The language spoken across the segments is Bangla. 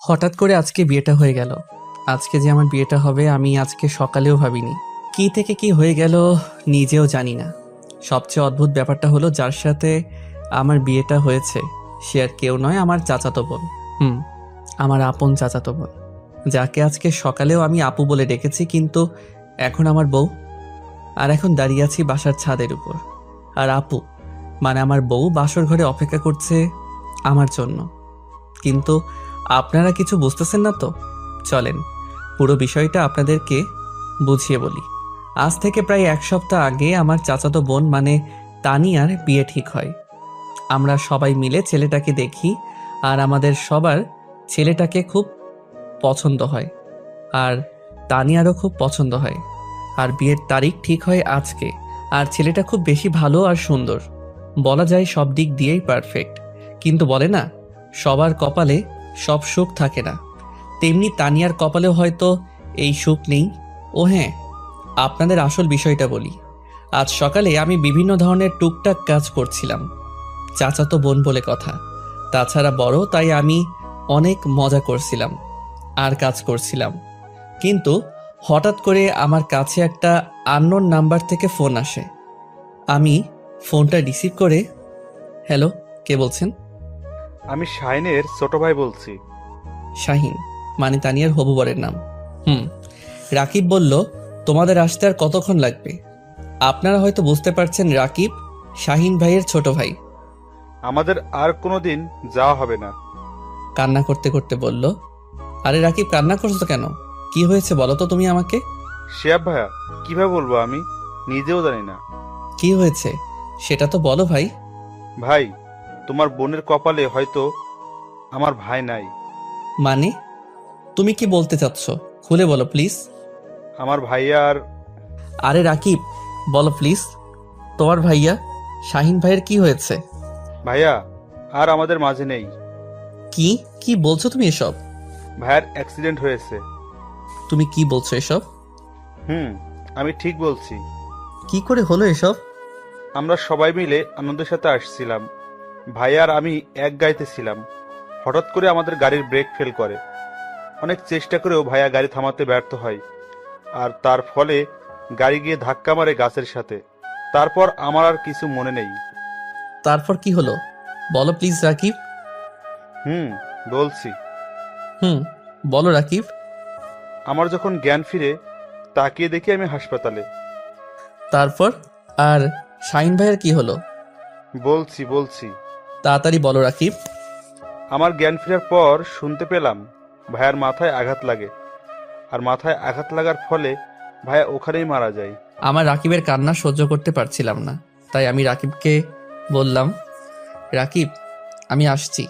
হঠাৎ করে আজকে বিয়েটা হয়ে গেল। আজকে যে আমার বিয়েটা হবে আমি আজকে সকালেও ভাবিনি। কি থেকে কি হয়ে গেল নিজেও জানি না। সবচেয়ে অদ্ভুত ব্যাপারটা হলো যার সাথে আমার বিয়েটা হয়েছে সে আর কেউ নয়, আমার চাচাতো বোন। আমার আপন চাচাতো বোন, যাকে আজকে সকালেও আমি আপু বলে ডেকেছি, কিন্তু এখন আমার বউ। আর এখন দাঁড়িয়ে আছি বাসার ছাদের উপর, আর আপু মানে আমার বউ বাসর ঘরে অপেক্ষা করছে আমার জন্য। কিন্তু আপনারা কিছু বুঝতেছেন না তো। চলেন পুরো বিষয়টা আপনাদেরকে বুঝিয়ে বলি। আজ থেকে প্রায় 1 সপ্তাহ আগে আমার চাচাতো বোন মানে তানিয়ার বিয়ে ঠিক হয়। আমরা সবাই মিলে ছেলেটাকে দেখি, আর আমাদের সবার ছেলেটাকে খুব পছন্দ হয়, আর তানিয়ারও খুব পছন্দ হয়। আর বিয়ের তারিখ ঠিক হয় আজকে। আর ছেলেটা খুব বেশি ভালো আর সুন্দর, বলা যায় সব দিক দিয়েই পারফেক্ট। কিন্তু বলে না, সবার কপালে সব সুখ থাকে না, তেমনি তানিয়ার কপালেও হয়তো এই সুখ নেই। ও হ্যাঁ, আপনাদের আসল বিষয়টা বলি। আজ সকালে আমি বিভিন্ন ধরনের টুকটাক কাজ করছিলাম, চাচাতো বোন বলে কথা, তাছাড়া বড়, তাই আমি অনেক মজা করছিলাম আর কাজ করছিলাম। কিন্তু হঠাৎ করে আমার কাছে একটা আননোন নাম্বার থেকে ফোন আসে। আমি ফোনটা রিসিভ করে, হ্যালো, কে বলছেন? আমি শাহিনের ছোট ভাই বলছি। শাহিন মানে তানিয়ার হবু বরের নাম। রাকিব বলল, তোমাদের আসতে আর কতক্ষণ লাগবে? আপনারা হয়তো বুঝতে পারছেন, রাকিব শাহিন ভাইয়ের ছোট ভাই। আমাদের আর কোনোদিন যাওয়া হবে না। কান্না করতে করতে বলল। আরে রাকিব, কান্না করছো কেন? কি হয়েছে বলো তো তুমি আমাকে। শিয়াব ভাইয়া, কিভাবে বলবো, আমি নিজেও জানি না। কি হয়েছে সেটা তো বলো ভাই। ভাই, তোমার বোনের কপালে হয়তো আমার ভাই নাই। মানে তুমি কি বলতে চাচ্ছ? খুলে বলো প্লিজ। আমার ভাইয়া আর আরে রাকিব, বলো প্লিজ, তোমার ভাইয়া শাহিন ভাইয়ের কি হয়েছে? ভাইয়া আর আমাদের মাঝে নেই। কি কি বলছো তুমি এসব? ভাইয়ার অ্যাক্সিডেন্ট হয়েছে। তুমি কি বলছো এসব? আমি ঠিক বলছি। কি করে হলো এসব? আমরা সবাই মিলে আনন্দের সাথে আসছিলাম। ভাইয়া আর আমি এক গাড়িতে ছিলাম। হঠাৎ করে আমাদের গাড়ির ব্রেক ফেল করে। অনেক চেষ্টা করেও ভাইয়া গাড়ি থামাতে ব্যর্থ হয়, আর তার ফলে গাড়ি গিয়ে ধাক্কা মারে গাছের সাথে। তারপর আমার আর কিছু মনে নেই। তারপর কি হলো বলো প্লিজ রাকিব। বলছি। বলো রাকিব। আমার যখন জ্ঞান ফিরে, তাকিয়ে দেখি আমি হাসপাতালে। তারপর আর শাহিন ভাইয়ের কি হলো? বলছি। তাড়াতাড়ি বলো রাকিব। আমার জ্ঞান ফেরার পর শুনতে পেলাম ভাইয়ার মাথায় আঘাত লাগে, আর মাথায় আঘাত লাগার ফলে ভাইয়া ওখানেই মারা যায়। আমার রাকিবের কান্না সহ্য করতে পারছিলাম না, তাই আমি রাকিবকে বললাম, রাকিব আমি আসছি।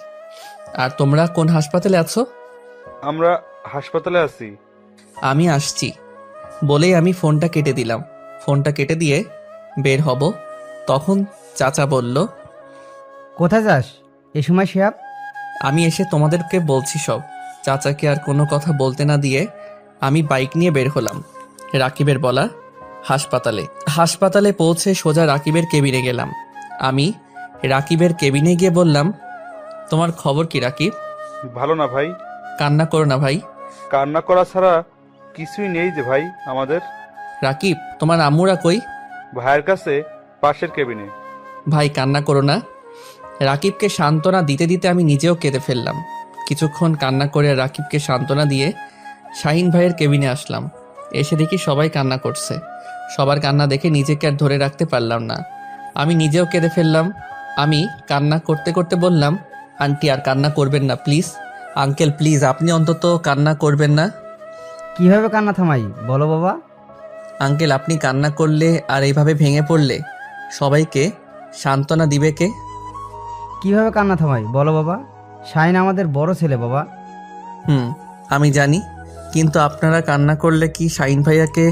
আর তোমরা কোন হাসপাতালে আছো? আমরা হাসপাতালে আছি। আমি আসছি বলেই আমি ফোনটা কেটে দিলাম। ফোনটা কেটে দিয়ে বের হব, তখন চাচা বলল, কোথায় যাস এ সময় শিহাব? আমি এসে তোমাদেরকে বলছি সব। চাচাকে আর কোনো কথা বলতে না দিয়ে আমি বাইক নিয়ে বের হলাম রাকিবের বলা হাসপাতালে। হাসপাতালে পৌঁছে সোজা রাকিবের কেবিনে গেলাম। আমি রাকিবের কেবিনে গিয়ে বললাম, তোমার খবর কি রাকিব? ভালো না ভাই। কান্না করো না ভাই। কান্না করা ছাড়া কিছুই নেই যে ভাই আমাদের। রাকিব, তোমার আম্মুরা কই? ভাইয়ের কাছে, পাশের কেবিনে। ভাই কান্না করো না। রাকিবকে সান্ত্বনা দিতে দিতে আমি নিজেও কেঁদে ফেললাম। কিছুক্ষণ কান্না করে রাকিবকে সান্ত্বনা দিয়ে শাহিন ভাইয়ের কেবিনে আসলাম। এসে দেখি সবাই কান্না করছে। সবার কান্না দেখে নিজেকে আর ধরে রাখতে পারলাম না, আমি নিজেও কেঁদে ফেললাম। আমি কান্না করতে করতে বললাম, আন্টি আর কান্না করবেন না প্লিজ। আঙ্কেল প্লিজ আপনি অন্তত কান্না করবেন না। কিভাবে কান্না থামাই বলো বাবা? আঙ্কেল আপনি কান্না করলে আর এইভাবে ভেঙে পড়লে সবাইকে সান্ত্বনা দিবে কে? কিভাবে কান্না থামাই বলো বাবা? শাহিন আমাদের বড় ছেলে বাবা। আমি জানি, কিন্তু আপনারা কান্না করলে কি শাহিন ভাইয়াকে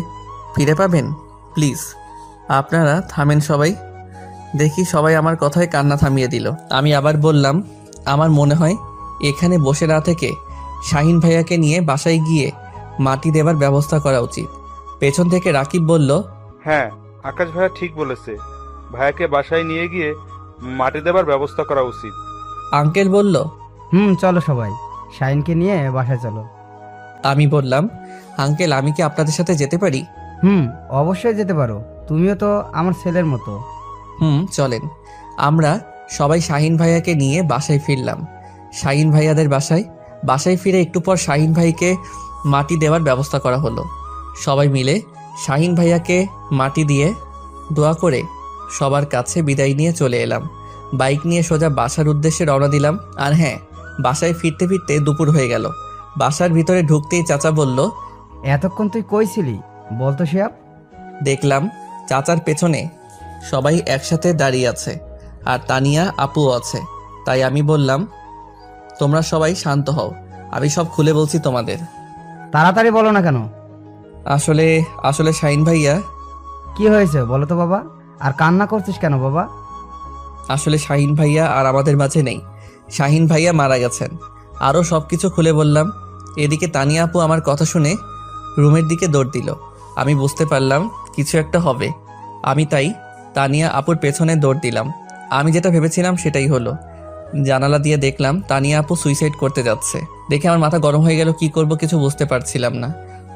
ফিরে পাবেন? প্লিজ আপনারা থামেন সবাই। দেখি সবাই আমার কথায় কান্না থামিয়ে দিল। আমি আবার বললাম, আমার মনে হয় এখানে বসে না থেকে শাহিন ভাইয়াকে নিয়ে বাসায় গিয়ে মাটি দেবার ব্যবস্থা করা উচিত। পেছন থেকে রাকিব বলল, হ্যাঁ, আকাশ ভাইয়া ঠিক বলেছে। ভাইয়াকে বাসায় নিয়ে গিয়ে মাটি দেবার ব্যবস্থা করা উচিত। আঙ্কেল বলল। চলো সবাই, শাহিনকে নিয়ে বাসায় চলো। আমি বললাম, আঙ্কেল আমি কি আপনাদের সাথে যেতে পারি? অবশ্যই যেতে পারো, তুমিও তো আমার ছেলের মতো। চলেন। আমরা সবাই শাহিন ভাইয়াকে নিয়ে বাসায় ফিরলাম। শাহিন ভাইয়াদের বাসায় ফিরে একটু পর শাহিন ভাইকে মাটি দেওয়ার ব্যবস্থা করা হলো। সবাই মিলে শাহিন ভাইয়াকে মাটি দিয়ে দোয়া করে সবার কাছে বিদায় নিয়ে চলে এলাম। বাইক নিয়ে সোজা বাসার উদ্দেশ্যে রওনা দিলাম। আর হ্যাঁ, বাসায় ফিরতে ফিরতে দুপুর হয়ে গেল। বাসার ভিতরে ঢুকতেই চাচা বলল, এতক্ষণ তুই কই ছিলি বলতো শিহাব? দেখলাম চাচার পেছনে সবাই একসাথে দাঁড়িয়ে আছে, আর তানিয়া আপুও আছে। তাই আমি বললাম, তোমরা সবাই শান্ত হও, আমি সব খুলে বলছি তোমাদের। তাড়াতাড়ি বলো না কেন? আসলে আসলে শাহিন ভাইয়া, কি হয়েছে বলো তো বাবা? আর কান্না করছিস কেন বাবা? আসলে শাহিন ভাইয়া আর আমাদের মাঝে নেই। শাহিন ভাইয়া মারা গেছেন। আরও সব কিছু খুলে বললাম। এদিকে তানিয়া আপু আমার কথা শুনে রুমের দিকে দৌড় দিল। আমি বুঝতে পারলাম কিছু একটা হবে। আমি তাই তানিয়া আপুর পেছনে দৌড় দিলাম। আমি যেটা ভেবেছিলাম সেটাই হলো। জানালা দিয়ে দেখলাম তানিয়া আপু সুইসাইড করতে যাচ্ছে। দেখে আমার মাথা গরম হয়ে গেল। কি করব কিছু বুঝতে পারছিলাম না।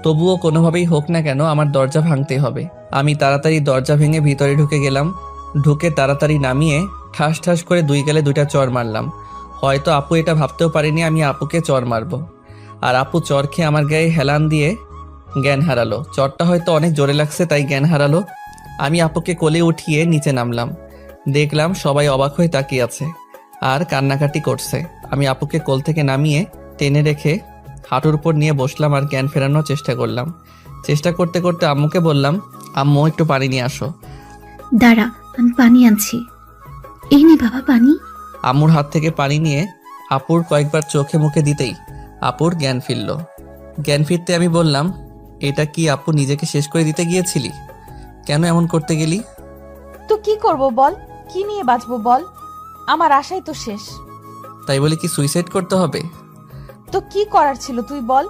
তবুও কোনোভাবেই হোক না কেন আমার দরজা ভাঙতে হবে। আমি তাড়াতাড়ি দরজা ভেঙে ভিতরে ঢুকে গেলাম। ঢুকে তাড়াতাড়ি নামিয়ে ঠাস ঠাস করে 2 গালে 2টা চড় মারলাম। হয়তো আপু এটা ভাবতেও পারেনি আমি আপুকে চড় মারবো। আর আপু চড় খেয়ে আমার গায়ে হেলান দিয়ে জ্ঞান হারালো। চড়টা হয়তো অনেক জোরে লাগছে তাই জ্ঞান হারালো। আমি আপুকে কোলে উঠিয়ে নিচে নামলাম। দেখলাম সবাই অবাক হয়ে তাকিয়ে আছে আর কান্নাকাটি করছে। আমি আপুকে কোল থেকে নামিয়ে টেনে রেখে হাঁটুর উপর নিয়ে বসলাম আর জ্ঞান ফেরানোর চেষ্টা করলাম। চেষ্টা করতে করতে আম্মুকে বললাম, আম্মু একটু পানি নিয়ে আসো। দাঁড়া, আমি পানি আনছি। এই নে বাবা পানি। আম্মুর হাত থেকে পানি নিয়ে আপুর কয়েকবার চোখে মুখে দিতেই আপুর জ্ঞান ফিরল। জ্ঞান ফিরতে আমি বললাম, এটা কি আপু নিজেকে শেষ করে দিতে গিয়েছিলি? কেন এমন করতে গেলি? তো কি করব বল, কি নিয়ে বাঁচবো বল, আমার আশাই তো শেষ। তাই বলে কি সুইসাইড করতে হবে? তো কি করার ছিল তুই বল।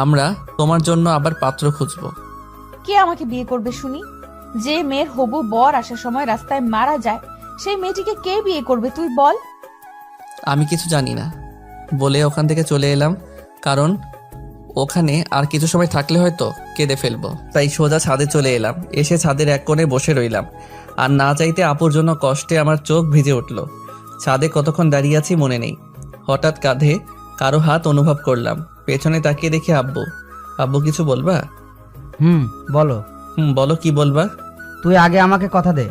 আমরা তোমার জন্য আবার পাত্র খুঁজবো। কে আমাকে বিয়ে করবে শুনি? যে মেয়ের হবু বর আসার সময় রাস্তায় মারা যায়, সেই মেয়েটিকে কে বিয়ে করবে তুই বল। আমি কিছু জানি না বলে ওখান থেকে চলে এলাম, কারণ ওখানে আর কিছু সময় থাকলে হয়তো কেঁদে ফেলবো। তাই সোজা ছাদে চলে এলাম। এসে ছাদের এক কোণে বসে রইলাম। আর না চাইতে আপুর জন্য কষ্টে আমার চোখ ভিজে উঠল। ছাদে কতক্ষণ দাঁড়িয়ে আছি মনে নেই। হঠাৎ কাঁধে কারো হাত অনুভব করলাম। পেছনে তাকিয়ে দেখি আব্বু। আব্বু কিছু বলবা? বলো। বলো, কি বলবা? তুই আগে আমাকে কথা দে,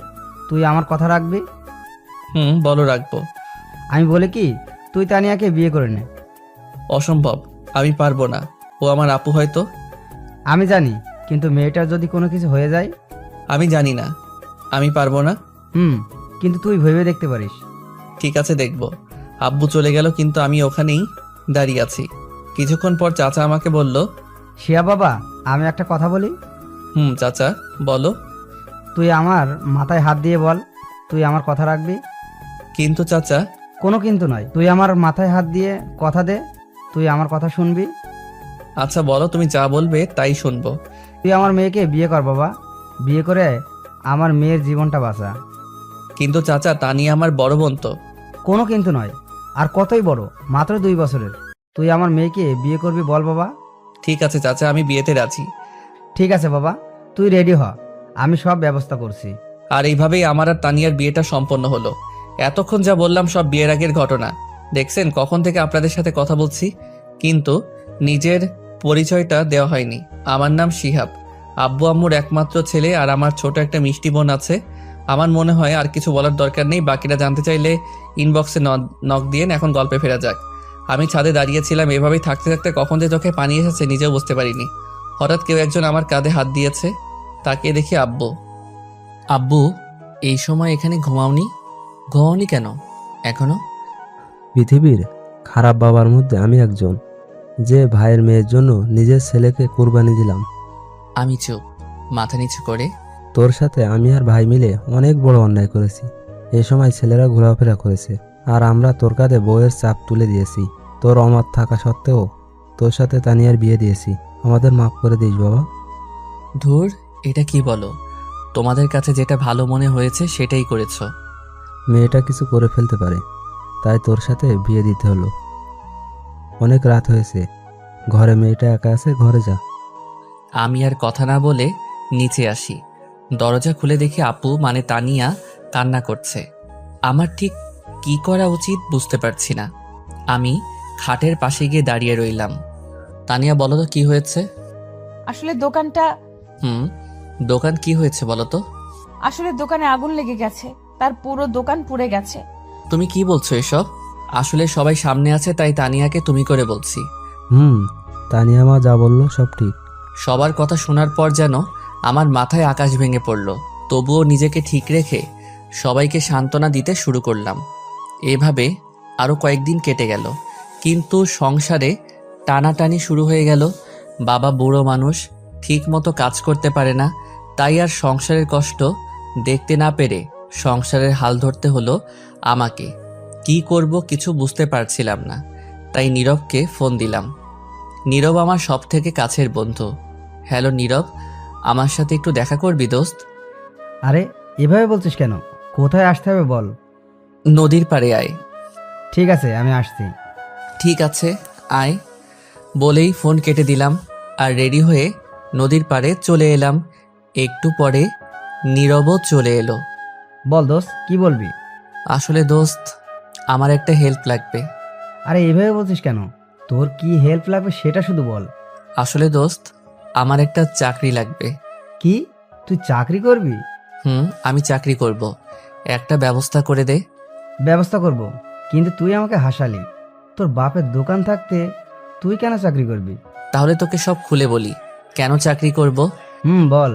তুই আমার কথা রাখবি। বলো, রাখবো। আমি বলি কি, তুই তানিয়াকে বিয়ে করে নে। অসম্ভব, আমি পারবো না। ও আমার আপু হয়তো। আমি জানি, কিন্তু মেয়েটার যদি কোনো কিছু হয়ে যায়? আমি জানি না, আমি পারবো না। কিন্তু তুই ভেবে দেখতে পারিস। ঠিক আছে, দেখব। আব্বু চলে গেল কিন্তু আমি ওখানেই দাঁড়িয়ে আছি। কিছুক্ষণ পর চাচা আমাকে বলল, শিয়া বাবা, আমি একটা কথা বলি। চাচা বলো। তুই আমার মাথায় হাত দিয়ে বল, তুই আমার কথা রাখবি। কিন্তু চাচা। কোনো কিন্তু নয়, তুই আমার মাথায় হাত দিয়ে কথা দে, তুই আমার কথা শুনবি। আচ্ছা বলো, তুমি যা বলবে তাই শুনবো। তুই আমার মেয়েকে বিয়ে কর বাবা, বিয়ে করে আমার মেয়ের জীবনটা বাঁচা। কিন্তু চাচা, তা নিয়ে আমার বড় বোন তো। কোনো কিন্তু নয়, আর কতই বড়, মাত্র 2 বছরের। তুই আমার মেয়েকে বিয়ে করবি বল বাবা। ঠিক আছে চাচা, আমি বিয়েতে রাজি। ঠিক আছে বাবা, তুই রেডি হ, আমি সব ব্যবস্থা করছি। আর এইভাবেই আমার আর তানিয়ার বিয়েটা সম্পন্ন হলো। এতক্ষণ যা বললাম সব বিয়ের আগের ঘটনা। দেখছেন কখন থেকে আপনাদের সাথে কথা বলছি, কিন্তু নিজের পরিচয়টা দেওয়া হয়নি। আমার নাম শিহাব, আব্বু আম্মুর একমাত্র ছেলে, আর আমার ছোট একটা মিষ্টি বোন আছে। আমার মনে হয় আর কিছু বলার দরকার নেই। বাকিটা জানতে চাইলে ইনবক্সে নক দিয়েন। এখন গল্পে ফেরা যাক। আমি ছাদে দাঁড়িয়েছিলাম, এভাবেই থাকতে থাকতে কখন যে চোখে পানি এসেছে নিজেও বুঝতে পারিনি। হঠাৎ কেউ একজন আমার কাঁধে হাত দিয়েছে। তাকিয়ে দেখি আব্বু। আব্বু, এই সময় এখানে ঘুমাওনি কেন এখনো? পৃথিবীর খারাপ বাবার মধ্যে আমি একজন, যে ভাইয়ের মেয়ের জন্য নিজের ছেলেকে কুরবানি দিলাম। আমি চুপ, মাথা নিচু করে। তোর সাথে আমি আর ভাই মিলে অনেক বড় অন্যায় করেছি। এই সময় ছেলেরা ঘোরাফেরা করেছে, আর আমরা তোর কাঁধে বউয়ের চাপ তুলে দিয়েছি। তোর অমত থাকা সত্ত্বেও তোর সাথে তানিয়ার বিয়ে দিয়েছি। আমাদের মাফ করে দিস বাবা। ধুর, এটা কি বলো? তোমাদের কাছে যেটা ভালো মনে হয়েছে সেটাই করেছ। মেয়েটা কিছু করে ফেলতে পারে, তাই তোর সাথে বিয়ে দিতে হলো। অনেক রাত হয়েছে, ঘরে মেয়েটা একা আছে, ঘরে যা। আমি আর কথা না বলে নিচে আসি। দরজা খুলে দেখি আপু মানে তানিয়া কান্না করছে। আমার ঠিক কি করা উচিত বুঝতে পারছি না। আমি খাটের পাশে গিয়ে দাঁড়িয়ে রইলাম। তানিয়া, বলো তো কি হয়েছে? আসলে দোকানটা দোকান কি হয়েছে বলো তো? আসলে দোকানে আগুন লেগে গেছে, তার পুরো দোকান পুড়ে গেছে। তুমি কি বলছো এসব? আসলে সবাই সামনে আছে তাই তানিয়াকে তুমি করে বলছি। তানিয়া মা যা বললো সব ঠিক। সবার কথা শোনার পর যেন আমার মাথায় আকাশ ভেঙে পড়ল। তবুও নিজেকে ঠিক রেখে সবাইকে সান্ত্বনা দিতে শুরু করলাম। এভাবে আরও কয়েকদিন কেটে গেল, কিন্তু সংসারে টানাটানি শুরু হয়ে গেল। বাবা বুড়ো মানুষ, ঠিক মতো কাজ করতে পারে না, তাই আর সংসারের কষ্ট দেখতে না পেরে সংসারের হাল ধরতে হলো আমাকে। কি করব কিছু বুঝতে পারছিলাম না, তাই নীরবকে ফোন দিলাম। নীরব আমার সব থেকে কাছের বন্ধু। হ্যালো নীরব, আমার সাথে একটু দেখা করবি দোস্ত? আরে এভাবে বলছিস কেন? কোথায় আসতে হবে বল। নদীর পাড়ে আয়। ঠিক আছে, আমি আসছি। ঠিক আছে আয় বলেই ফোন কেটে দিলাম আর রেডি হয়ে নদীর পাড়ে চলে এলাম। একটু পরে নীরবও চলে এলো। বল দোস্ত, কি বলবি? আসলে দোস্ত, আমার একটা হেল্প লাগবে। আরে এভাবে বলছিস কেন? তোর কি হেল্প লাগবে সেটা শুধু বল। আসলে দোস্ত, আমার একটা চাকরি লাগবে। কি, তুই চাকরি করবি? আমি চাকরি করব, একটা ব্যবস্থা করে দে। ব্যবস্থা করব, কিন্তু তুই আমাকে হাসালি। তোর বাপের দোকান থাকতে তুই কেন চাকরি করবি? তাহলে তোকে সব খুলে বলি কেন চাকরি করব। বল।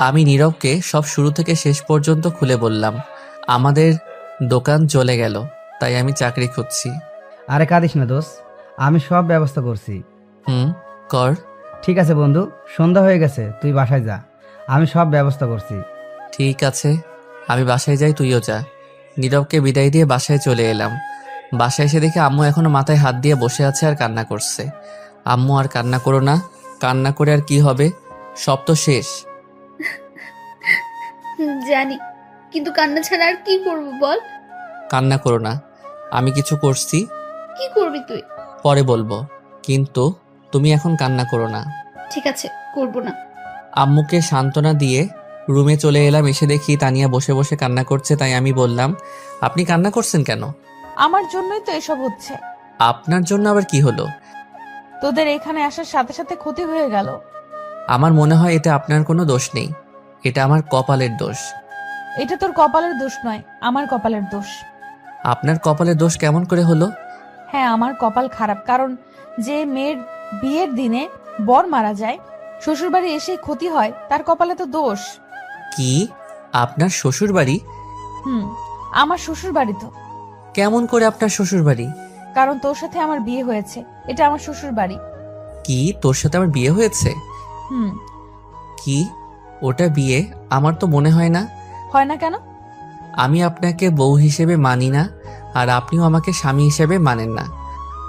আমি নীরবকে সব শুরু থেকে শেষ পর্যন্ত খুলে বললাম। আমাদের দোকান চলে গেল, তাই আমি চাকরি খুঁজছি। আরে কাঁদিস না দোস্ত, আমি সব ব্যবস্থা করছি। কর। ঠিক আছে বন্ধু, সন্ধ্যা হয়ে গেছে, তুই বাসায় যা, আমি সব ব্যবস্থা করছি। ঠিক আছে, আমি বাসায় যাই, তুইও যা। নীরবকে বিদায় দিয়ে বাসায় চলে এলাম। বাসায় এসে দেখি আম্মু এখনো মাথায় হাত দিয়ে বসে আছে আর কান্না করছে। আম্মু, আর কান্না করো না, কান্না করে আর কি হবে, সব তো শেষ। জানি, কিন্তু কান্না ছাড়া আর কি করব বল। কান্না করো না, আমি কিছু করছি, কি করবি তুই? পরে বলবো, কিন্তু তুমি এখন কান্না করো না। ঠিক আছে, করব না। আম্মুকে সান্ত্বনা দিয়ে রুমে চলে এলাম। এসে দেখি তানিয়া বসে বসে কান্না করছে, তাই আমি বললাম, আপনি কান্না করছেন কেন? আমার জন্যই তো এসব হচ্ছে। আপনার জন্য আবার কি হলো? তোদের এখানে আসার সাথে সাথে ক্ষতি হয়ে গেল। আমার মনে হয় এতে আপনার কোনো দোষ নেই, এটা আমার কপালের দোষ। এটা তোর কপালের দোষ নয়, আমার কপালের দোষ। আপনার কপালের দোষ কেমন করে হলো? হ্যাঁ, আমার কপাল খারাপ, কারণ যে মেয়ের বিয়ের দিনে বর মারা যায়, শ্বশুরবাড়ি এসে ক্ষতি হয়, তার কপালে তো দোষ। কি, আপনার শ্বশুর বাড়ি? আমার শ্বশুর বাড়ি তো। কেমন করে আপনার শ্বশুর বাড়ি? কারণ তোর সাথে আমার বিয়ে হয়েছে, এটা আমার শ্বশুর বাড়ি। কি, তোর সাথে আমার বিয়ে হয়েছে? কি, ওটা বিয়ে? আমার তো মনে হয় না। হয় না কেন? আমি আপনাকে বউ হিসেবে মানি না, আর আপনিও আমাকে স্বামী হিসেবে মানেন না।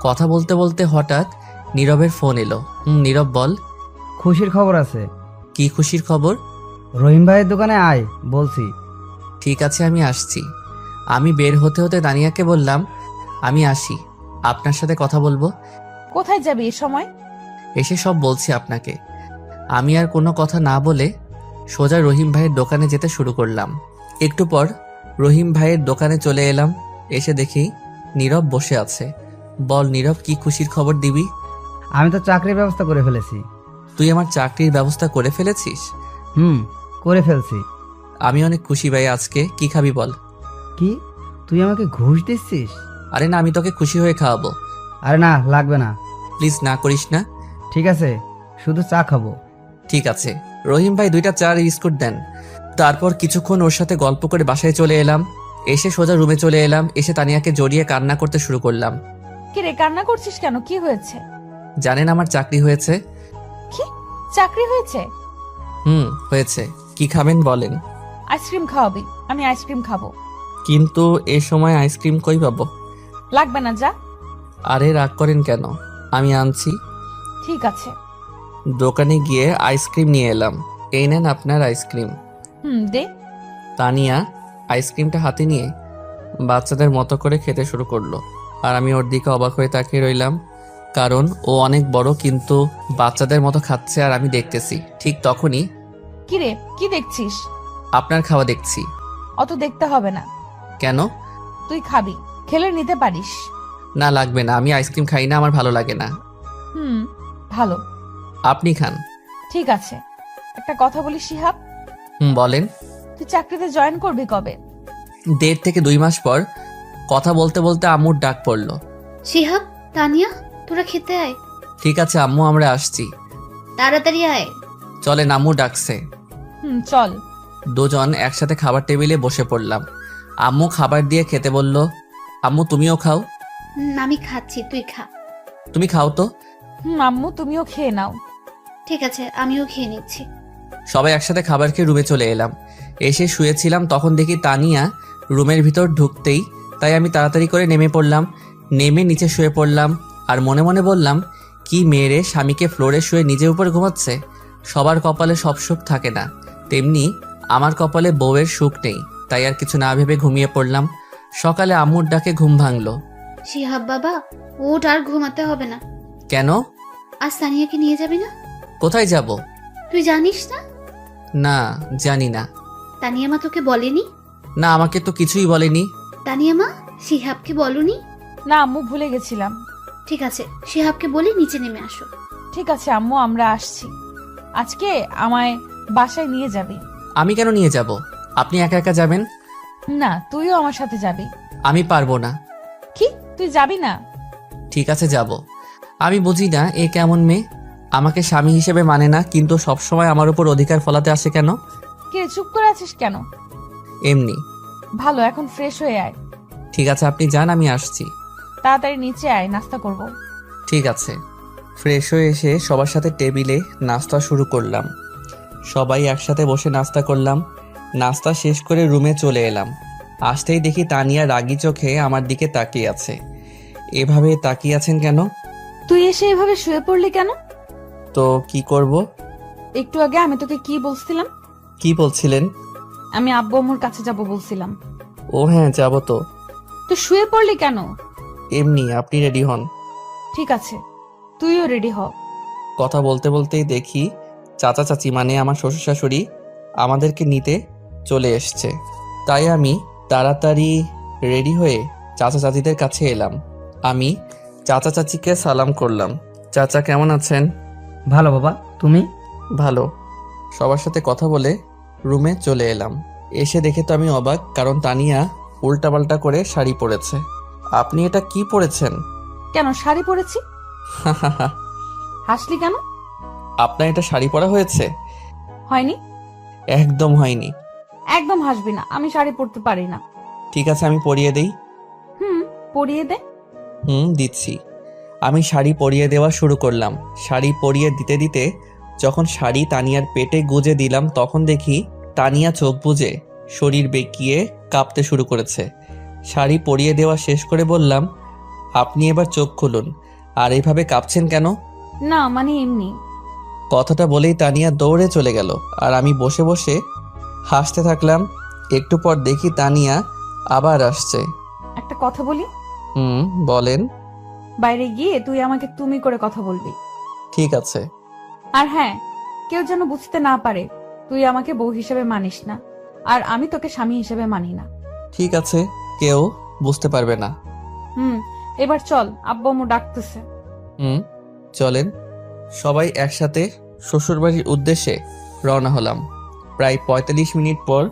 কথা বলতে বলতে হঠাৎ নীরবের ফোন এলো। নীরব, বল। খুশির খবর আছে। কি খুশির খবর? রহিম ভাইয়ের দোকানে আয় বলছি। ঠিক আছে, আমি আসছি। আমি বের হতে হতে দানিয়াকে বললাম, আমি আসি, আপনার সাথে কথা বলবো। কোথায় যাবি এ সময়? এসে সব বলছি আপনাকে। আমি আর কোনো কথা না বলে সোজা রহিম ভাইয়ের দোকানে যেতে শুরু করলাম। একটু পর রহিম ভাইয়ের দোকানে চলে এলাম। এসে দেখি নীরব বসে আছে। বল নীরব, কি খুশির খবর দিবি? আমি তো চাকরির ব্যবস্থা করে ফেলেছি। তুই আমার চাকরির ব্যবস্থা করে ফেলেছিস? করে ফেলছি। আমি অনেক খুশি ভাই। আজকে কি খাবি বল? কি, তুই আমাকে ঘুষ দিচ্ছিস? আরে না, আমি তোকে খুশি হয়ে খাওয়াবো। আরে না, লাগবে না। প্লিজ না করিস না। ঠিক আছে, শুধু চা খাবো। ঠিক আছে। রহিম ভাই 2টা চা আর বিস্কুট দেন। তারপর কিছুক্ষণ ওর সাথে গল্প করে বাসায় চলে এলাম। এসে সোজা রুমে চলে এলাম। এসে তানিয়াকে জড়িয়ে কান্না করতে শুরু করলাম। কি রে, কান্না করছিস কেন? কি হয়েছে? জানেন আমার চাকরি হয়েছে। কি, চাকরি হয়েছে? হয়েছে। কি খাবেন বলেন? আইসক্রিম খাওয়াবি? আমি আইসক্রিম খাবো। কিন্তু এ সময় আইসক্রিম কই পাবো? লাগবে না, যা। আরে রাগ করেন কেন, আমি আনছি। ঠিক আছে। দোকানে গিয়ে আইসক্রিম নিয়ে এলাম। এই নেন আপনার আইসক্রিম। দে। তানিয়া আইসক্রিমটা হাতে নিয়ে বাচ্চাদের মতো করে খেতে শুরু করলো। আর আমি ওর দিকে অবাক হয়ে তাকিয়ে রইলাম, কারণ ও অনেক বড় কিন্তু বাচ্চাদের মতো খাচ্ছে আর আমি দেখতেছি। ঠিক তখনই কিরে, কি দেখছিস? আপনার খাওয়া দেখছি। অত দেখতে হবে না, কেন? তুই খাবি, খেলে নিতে পারিস। না লাগবে না, আমি আইসক্রিম খাই না, আমার ভালো লাগে না। হুম, ভালো। আপনি খান। ঠিক আছে, একটা কথা বলি শিহাব, বলেন। তুই চাকরিতে জয়েন করবি কবে? 1.5 থেকে 2 মাস পর। কথা বলতে বলতে আম্মুর ডাক পড়লো। শিহাব, তানিয়া, তোরা খেতে আয়। ঠিক আছে আম্মু, আমরা আসছি। তাড়াতাড়ি আয়। চলেন, আম্মু ডাকছে। চল। দুজন একসাথে খাবার টেবিলে বসে পড়লাম। আম্মু খাবার দিয়ে খেতে বলল। আম্মু তুমিও খাও। আমি খাচ্ছি, তুই খা। তুমি খাও তো। আম্মু তুমিও খেয়ে নাও। ঠিক আছে, আমিও খেয়ে নিচ্ছি। সবাই একসাথে খাবার খেয়ে রুমে চলে এলাম। এসে শুয়েছিলাম, তখন দেখি তানিয়া রুমের ভিতর ঢুকতেই, তাই আমি তাড়াতাড়ি করে নেমে পড়লাম। নেমে নিচে শুয়ে পড়লাম আর মনে মনে বললাম, কি মেয়েরে, স্বামীকে ফ্লোরে শুয়ে নিজের উপর ঘুমাচ্ছে। সবার কপালে সব সুখ থাকে না, তেমনি আমার কপালে বউয়ের সুখ নেই। তাই আর কিছু না ভেবে ঘুমিয়ে পড়লাম। সকালে আম্মুর ডাকে ঘুম ভাঙলো। শিহাব বাবা, ওঠ, আর ঘুমাতে হবে না। কেন? আজ তানিয়াকে নিয়ে যাবি না? কোথায় যাব? তুই জানিস না? না, জানি না। তানিয়া মা তোকে বলেনি? না, আমাকে তো কিছুই বলেনি। তানিয়া মা, শিহাবকে বলনি? না আম্মু, ভুলে গেছিলাম। ঠিক আছে, শিহাবকে বলে নিচে নেমে আসো। ঠিক আছে আম্মু, আমরা আসছি। আজকে আমায় বাসায় নিয়ে যাবি। আমি কেন নিয়ে যাব? আপনি একা একা যাবেন? না, তুইও আমার সাথে যাবি। আমি পারবো না। কি, তুই যাবি না? ঠিক আছে, যাব। আমি বুঝি না এ কেমন মেয়ে, আমাকে স্বামী হিসেবে মানে না, কিন্তু সবসময় আমার উপর অধিকার ফলাতে আসে কেন? কে, চুপ করে আছিস কেন? এমনি। ভালো, এখন ফ্রেশ হয়ে আয়। ঠিক আছে, আপনি যান, আমি আসছি। তাড়াতাড়ি নিচে আয়, নাস্তা করব। ঠিক আছে। ফ্রেশ হয়ে এসে সবার সাথে টেবিলে নাস্তা শুরু করলাম। সবাই একসাথে বসে নাস্তা করলাম। নাস্তা শেষ করে রুমে চলে এলাম। আসতেই দেখি তানিয়া রাগী চোখে আমার দিকে তাকিয়ে আছে। এভাবে তাকিয়ে আছেন কেন? তুই এসে এভাবে শুয়ে পড়লি কেন? তো কি করব? একটু আগে আমি তোকে কি বলছিলাম? কি বলছিলেন? আমি আব্বু আম্মুর কাছে যাব বলছিলাম। ও হ্যাঁ, যাব তো। তুই শুয়ে পড়লি কেন? এমনি, আপনি রেডি হন। ঠিক আছে, তুইও রেডি হ। কথা বলতে বলতেই দেখি চাচা চাচি, মানে আমার শ্বশুর শাশুড়ি, আমাদেরকে নিতে চলে এসছে। তাই আমি তাড়াতাড়ি রেডি হয়ে চাচা চাচিদের কাছে এলাম। আমি চাচা চাচিকে সালাম করলাম। চাচা কেমন আছেন? ভালো বাবা, তুমি? ভালো। সবার সাথে কথা বলে রুমে চলে এলাম। এসে দেখে তো আমি অবাক, কারণ তানিয়া উল্টাপাল্টা করে শাড়ি পরেছে। আপনি এটা কি পরেছেন? কেন শাড়ি পরেছি? হাসলি কেন? আপনার এটা শাড়ি পরা হয়েছে? হয়নি। একদম হয়নি। একদম হাসবি না, আমি শাড়ি পরতে পারি না। ঠিক আছে, আমি পরিয়ে দেই। পরিয়ে দে। দিচ্ছি। আমি শাড়ি পরিয়ে দেওয়া শুরু করলাম। শাড়ি পরিয়ে দিতে দিতে যখন শাড়ি তানিয়ার পেটে গুজে দিলাম, তখন দেখি তানিয়া চোখ বুজে শরীর বেঁকিয়ে কাঁপতে শুরু করেছে। শাড়ি পরিয়ে দেওয়া শেষ করে বললাম, আপনি এবার চোখ খুলুন। আর এইভাবে কাঁপছেন কেন? না মানে এমনি। কথাটা বলেই তানিয়া দৌড়ে চলে গেল, আর আমি বসে বসে হাসতে থাকলাম। একটু পর দেখি তানিয়া আবার আসছে। একটা কথা বলি? বলেন। বাইরে গিয়ে তুই আমাকে তুমি করে কথা বলবি। ঠিক আছে। আর হ্যাঁ, কেউ যেন বুঝতে না পারে তুই আমাকে বউ হিসেবে মানিস না, আর আমি তোকে স্বামী হিসেবে মানি না। ঠিক আছে, কেউ বুঝতে পারবে না। এবার চল, আব্বু আম্মু ডাকতেছে। চলেন। সবাই একসাথে শ্বশুরবাড়ির উদ্দেশ্যে রওনা হলাম। প্রায় 45 মিনিট পর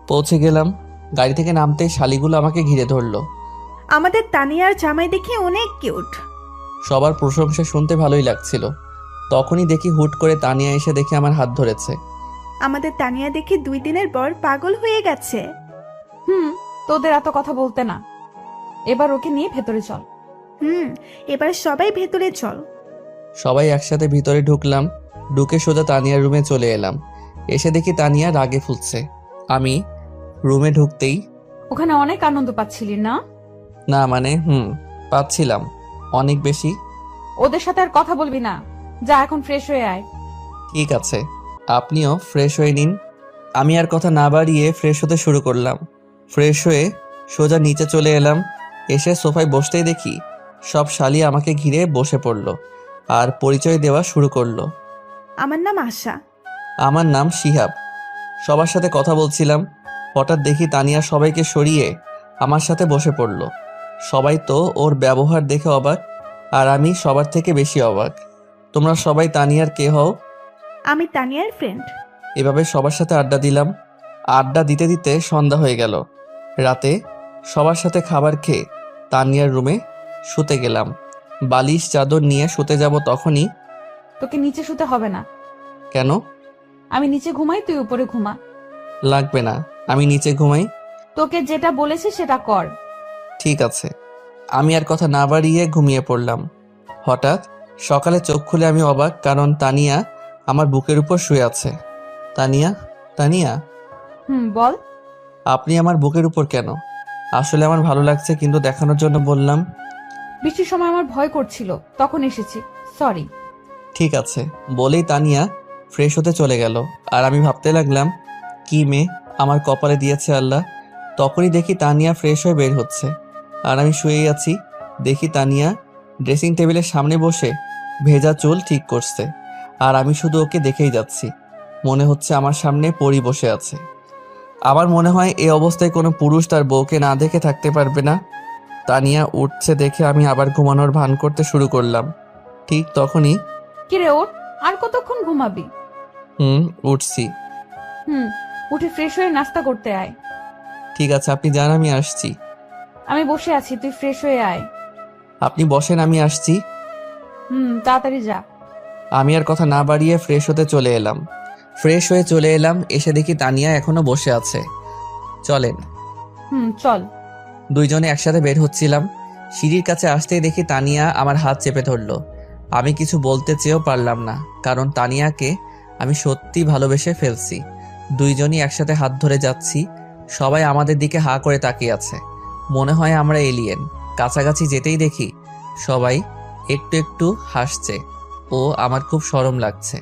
পৌঁছে গেলাম। গাড়ি থেকে নামতেই শালিগুলো আমাকে ঘিরে ধরলো। আমাদের তানিয়ার জামাই দেখি অনেক কিউট। সবার প্রশংসা শুনতে ভালোই লাগছিল। তখনই দেখি হুট করে তানিয়া এসে দেখে আমার হাত ধরেছে। আমাদের তানিয়া দেখি 2 দিনের পর পাগল হয়ে গেছে। তোদের এত কথা বলতে না, এবার ওকে নিয়ে ভেতরে চল। এবার সবাই ভেতরে চল। সবাই একসাথে ভিতরে ঢুকলাম। ঢুকে সোজা তানিয়ার রুমে চলে এলাম। এসে দেখি তানিয়া রাগে ফুলছে। আমি রুমে ঢুকতেই, ওখানে অনেক আনন্দ পাচ্ছিলি না? না মানে পাচ্ছিলাম অনেক বেশি। ওদের সাথে আর কথা বলবি না, যা এখন ফ্রেশ হয়ে আয়। ঠিক আছে, আপনিও ফ্রেশ হয়ে নিন। আমি আর কথা না বাড়িয়ে ফ্রেশ হতে শুরু করলাম। ফ্রেশ হয়ে সোজা নিচে চলে এলাম। এসে সোফায় বসতেই দেখি সব শালি আমাকে ঘিরে বসে পড়ল আর পরিচয় দেওয়া শুরু করলো। আমার নাম আশা। আমার নাম শিহাব। সবার সাথে কথা বলছিলাম, হঠাৎ দেখি তানিয়া সবাইকে সরিয়ে আমার সাথে বসে পড়ল। সবাই তো ওর ব্যবহার দেখে অবাক, আর আমি সবার থেকে বেশি অবাক। তোমরা সবাই তানিয়ার কে হও? আমি তানিয়ার ফ্রেন্ড। এভাবে সবার সাথে আড্ডা দিলাম। আড্ডা দিতে দিতে সন্ধ্যা হয়ে গেল। রাতে সবার সাথে খাবার খেয়ে তানিয়ার রুমে শুতে গেলাম। বালিশ চাদর নিয়ে শুতে যাব তখনই। তোকে নিচে শুতে হবে না। কেন? আমি নিচে ঘুমাই, তুই উপরে ঘুমা। লাগবে না, আমি নিচে ঘুমাই। তোকে যেটা বলেছি সেটা কর। ঠিক আছে। আমি আর কথা না বাড়িয়ে ঘুমিয়ে পড়লাম। হঠাৎ সকালে চোখ খুলে আমি অবাক, কারণ তানিয়া আমার বুকের উপর শুয়ে আছে। তানিয়া, তানিয়া, বল। আপনি আমার বুকের উপর কেন? আসলে আমার ভালো লাগছে, কিন্তু দেখানোর জন্য বললাম। বৃষ্টির সময় আমার ভয় করছিল, তখন এসেছি, সরি। ঠিক আছে বলেই তানিয়া ফ্রেশ হতে চলে গেল। আর আমি ভাবতে লাগলাম, কি মেয়ে আমার কপালে দিয়েছে আল্লাহ। তখনই দেখি তানিয়া ফ্রেশ হয়ে বের হচ্ছে, আর আমি শুয়েই আছি। দেখি তানিয়া ড্রেসিং টেবিলের সামনে বসে ভেজা চুল ঠিক করছে, আর আমি শুধু ওকে দেখেই যাচ্ছি। মনে হচ্ছে আমার সামনে পরি বসে আছে। আমার মনে হয় এই অবস্থায় কোনো পুরুষ তার বউকে না দেখে থাকতে পারবে না। তানিয়া উঠছে দেখে আমি আবার ঘুমানোর ভান করতে শুরু করলাম। ঠিক তখনই কিরে ওঠ, আর কতক্ষণ ঘুমাবি? উঠছি। উঠে ফ্রেশ হয়ে নাস্তা করতে আয়। ঠিক আছে, আপনি যান, আমি আসছি। আমি বসে আছি, তুই ফ্রেশ হয়ে আয়। আপনি বসেন, আমি আসছি। তাড়াতাড়ি যা। আমি আর কথা না বাড়িয়ে ফ্রেশ হতে চলে এলাম। এসে দেখি তানিয়া এখনো বসে আছে। চলেন। চল। দুইজনে একসাথে বের হচ্ছিলাম। সিঁড়ির কাছে আসতেই দেখি তানিয়া আমার হাত চেপে ধরলো। আমি কিছু বলতে চেয়েও পারলাম না, কারণ তানিয়াকে আমি সত্যি ভালোবেসে ফেলছি। দুইজনই একসাথে হাত ধরে যাচ্ছি। সবাই আমাদের দিকে হা করে তাকিয়ে আছে, মনে হয় আমরা এলিয়েন। কাছাকাছি যেতেই দেখি সবাই একটু একটু হাসছে। ও আমার খুব শরম লাগছে,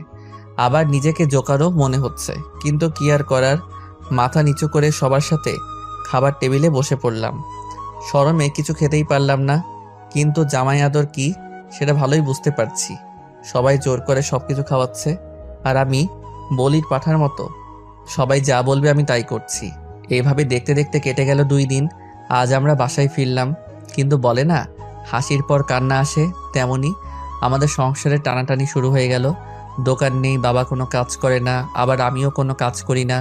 আবার নিজেকে জোকারও মনে হচ্ছে, কিন্তু কি আর করার। মাথা নিচু করে সবার সাথে খাবার টেবিলে বসে পড়লাম। শরমে কিছু খেতেই পারলাম না, কিন্তু জামাই আদর কি সেটা ভালোই বুঝতে পারছি। সবাই জোর করে সবকিছু খাওয়াচ্ছে, আর আমি বলির পাঠার মতো সবাই যা বলবে আমি তাই করছি। এইভাবে দেখতে দেখতে কেটে গেল 2 দিন। আজ আমরা বাসায় ফিরলাম, কিন্তু বলে না হাসির পর কান্না আসে, তেমনি আমাদের সংসারে টানাটানি শুরু হয়ে গেল। দোকান নেই, বাবা কোনো কাজ করে না, আবার আমিও কোনো কাজ করি না।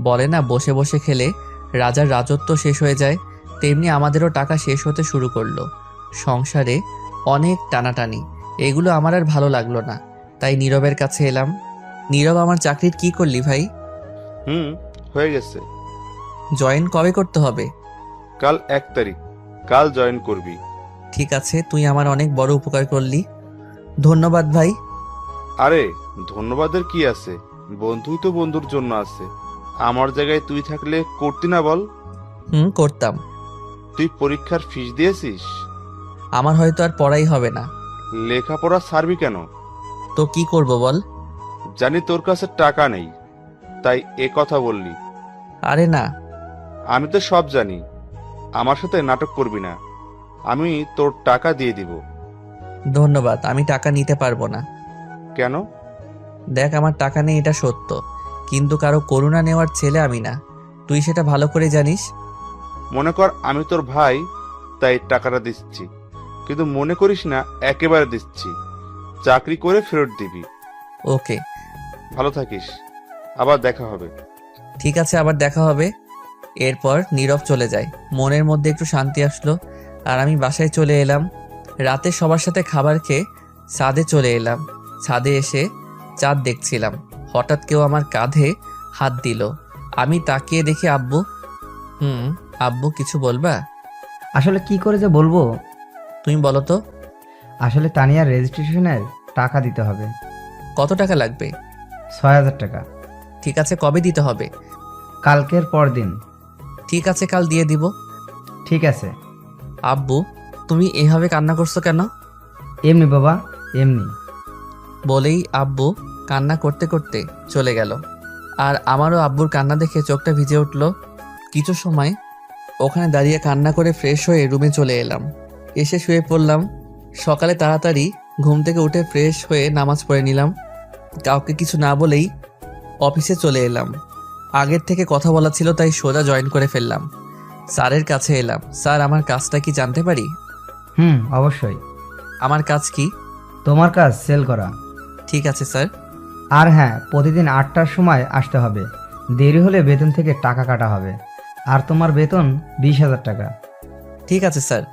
বলে না বসে বসে খেলে রাজার রাজত্ব শেষ হয়ে যায়, তেমনি আমাদেরও টাকা শেষ হতে শুরু করলো। সংসারে অনেক টানাটানি, এগুলো আমার আর ভালো লাগলো না, তাই নীরবের কাছে এলাম। নীরব, আমার চাকরির কি করলি ভাই? হয়ে গেছে। জয়েন কবে করতে হবে? কাল 1 তারিখ। কাল জয়েন করবি। ঠিক আছে, তুই আমার অনেক বড় উপকার করলি, ধন্যবাদ ভাই। আরে ধন্যবাদের কি আছে, বন্ধুই তো বন্ধুর জন্য আছে। আমার জায়গায় তুই থাকলে করতি না বল? করতাম। তুই পরীক্ষার ফিস দিয়েছিস? আমার হয়তো আর পড়াই হবে না। লেখাপড়া ছাড়বি কেন? তো কি করব বল? জানি তোর কাছে টাকা নেই, তাই এ কথা বললি। আরে না। আমি তো সব জানি। আমার সাথে নাটক করবি না, আমি তোর টাকা দিয়ে দিব। ধন্যবাদ, আমি টাকা নিতে পারবো না। কেন? দেখ, আমার টাকা নেই এটা সত্য, কিন্তু কারো করুণা নেওয়ার ছেলে আমি না, তুই সেটা ভালো করে জানিস। মনে কর আমি তোর ভাই, তাই টাকাটা দিচ্ছি, কিন্তু মনে করিস না একেবারে দিচ্ছি। চাকরি করে ফেরত দিবি। ওকে। ভালো থাকিস, আবার দেখা হবে। ঠিক আছে, আবার দেখা হবে। এরপর নীরব চলে যায়। মনের মধ্যে একটু শান্তি আসলো, আর আমি বাসায় চলে এলাম। রাতে সবার সাথে খাবার খেয়ে ছাদে চলে এলাম। ছাদে এসে চাঁদ দেখছিলাম, হঠাৎ কেউ আমার কাঁধে হাত দিল। আমি তাকিয়ে দেখি আব্বু। আব্বু, কিছু বলবা? আসলে কি করে যে বলবো। তুমি বলো তো। আসলে তানিয়ার রেজিস্ট্রেশনের টাকা দিতে হবে। কত টাকা লাগবে? 6000 টাকা। ঠিক আছে, কবে দিতে হবে? কালকের পর দিন। ঠিক আছে, কাল দিয়ে দিব। ঠিক আছে। আব্বু, তুমি এইভাবে কান্না করছো কেন? এমনি বাবা, এমনি। বলেই আব্বু কান্না করতে করতে চলে গেল। আর আমারও আব্বুর কান্না দেখে চোখটা ভিজে উঠল। কিছু সময় ওখানে দাঁড়িয়ে কান্না করে ফ্রেশ হয়ে রুমে চলে এলাম। এসে শুয়ে পড়লাম। সকালে তাড়াতাড়ি ঘুম থেকে উঠে ফ্রেশ হয়ে নামাজ পড়ে নিলাম। কাউকে কিছু না বলেই অফিসে চলে এলাম। আগের থেকে কথা বলা ছিল তাই সোজা জয়েন করে ফেললাম। স্যারের কাছে এলাম। স্যার, আমার কাজটা কি জানতে পারি? অবশ্যই। আমার কাজ কি? তোমার কাজ সেল করা। ঠিক আছে স্যার। আর হ্যাঁ, প্রতিদিন 8টার সময় আসতে হবে। দেরি হলে বেতন থেকে টাকা কাটা হবে। আর তোমার বেতন 20,000 টাকা। ঠিক আছে স্যার।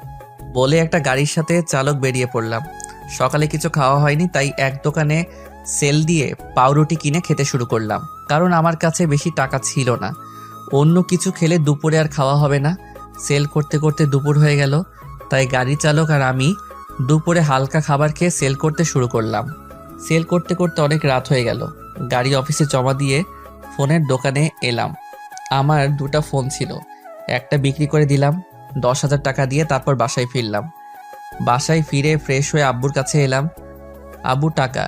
বলে একটা গাড়ির সাথে চালক বেরিয়ে পড়লাম। সকালে কিছু খাওয়া হয়নি তাই এক দোকানে সেল দিয়ে পাউরুটি কিনে খেতে শুরু করলাম, কারণ আমার কাছে বেশি টাকা ছিল না। অন্য কিছু খেলে দুপুরে আর খাওয়া হবে না। সেল করতে করতে দুপুর হয়ে গেল, তাই গাড়ি চালক আর আমি দুপুরে হালকা খাবার খেয়ে সেল করতে শুরু করলাম। সেল করতে করতে অনেক রাত হয়ে গেল। গাড়ি অফিসে জমা দিয়ে ফোনের দোকানে এলাম। আমার 2টা ফোন ছিল, একটা বিক্রি করে দিলাম 10,000 টাকা দিয়ে। তারপর বাসায় ফিরলাম। বাসায় ফিরে ফ্রেশ হয়ে আব্বুর কাছে এলাম। আব্বু, টাকা।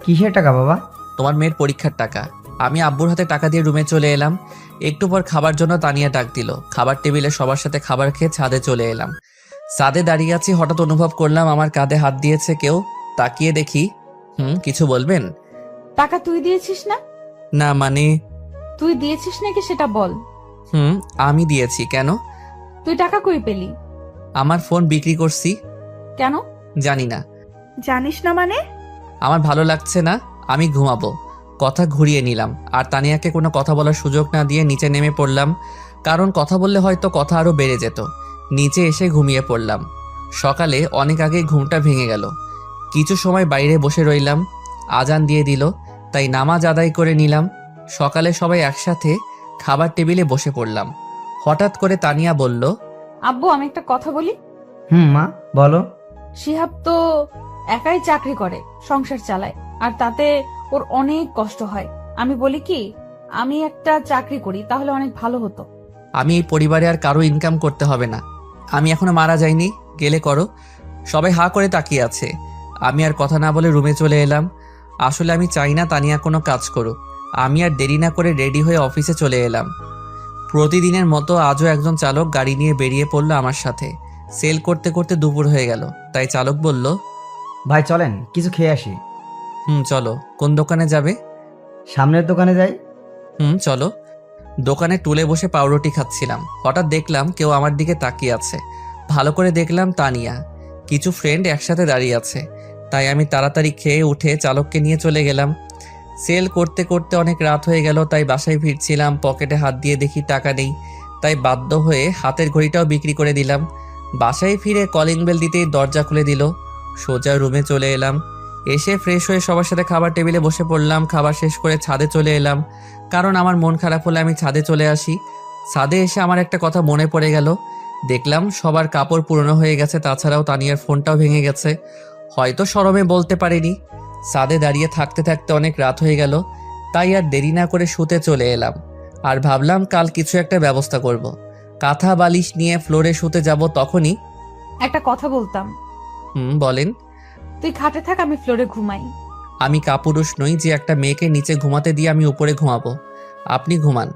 কিসের টাকা বাবা? তোমার মেয়ের পরীক্ষার টাকা। আমি আব্বুর হাতে টাকা দিয়ে রুমে চলে এলাম। একটু পর খাবার জন্য তানিয়া ডাক দিল। খাবার টেবিলে সবার সাথে খাবার খেয়ে ছাদে চলে এলাম। ছাদে দাঁড়িয়ে আছি, হঠাৎ অনুভব করলাম আমার কাঁধে হাত দিয়েছে কেউ। তাকিয়ে দেখি। কিছু বলবেন? টাকা তুই দিয়েছিস না? না মানে? তুই দিয়েছিস নাকি সেটা বল। আমি দিয়েছি। কেন? তুই টাকা কই পেলি? আমার ফোন বিক্রি করছি। কেন? জানি না। জানিস না মানে? আমার ভালো লাগছে না, আমি ঘুমাবো। কথা ঘুরিয়ে নিলাম। আর তানিয়াকে কোনো কথা বলার সুযোগ না দিয়ে নিচে নেমে পড়লাম, কারণ কথা বললে হয়তো কথা আরো বেড়ে যেত। নিচে এসে ঘুমিয়ে পড়লাম। সকালে অনেক আগেই ঘুমটা ভেঙে গেল। কিছু সময় বাইরে বসে রইলাম। আজান দিয়ে দিল, তাই নামাজ আদায় করে নিলাম। সকালে সবাই একসাথে খাবার টেবিলে বসে পড়লাম। হঠাৎ করে তানিয়া বলল, আব্বু, আমি একটা কথা বলি। মা বলো। শিহাব তো একাই চাকরি করে, সংসার চালায়, আর তাতে ওর অনেক কষ্ট হয়। আমি বলি কি, আমি একটা চাকরি করি, তাহলে অনেক ভালো হতো। আমি এই পরিবারে আর কারো ইনকাম করতে হবে না। আমি এখনো মারা যাইনি, গেলে করো। সবাই হা করে তাকিয়ে আছে। আমি আর কথা না বলে রুমে চলে এলাম। আসলে আমি চাই না তানিয়া কোনো কাজ করুক। আমি আর দেরি না করে রেডি হয়ে অফিসে চলে এলাম। প্রতিদিনের মতো আজও একজন চালক গাড়ি নিয়ে বেরিয়ে পড়লো আমার সাথে। সেল করতে করতে দুপুর হয়ে গেল, তাই চালক বলল, ভাই চলেন কিছু খেয়ে আসি। চলো। কোন দোকানে যাবে? সামনের দোকানে যাই। চলো। দোকানে টুলে বসে পাউরুটি খাচ্ছিলাম। হঠাৎ দেখলাম কেউ আমার দিকে তাকিয়ে আছে। ভালো করে দেখলাম তানিয়া। কিছু ফ্রেন্ড একসাথে দাঁড়িয়ে আছে, তাই আমি তাড়াতাড়ি খেয়ে উঠে চালককে নিয়ে চলে গেলাম। সেল করতে করতে অনেক রাত হয়ে গেল, তাই বাসায় ফিরছিলাম। পকেটে হাত দিয়ে দেখি টাকা নেই, তাই বাধ্য হয়ে হাতের ঘড়িটাও বিক্রি করে দিলাম। বাসায় ফিরে কলিং বেল দিতেই দরজা খুলে দিল। সোজা রুমে চলে এলাম। এসে ফ্রেশ হয়ে সবার সাথে খাবার টেবিলে বসে পড়লাম। খাবার শেষ করে ছাদে চলে এলাম, কারণ আমার মন খারাপ হলে আমি ছাদে চলে আসি। ছাদে এসে আমার একটা কথা মনে পড়ে গেল। দেখলাম সবার কাপড় পুরনো হয়ে গেছে, তাছাড়াও তানিয়ার ফোনটাও ভেঙে গেছে। হয়তো শরমে বলতে পারিনি। ছাদে দাঁড়িয়ে থাকতে থাকতে অনেক রাত হয়ে গেল, তাই আর দেরি না করে শুতে চলে এলাম। আর ভাবলাম কাল কিছু একটা ব্যবস্থা করব। কাঁথা বালিশ নিয়ে ফ্লোরে শুতে যাব, তখনই একটা কথা বলতাম। বলেন। তুই খাটে থাক, আমি ফ্লোরে ঘুমাই। আমি কাপুরুষ নই যে একটা মেয়েকে নিচে ঘুমাতে দিয়ে আমি উপরে ঘুমাবো। আপনি ঘুমান।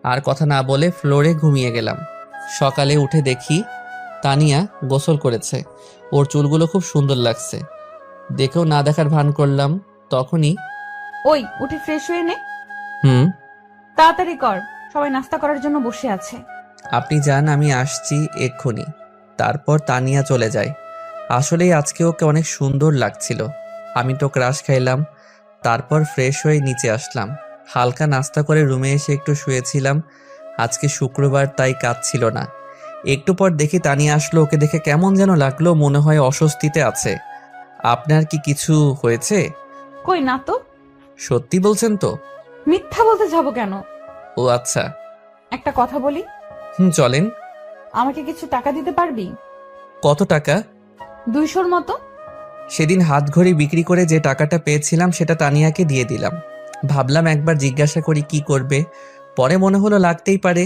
আর কথা না বলে ফ্লোরে ঘুমিয়ে গেলাম। সকালে উঠে দেখি তানিয়া গোসল করেছে। ওর চুলগুলো খুব সুন্দর লাগছে। দেখেও না দেখার ভান করলাম। তখনই ওই, উঠে ফ্রেশ হয়ে নে। তাড়াতাড়ি কর, সবাই নাস্তা করার জন্য বসে আছে। আপনি যান, আমি আসছি এক্ষুনি। তারপর তানিয়া চলে যায়। আসলেই আজকে ওকে অনেক সুন্দর লাগছিল। আমি তো ক্রাশ খাইলাম। তারপর ফ্রেশ হয়ে নিচে আসলাম। হালকা নাস্তা করে রুমে এসে একটু শুয়েছিলাম। আজকে শুক্রবার, তাই কাজ ছিল না। একটু পর দেখি তানিয়া আসলো। ওকে দেখে কেমন যেন লাগলো, মনে হয় অস্বস্তিতে আছে। আপনার কি কিছু হয়েছে? কই না তো। সত্যি বলছেন তো? মিথ্যা বলতে যাব কেন? ও আচ্ছা। একটা কথা বলি। চলেন। আমাকে কিছু টাকা দিতে পারবি? কত টাকা? 200-র মতো। সেদিন হাত ঘড়ি বিক্রি করে যে টাকাটা পেয়েছিলাম সেটা তানিয়াকে দিয়ে দিলাম। ভাবলাম একবার জিজ্ঞাসা করি কি করবে। পরে মনে হলো লাগতেই পারে,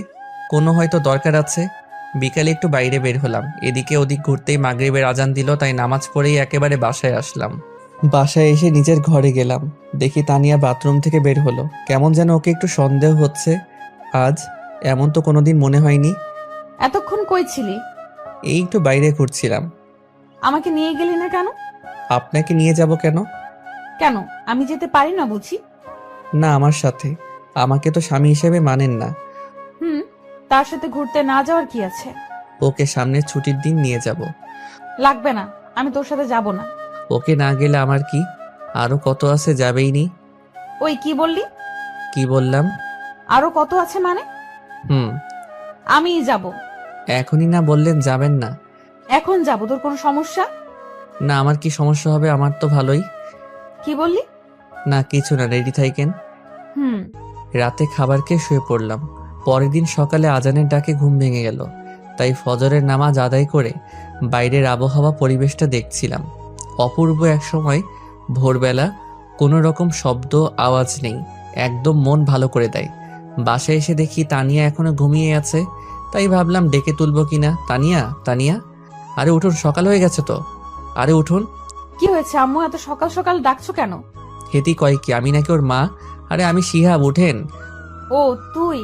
কোনো হয়তো দরকার আছে। বিকালে একটু বাইরে বের হলাম। এদিকে ওদিক ঘুরতেই মাগরিবের আজান দিল, তাই নামাজ পড়েই একেবারে বাসায় আসলাম। বাসায় এসে নিজের ঘরে গেলাম। দেখি তানিয়া বাথরুম থেকে বের হলো। কেমন যেন ওকে একটু সন্দেহ হচ্ছে আজ, এমন তো কোনোদিন মনে হয়নি। এতক্ষণ কই ছিলি? এই একটু বাইরে ঘুরছিলাম। আমাকে নিয়ে গেলি না কেন? আপনাকে নিয়ে যাব কেন? কেন, আমি যেতে পারি না বুঝি? না, আমার সাথে। আমাকে তো স্বামী হিসেবে মানেন না। হুম, তার সাথে ঘুরতে না যাওয়ার কি আছে? ওকে সামনের ছুটির দিন নিয়ে যাব। লাগবে না, আমি তোর সাথে যাব না। ওকে না গেলে আমার কি? আরো কত আছে, যাবেই নি। ওই কি বললি? কি বললাম? আরো কত আছে মানে? হুম। আমিই যাব। এখনই না বললেন যাবেন না? এখন যাব, তোর কোনো সমস্যা? না, আমার কি সমস্যা হবে? আমার তো ভালোই। কি বললি? না কিছু না, রেডি থাকেন। হুম। রাতে খাবার খেয়ে শুয়ে পড়লাম। পরের দিন সকালে আজানের ডাকে ঘুম ভেঙে গেল। তাই ফজরের নামাজ আদায় করে বাইরের আবহাওয়া পরিবেশটা দেখছিলাম। অপূর্ব এক সময় ভোরবেলা, কোনো রকম শব্দ আওয়াজ নেই, একদম মন ভালো করে দেয়। বাসায় এসে দেখি তানিয়া এখনো ঘুমিয়ে আছে। তাই ভাবলাম ডেকে তুলবো কিনা। তানিয়া, তানিয়া, আরে উঠুন, সকাল হয়ে গেছে তো। আরে উঠুন। কি হয়েছে আম্মু, এত সকাল সকাল ডাকছো কেন? হেতি কয় কি, আমি নাকি ওর মা? আরে আমি শিহাব, উঠেন। ও তুই?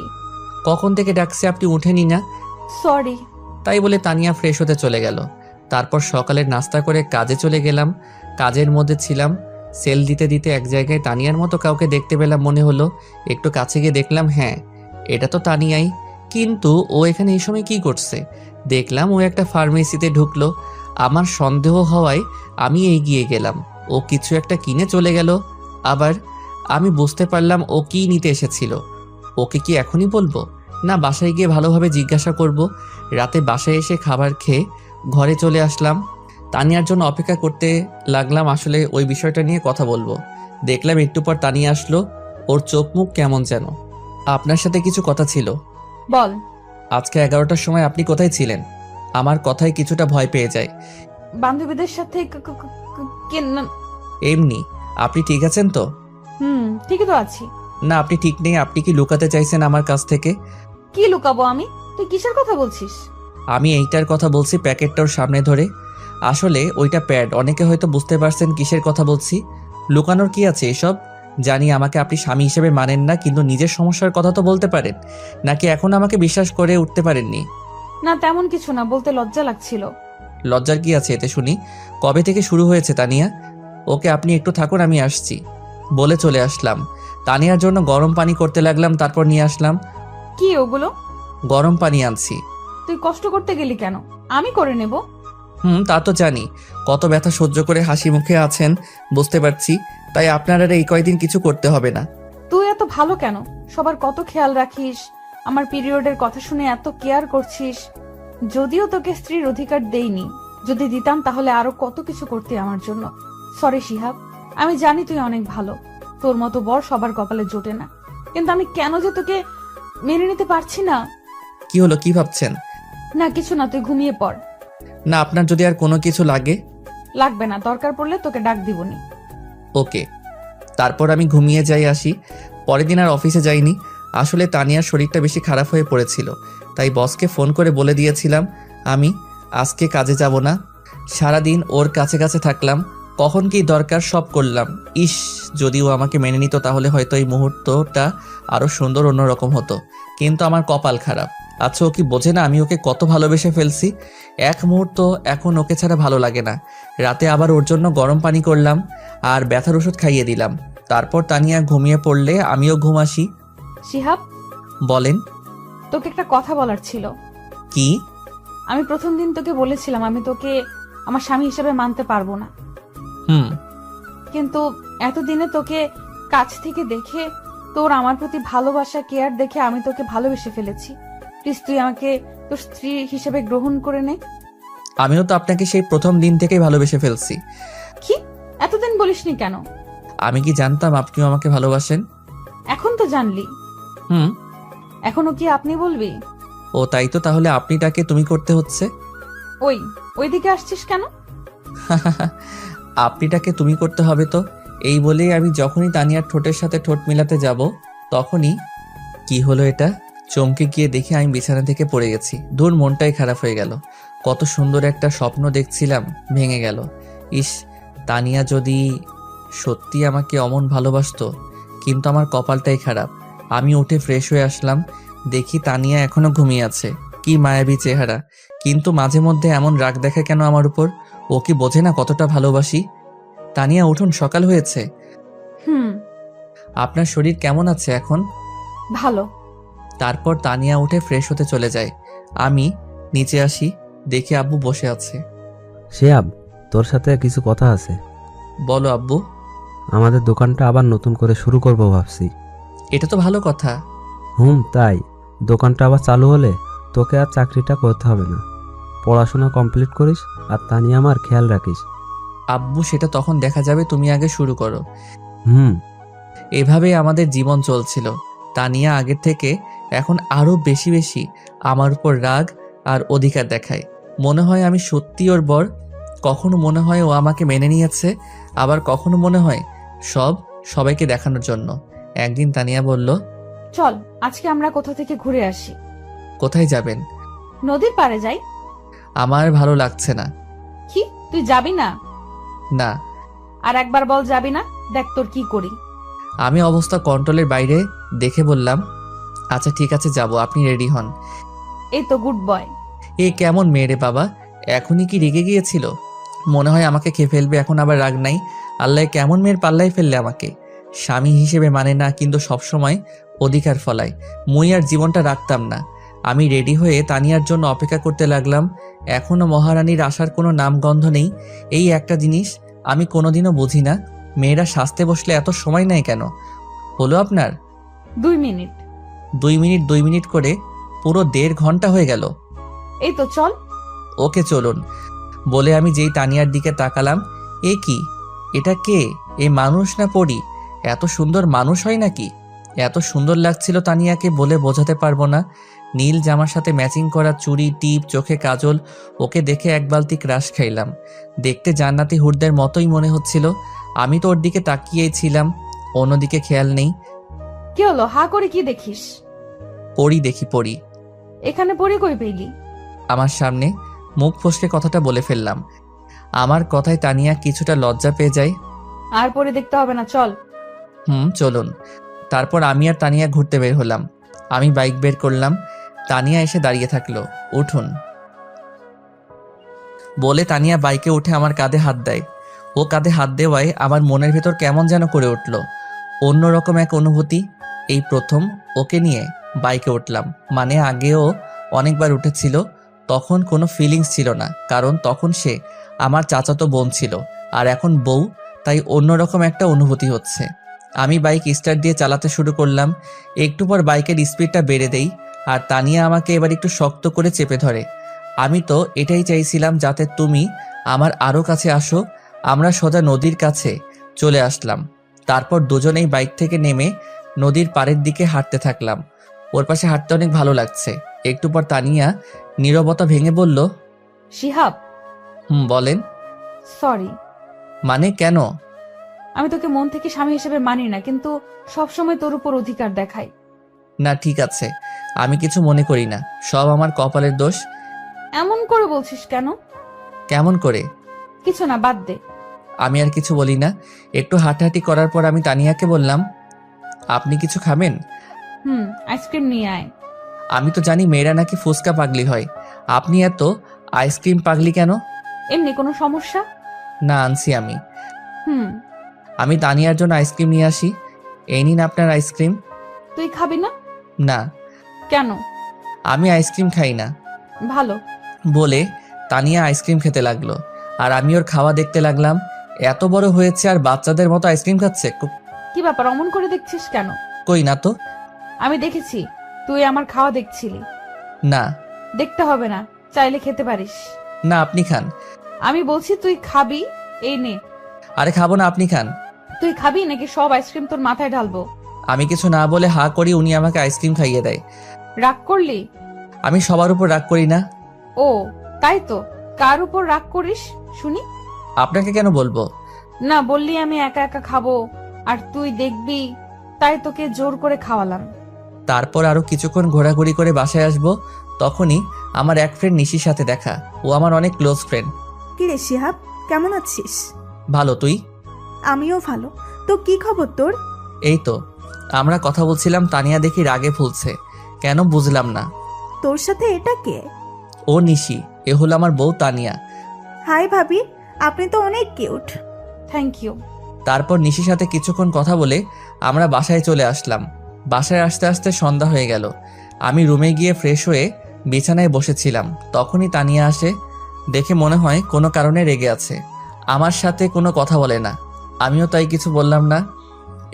কখন থেকে ডাকছে, আপনি উঠেনি না? সরি। তাই বলে তানিয়া ফ্রেশ হতে চলে গেল। তারপর সকালের নাস্তা করে কাজে চলে গেলাম। কাজের মধ্যে ছিলাম, সেল দিতে দিতে এক জায়গায় তানিয়ার মতো কাউকে দেখতে পেলাম মনে হলো। একটু কাছে গিয়ে দেখলাম, হ্যাঁ এটা তো তানিয়াই। কিন্তু ও এখানে এই সময় কি করছে? দেখলাম ও একটা ফার্মেসিতে ঢুকলো। আমার সন্দেহ হওয়ায় আমি এগিয়ে গেলাম। ও কিছু একটা কিনে চলে গেল। আবার আমি বুঝতে পারলাম ও কি নিতে এসেছিল। ওকে কি এখনই বলবো, না বাসায় গিয়ে ভালোভাবে জিজ্ঞাসা করব? রাতে বাসায় এসে খাবার খেয়ে ঘরে চলে আসলাম। তানিয়ার জন্য অপেক্ষা করতে লাগলাম, আসলে ওই বিষয়টা নিয়ে কথা বলবো। দেখলাম একটু পর তানিয়া আসলো। ওর চোখ মুখ কেমন যেন। আপনার সাথে কিছু কথা ছিল। বল। আজকে 11টার সময় আপনি কোথায় ছিলেন? আমার কথায় কিছুটা ভয় পেয়ে যায়। বান্ধবীদের সাথে এমনি। আপনি ঠিক আছেন তো? হুম, ঠিকই তো আছি। না আপনি ঠিক নেই। আপনি কি লুকাতে চাইছেন আমার কাছ থেকে? কি লুকাবো আমি? তুই কিসের কথা বলছিস? আমি এইটার কথা বলছি, প্যাকেটটা ওর সামনে ধরে। আসলে ওইটা প্যাড, অনেকে হয়তো বুঝতে পারছেন কিসের কথা বলছি। লুকানোর কি আছে এসব? জানি আমাকে আপনি স্বামী হিসেবে মানেন না, কিন্তু নিজের সমস্যার কথা তো বলতে পারেন। নাকি এখন আমাকে বিশ্বাস করে উঠতে পারেননি? না তেমন কিছু না, বলতে লজ্জা লাগছিল। লজ্জার কি আছে এতে শুনি? কবে থেকে শুরু হয়েছে তানিয়া? ওকে আপনি একটু থাকুন, আমি আসছি বলে চলে আসলাম। তানিয়ার জন্য গরম পানি করতে লাগলাম, তারপর নিয়ে আসলাম। কি ওগুলো? গরম পানি আনছি। তুই কষ্ট করতে গেলি কেন? আমি করে নেব। তা তো জানি, কত ব্যথা সহ্য করে হাসি মুখে আছেন বুঝতে পারছি। তাই আপনার আর এই কয়দিন কিছু করতে হবে না। তুই এত ভালো কেন? সবার কত খেয়াল রাখিস, আমার পিরিয়ডের কথা শুনে এত কেয়ার করছিস। যদিও তোকে স্ত্রীর অধিকার দেইনি, যদি দিতাম তাহলে আরো কত কিছু করতে আমার জন্য। সরি শিহাব, আমি জানি তুই অনেক ভালো, তোর মতো বর সবার কপালে জোটে না, কিন্তু আমি কেন যে তোকে মেনে নিতে পারছি না। কি হলো, কি ভাবছেন? না কিছু না, তুই ঘুমিয়ে পড়। না আপনার যদি আর কোনো কিছু লাগে? লাগবে না, দরকার পড়লে তোকে ডাক দিবনি। ওকে। তারপর আমি ঘুমিয়ে যাই আসি। পরের দিন আর অফিসে যাইনি। আসলে তানিয়ার শরীরটা বেশি খারাপ হয়ে পড়েছিল, তাই বসকে ফোন করে বলে দিয়েছিলাম আমি আজকে কাজে যাব না। সারাদিন ওর কাছে কাছে থাকলাম, কখন কি দরকার সব করলাম। ইস, যদিও আমাকে মেনে নিত তাহলে হয়তো এই মুহূর্তটা আরো সুন্দর অন্যরকম হতো। কিন্তু আমার কপাল খারাপ। আচ্ছা ও কি বোঝে না আমি ওকে কত ভালোবেসে ফেলছি? এক মুহূর্ত এখন ওকে ছাড়া ভালো লাগে না। রাতে আবার ওর জন্য গরম পানি করলাম আর ব্যথার ওষুধ খাইয়ে দিলাম। তারপর তানিয়া ঘুমিয়ে পড়লে আমিও ঘুম আসি। শিহাব, বলেন। তোকে একটা কথা বলার ছিল। কি? আমি প্রথম দিন তোকে বলেছিলাম আমি তোকে আমার স্বামী হিসেবে মানতে পারবো না, হুম। কিন্তু এতদিনে তোকে কাছ থেকে দেখে, তোর আমার প্রতি ভালোবাসা কেয়ার দেখে আমি তোকে ভালোবেসে ফেলেছি। প্লিজ তুই আমাকে তোর স্ত্রী হিসেবে গ্রহণ করে নে। আমিও তো আপনাকে সেই প্রথম দিন থেকেই ভালোবেসে ফেলছি। কি এতদিন বলিসনি কেন? আমি কি জানতাম আপনিও আমাকে ভালোবাসেন? এখন তো জানলি। হুম। এখনো কি আপনি বলবি? ও তাই তো, তাহলে আপনিটাকে তুমি করতে হচ্ছে। ওইদিকে আসছিস কেন? আপনিটাকে তুমি করতে হবে তো। এই বলেই আমি যখনই তানিয়ার ঠোঁটের সাথে ঠোঁট মিলাতে যাব তখনই কি হলো, এটা চমকে গিয়ে দেখি আমি বিছানা থেকে পড়ে গেছি। দূর, মনটাই খারাপ হয়ে গেল। কত সুন্দর একটা স্বপ্ন দেখছিলাম, ভেঙে গেল। ইস, তানিয়া যদি সত্যি আমাকে অমন ভালোবাসতো। কিন্তু আমার কপালটাই খারাপ। আমি উঠে ফ্রেশ হয়ে আসলাম, দেখি তানিয়া এখনো ঘুমিয়ে আছে। কি মায়াবী চেহারা, কিন্তু মাঝে মধ্যে এমন রাগ দেখায় কেন আমার উপর? ও কি বোঝে না কতটা ভালোবাসি? তানিয়া উঠুন, সকাল হয়েছে। হুম। আপনার শরীর কেমন আছে এখন? ভালো। তারপর তানিয়া উঠে ফ্রেশ হতে চলে যায়। আমি নিচে আসি, দেখি আব্বু বসে আছে। শিহাব, তোর সাথে কিছু কথা আছে। বলো আব্বু। আমাদের দোকানটা আবার নতুন করে শুরু করব ভাবছি। এটা তো ভালো কথা। তাই দোকানটা আবার চালু হলে তোকে আর চাকরিটা করতে হবে না। পড়াশোনা কমপ্লিট করিস আর তানিয়া আমার খেয়াল রাখিস। আব্বু সেটা তখন দেখা যাবে, তুমি আগে শুরু করো। হুম। এভাবেই আমাদের জীবন চলছিল। তানিয়া আগের থেকে এখন আরো বেশি বেশি আমার উপর রাগ আর অধিকার দেখায়। মনে হয় আমি সত্যি ওর বর, কখনো মনে হয় ও আমাকে মেনে নিয়েছে, আবার কখনো মনে হয় সবাইকে দেখানোর জন্য। একদিন তানিয়া বলল, চল আজকে আমরা কোথা থেকে ঘুরে আসি। কোথায় যাবেন? নদীর পাড়ে যাই। আমার ভালো লাগছে না। কি, তুই যাবি না? না। আর একবার বল যাবি না, দেখ তোর কি করি। আমি অবস্থা কন্ট্রোলের বাইরে দেখে বললাম, আচ্ছা ঠিক আছে যাব, আপনি রেডি হন। এই তো গুড বয়। এ কেমন মেয়ে রে বাবা, এখনই কি রেগে গিয়েছিল? মনে হয় আমাকে খেয়ে ফেলবে, এখন আবার রাগ নাই। আল্লাহ কেমন মেয়ের পাল্লায় ফেললে আমাকে। স্বামী হিসেবে মানে না, কিন্তু সবসময় অধিকার ফলায়। মুই আর জীবনটা রাখতাম না। আমি রেডি হয়ে তানিয়ার জন্য অপেক্ষা করতে লাগলাম। এখনো মহারানীর আসার কোনো নামগন্ধ নেই। এই একটা জিনিস আমি কোনোদিনও বুঝি না, মেয়েরা সাজতে বসলে এত সময় নেয় কেন? হলো আপনার 2 মিনিট। 2 মিনিট করে পুরো 1.5 ঘন্টা হয়ে গেল। এই তো চল। ওকে চলুন বলে আমি যেই তানিয়ার দিকে তাকালাম, এ কি, এটা কে? এ মানুষ না পরী? এত সুন্দর মানুষ হয় নাকি? এত সুন্দর লাগছিল তানিয়াকে, বলে বোঝাতে পারবো না। নীল জামার সাথে ম্যাচিং করা চুড়ি, টিপ, চোখে কাজল, ওকে দেখে এক বালতি ক্রাশ খাইলাম। দেখতে জান্নাতি হুরদের মতোই মনে হচ্ছিল। আমি তো ওর দিকে তাকিয়েই ছিলাম, অন্যদিকে খেয়াল নেই। কি হলো, হা করে কি দেখিস? পরী দেখি, পরী। এখানে পড়ে কই পেলি? আমার সামনে। মুখ ফসকে কথাটা বলে ফেললাম। আমার কথায় তানিয়া কিছুটা লজ্জা পেয়ে যায়। আর পরে দেখতে হবে না, চল। চলুন। তারপর আমি আর তানিয়া ঘুরতে বের হলাম। আমি বাইক বের করলাম, তানিয়া এসে দাঁড়িয়ে থাকলো। উঠুন বলে তানিয়া বাইকে উঠে আমার কাঁধে হাত দেয়। ও কাঁধে হাত দেওয়ায় আমার মনের ভেতর কেমন যেন করে উঠল, অন্যরকম এক অনুভূতি। এই প্রথম ওকে নিয়ে বাইকে উঠলাম। মানে আগেও অনেকবার উঠেছিল, তখন কোনো ফিলিংস ছিল না, কারণ তখন সে আমার চাচাতো বোন ছিল, আর এখন বউ, তাই অন্যরকম একটা অনুভূতি হচ্ছে। আমি বাইক স্টার্ট দিয়ে চালাতে শুরু করলাম। একটু পর বাইকের স্পিডটা বেড়ে দেই, আর তানিয়া আমাকে এবার একটু শক্ত করে চেপে ধরে। আমি তো এটাই চাইছিলাম, যাতে তুমি আমার আরও কাছে আসো। আমরা সোজা নদীর কাছে চলে আসলাম। তারপর দুজনেই বাইক থেকে নেমে নদীর পাড়ের দিকে হাঁটতে থাকলাম। ওর পাশে হাঁটতে অনেক ভালো লাগছে। একটু পর তানিয়া নীরবতা ভেঙে বলল, শিহাব। বলেন। সরি। মানে কেন? আমি তোকে মন থেকে স্বামী হিসেবে মানি না, কিন্তু সবসময় তোর উপর অধিকার দেখাই। না ঠিক আছে, আমি কিছু মনে করি না, সব আমার কপালের দোষ। এমন করে বলছিস কেন? কেমন করে? কিছু না, বাদ দে। আমি আর কিছু বলি না। একটু হাঁটাহাঁটি করার পর আমি তানিয়াকে বললাম, আপনি কিছু খাবেন? আইসক্রিম নিয়ে আয়। আমি তো জানি মেয়েরা নাকি ফুচকা পাগলি হয়, আপনি এত আইসক্রিম পাগলি কেন? এমনি কোনো সমস্যা? না, আনছি আমি। হুম। আমি তানিয়ার জন্য আইসক্রিম নিয়ে আসি। এই নিন আপনার আইসক্রিম। তুই খাবি না? না। কেন? আমি আইসক্রিম খাই না। ভালো। বলে তানিয়া আইসক্রিম খেতে লাগলো, আর আমি ওর খাওয়া দেখতে লাগলাম। এত বড় হয়েছে আর বাচ্চাদের মতো আইসক্রিম খাচ্ছে। কি ব্যাপার, অমন করে দেখছিস কেন? কই না তো। আমি দেখেছি, তুই আমার খাওয়া দেখছিলি। না। দেখতে হবে না, চাইলে খেতে পারিস। না, আপনি খান। আমি বলছি তুই খাবি, এই নে। আরে খাবো না, আপনি খান। তুই খাবি নাকি সব আইসক্রিম তোর মাথায় ঢালবো? আমি কিছু না বলে হা করি, উনি আমাকে আইসক্রিম খাইয়ে দেয়। রাগ করলি? আমি সবার উপর রাগ করি না। ও তাই তো, কার উপর রাগ করিস শুনি? আপনাকে কেন বলবো? না বললি আমি একা একা খাবো আর তুই দেখবি, তাই তোকে জোর করে খাওয়ালাম। তারপর আরো কিছুক্ষণ ঘোরাঘুরি করে বাসায় আসবো। তখনই আমার এক ফ্রেন্ড নিশির সাথে দেখা। ও আমার অনেক ক্লোজ ফ্রেন্ড। কি রে শিহাব, কেমন আছিস? ভালো, তুই? আমিও ভালো। তো কি খবর তোর? এই তো আমরা কথা বলছিলাম, তানিয়া দেখি রাগে ফুলছে, কেন বুঝলাম না। তোর সাথে এটা কে? ও নিশি, এ হলো আমার বউ তানিয়া। হাই ভাবি, আপনি তো অনেক কিউট। Thank you. তারপর নিশির সাথে কিছুক্ষণ কথা বলে আমরা বাসায় চলে আসলাম। বাসায় আসতে আসতে সন্ধ্যা হয়ে গেল। আমি রুমে গিয়ে ফ্রেশ হয়ে বিছানায় বসেছিলাম, তখনই তানিয়া আসে। দেখে মনে হয় কোনো কারণে রেগে আছে, আমার সাথে কোনো কথা বলে না। আমিও তাই কিছু বললাম না।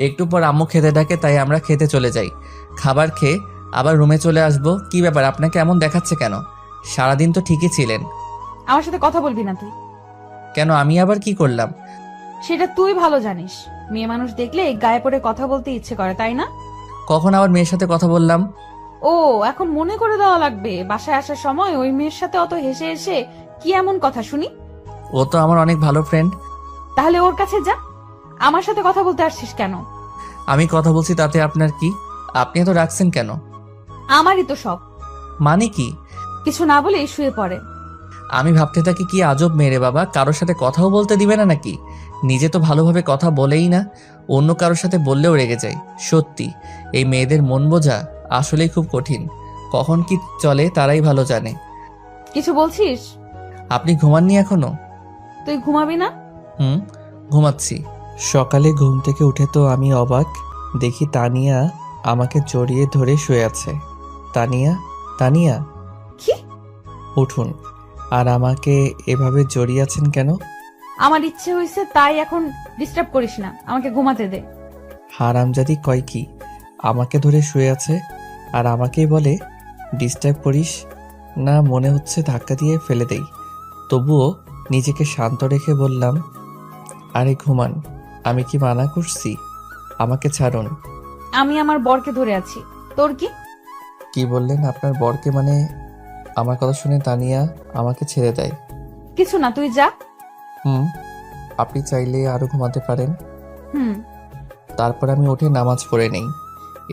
একটু পর আম্মু খেতে ডাকে, তাই আমরা খেতে চলে যাই। খাবার খেয়ে আবার রুমে চলে আসবো। কি ব্যাপার, আপনাকে এমন দেখাচ্ছে কেন? সারাদিন তো ঠিকই ছিলেন। আমার সাথে কথা বলবি না তুই। কেন, আমি আবার কি করলাম? সেটা তুই ভালো জানিস। মেয়ে মানুষ দেখলে গায়ে পড়ে কথা বলতে ইচ্ছে করে, তাই না? কখন আবার মেয়ের সাথে কথা বললাম? ও, এখন মনে করে দেওয়া লাগবে? বাসায় আসার সময় ওই মেয়ের সাথে অত হেসে হেসে কি এমন কথা শুনি? ও তো আমার অনেক ভালো ফ্রেন্ড। তাহলে ওর কাছে যা। আমার সাথে কথা বলতে আসছিস কেন? আমি কথা বলছি তাতে আপনার কি? আপনি তো রাখছেন কেন? আমারই তো সব। মানে কি? কিছু না বলে শুয়ে পড়ে। আমি ভাবতে থাকি কি আজব মেয়ে রে বাবা, কারোর সাথে কথাও বলতে দিবে না নাকি? নিজে তো ভালোভাবে কথা বলেই না, অন্য কারোর সাথে বললেও রেগে যায়। সত্যি এই মেয়েদের মন বোঝা আসলেই খুব কঠিন। কখন কি চলে তারাই ভালো জানে। কিছু বলছিস? আপনি ঘুমাননি এখনো? তুই ঘুমাবি না? ঘুমাচ্ছি। সকালে ঘুম থেকে উঠে তো আমি অবাক, দেখি তানিয়া আমাকে জড়িয়ে ধরে শুয়ে আছে। তানিয়া, তানিয়া কি? উঠুন। আর আমাকে এভাবে জড়িয়ে আছেন কেন? আমার ইচ্ছে হয়েছে তাই, এখন ডিস্টার্ব করিস না, আমাকে ঘুমাতে দে। হারামজাদি কয় কি? আমাকে ধরে শুয়ে আছে আর আমাকেই বলে ডিস্টার্ব করিস না। মনে হচ্ছে ধাক্কা দিয়ে ফেলে দেই। তবুও নিজেকে শান্ত রেখে বললাম, আরে ঘুমান, আমি কি মানা করছি? আমাকে ছাড়ুন। আমি আমার বরকে ধরে আছি, তোর কি? কি বললেন? আপনার বরকে? মানে? আমার কথা শুনে তানিয়া আমাকে ছেড়ে দেয়। কিছু না, তুই যা। আপনি চাইলে আরো ঘুমাতে পারেন। হুম। তারপর আমি উঠে নামাজ পড়ে নেই।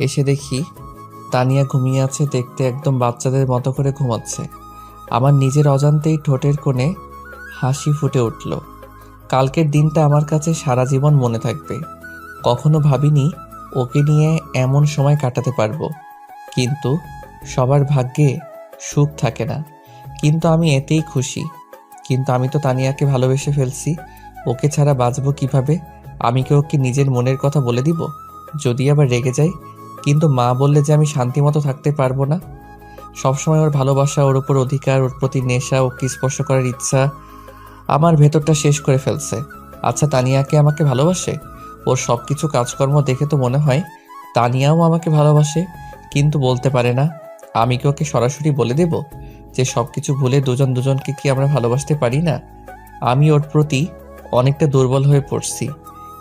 এসে দেখি তানিয়া ঘুমিয়ে আছে, দেখতে একদম বাচ্চাদের মতো করে ঘুমাচ্ছে। আমার নিজের অজান্তেই ঠোঁটের কোণে হাসি ফুটে উঠল। কালকের দিনটা আমার কাছে সারা জীবন মনে থাকবে। কখনো ভাবিনি ওকে নিয়ে এমন সময় কাটাতে পারবো। কিন্তু সবার ভাগ্যে সুখ থাকে না, কিন্তু আমি এতেই খুশি। কিন্তু আমি তো তানিয়াকে ভালোবেসে ফেলছি, ওকে ছাড়া বাঁচবো কিভাবে? আমি কি ওকে নিজের মনের কথা বলে দিব? যদি আবার রেগে যাই? কিন্তু মা বললে যে আমি শান্তিমতো থাকতে পারবো না। সবসময় ওর ভালোবাসা, ওর উপর অধিকার, ওর প্রতি নেশা, ওকে স্পর্শ করার ইচ্ছা আমার ভেতরটা শেষ করে ফেলছে। আচ্ছা, তানিয়াকে আমাকে ভালোবাসে? ওর সব কিছু কাজকর্ম দেখে তো মনে হয় তানিয়াও আমাকে ভালোবাসে, কিন্তু বলতে পারে না। আমি কি ওকে সরাসরি বলে দেব যে সব কিছু ভুলে দুজন দুজনকে কি আমরা ভালোবাসতে পারি না? আমি ওর প্রতি অনেকটা দুর্বল হয়ে পড়ছি।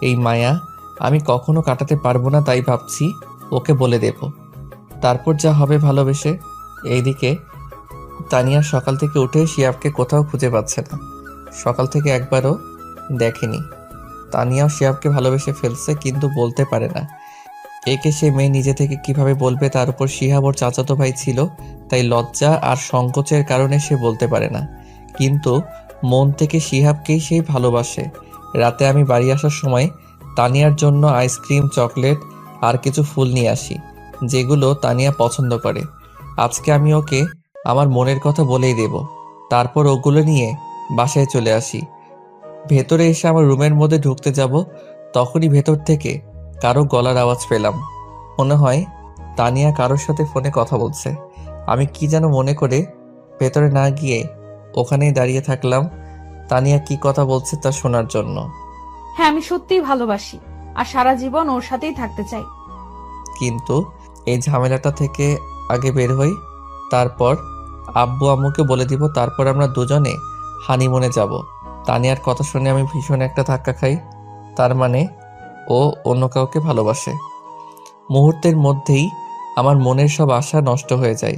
এই মায়া আমি কখনো কাটাতে পারবো না, তাই ভাবছি ওকে বলে দেব, তারপর যা হবে ভালোবেসে। এইদিকে তানিয়া সকাল থেকে উঠে শিয়াবকে কোথাও খুঁজে পাচ্ছে না। সকাল থেকে একবারও দেখেনি। তানিয়াও শিয়াবকে ভালোবেসে ফেলছে, কিন্তু বলতে পারে না। একে সে মেয়ে নিজে থেকে কিভাবে বলবে? তার উপর শিহাব ওর চাচাতো ভাই ছিল, তাই লজ্জা আর সংকোচের কারণে সে বলতে পারে না। কিন্তু মন থেকে শিহাবকেই সেই ভালোবাসে। রাতে আমি বাড়ি আসার সময় তানিয়ার জন্য আইসক্রিম, চকলেট আর কিছু ফুল নিয়ে আসি, যেগুলো তানিয়া পছন্দ করে। আজকে আমি ওকে আমার মনের কথা বলেই দেব। তারপর ওগুলো নিয়ে বাসায় চলে আসি। ভেতরে এসে আমার রুমের মধ্যে ঢুকতে যাব, তখনই ভেতর থেকে কারো গলার আওয়াজ পেলাম। মনে হয় তানিয়া কারোর সাথে ফোনে কথা বলছে। আমি কি যেন মনে করে ভেতরে না গিয়ে ওখানেই দাঁড়িয়ে থাকলাম, তানিয়া কি কথা বলছে তা শোনার জন্য। হ্যাঁ, আমি সত্যিই ভালোবাসি আর সারা জীবন ওর সাথেই থাকতে চাই। কিন্তু এই ঝামেলাটা থেকে আগে বের হই, তারপর আব্বু আম্মুকে বলে দিব, তারপর আমরা দুজনে হানিমুনে যাব। তানিয়ার কথা শুনে আমি ভীষণ একটা ধাক্কা খাই। তার মানে ও অন্য কাউকে ভালোবাসে। মুহূর্তের মধ্যেই আমার মনের সব আশা নষ্ট হয়ে যায়।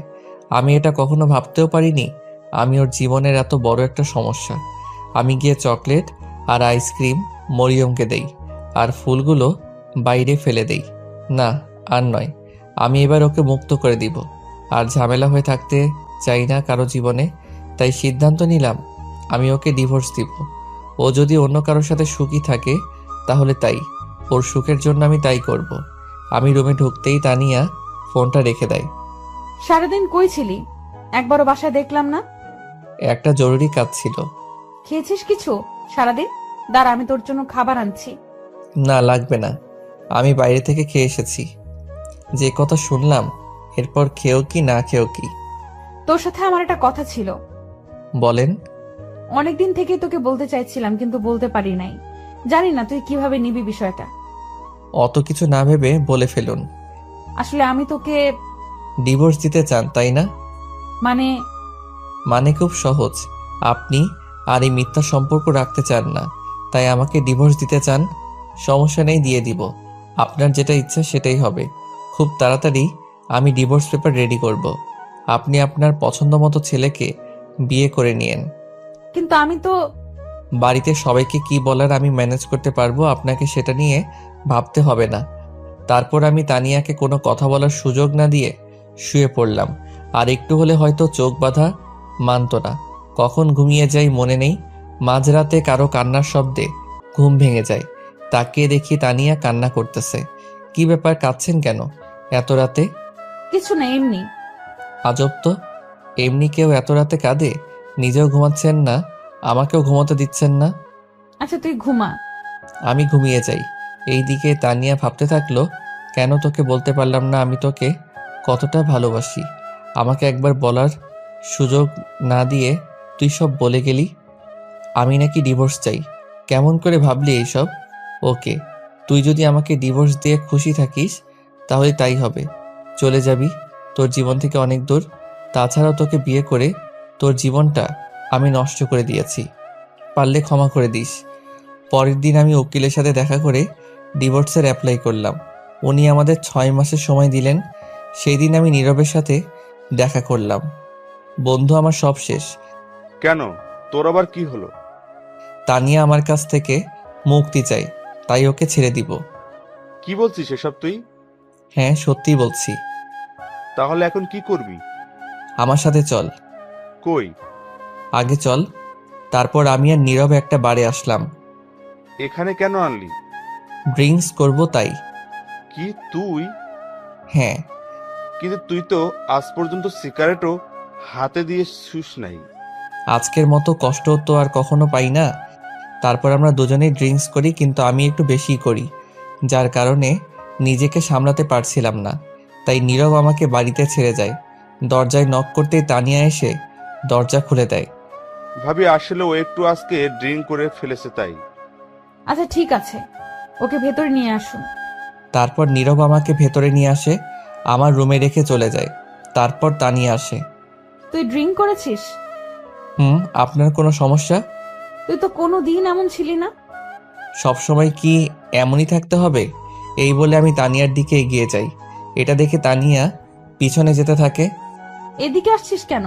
আমি এটা কখনো ভাবতেও পারিনি আমি ওর জীবনের এত বড় একটা সমস্যা। আমি গিয়ে চকলেট আর আইসক্রিম মরিয়মকে দেই, আর ফুলগুলো বাইরে ফেলে দেই। না, আর নয়, আমি এবার ওকে মুক্ত করে দিব। আর ঝামেলা হয়ে থাকতে চাই না কারো জীবনে, তাই সিদ্ধান্ত নিলাম আমি ওকে ডিভোর্স দিব। ও যদি অন্য কারোর সাথে সুখী থাকে তাহলে তাই, ওর সুখের জন্য আমি তাই করব। আমি রুমে ঢুকতেই তানিয়া ফোনটা রেখে দেয়। সারাদিন কই ছিলি? একবারও বাসায় দেখলাম না। একটা জরুরি কাজ ছিল। খেয়েছিস কিছু সারাদিন? দাঁড়া, আমি তোর জন্য খাবার আনছি। না, লাগবে না, আমি বাইরে থেকে খেয়ে এসেছি। যে কথা শুনলাম, এরপর খেয়েও কি না খেয়েও কি? তোর সাথে আমার একটা কথা ছিল। বলেন। অনেকদিন থেকে তোকে বলতে চাইছিলাম, কিন্তু বলতে পারি নাই। জানি না তুই কিভাবে নিবি বিষয়টা। অত কিছু না ভেবে বলে ফেলুন। আসলে আমি তোকে ডিভোর্স দিতে চান, তাই না? মানে মানে খুব সহজ, আপনি আর এই মিথ্যা সম্পর্ক রাখতে চান না, তাই আমাকে ডিভোর্স দিতে চান। সমস্যা নেই, দিয়ে দিব। আপনার যেটা ইচ্ছা সেটাই হবে। খুব তাড়াতাড়ি আমি ডিভোর্স পেপার রেডি করব। আপনি আপনার পছন্দ মতো ছেলেকে বিয়ে করে নিয়েন। কিন্তু আমি তো বাড়িতে সবাইকে কি বলার আমি ম্যানেজ করতে পারবো, আপনাকে সেটা নিয়ে ভাবতে হবে না। তারপর আমি তানিয়াকে কোনো কথা বলার সুযোগ না দিয়ে শুয়ে পড়লাম। আর একটু হলে হয়তো চোখ বাঁধা মানত না। কখন ঘুমিয়ে যাই মনে নেই। মাঝরাতে কারো কান্নার শব্দে ঘুম ভেঙে যায়। তাকিয়ে দেখি তানিয়া কান্না করতেছে। কি ব্যাপার, কাঁদছেন কেন এত রাতে? কিছু না, এমনি। আজব তো, এমনি কেউ এত রাতে কাঁদে? নিজেও ঘুমাচ্ছেন না, আমাকেও ঘুমাতে দিচ্ছেন না। আচ্ছা তুই ঘুমা। আমি ঘুমিয়ে যাই। এইদিকে তানিয়া ভাবতে থাকলো, কেন তোকে বলতে পারলাম না আমি তোকে কতটা ভালোবাসি। আমাকে একবার বলার সুযোগ না দিয়ে তুই সব বলে গেলি। আমি নাকি ডিভোর্স চাই। কেমন করে ভাবলি এইসব? ওকে, তুই যদি আমাকে ডিভোর্স দিয়ে খুশি থাকিস তাহলে তাই হবে। চলে যাবি তোর জীবন থেকে অনেক দূর। তাছাড়াও তোকে বিয়ে করে তোর জীবনটা আমি নষ্ট করে দিয়েছি। পারলে ক্ষমা করে দিস। পরের দিন আমি উকিলের সাথে দেখা করে ডিভোর্সের অ্যাপ্লাই করলাম। উনি আমাদের 6 মাসের সময় দিলেন। সেই দিন আমি নীরবের সাথে দেখা করলাম। বন্ধু, আমার সব শেষ। কেন, তোর আবার কি হলো? তানিয়া আমার কাছ থেকে মুক্তি চাই, তাই ওকে ছেড়ে দিব। কি বলছিস এসব তুই? হ্যাঁ, সত্যি বলছি। তাহলে এখন কি করবি? আমার সাথে চল। কই? আগে চল। তারপর আমি আর নীরব একটা বারে আসলাম। এখানে কেন আনলি? ড্রিঙ্কস করব তাই। কি তুই? হ্যাঁ। কিন্তু তুই তো আজ পর্যন্ত সিগারেটও হাতে দিয়ে শুস নাই। আজকের মতো কষ্ট তো আর কখনো পাই না। তারপর আমরা দুজনেই ড্রিঙ্কস করি, কিন্তু আমি একটু বেশিই করি, যার কারণে নিজেকে সামলাতে পারছিলাম না। তাই নীরব আমাকে বাড়িতে ছেড়ে যায়। দরজায় নক করতেই তানিয়া এসে দরজা খুলে দেয়। ভাবি আসলে ও একটু আজকে ড্রিঙ্ক করে ফেলেছে তাই। আচ্ছা ঠিক আছে, ওকে ভেতরে নিয়ে আসুন। তারপর নীরব আমাকে ভেতরে নিয়ে আসে, আমার রুমে রেখে চলে যায়। তারপর তানিয়া আসে। তুই ড্রিঙ্ক করেছিস? আপনার কোনো সমস্যা? তুই তো কোনো দিন এমন ছিলি না। সবসময় কি এমনই থাকতে হবে? এই বলে আমি তানিয়ার দিকে এগিয়ে যাই। এটা দেখে তানিয়া পিছনে যেতে থাকে। এদিকে আসছিস কেন?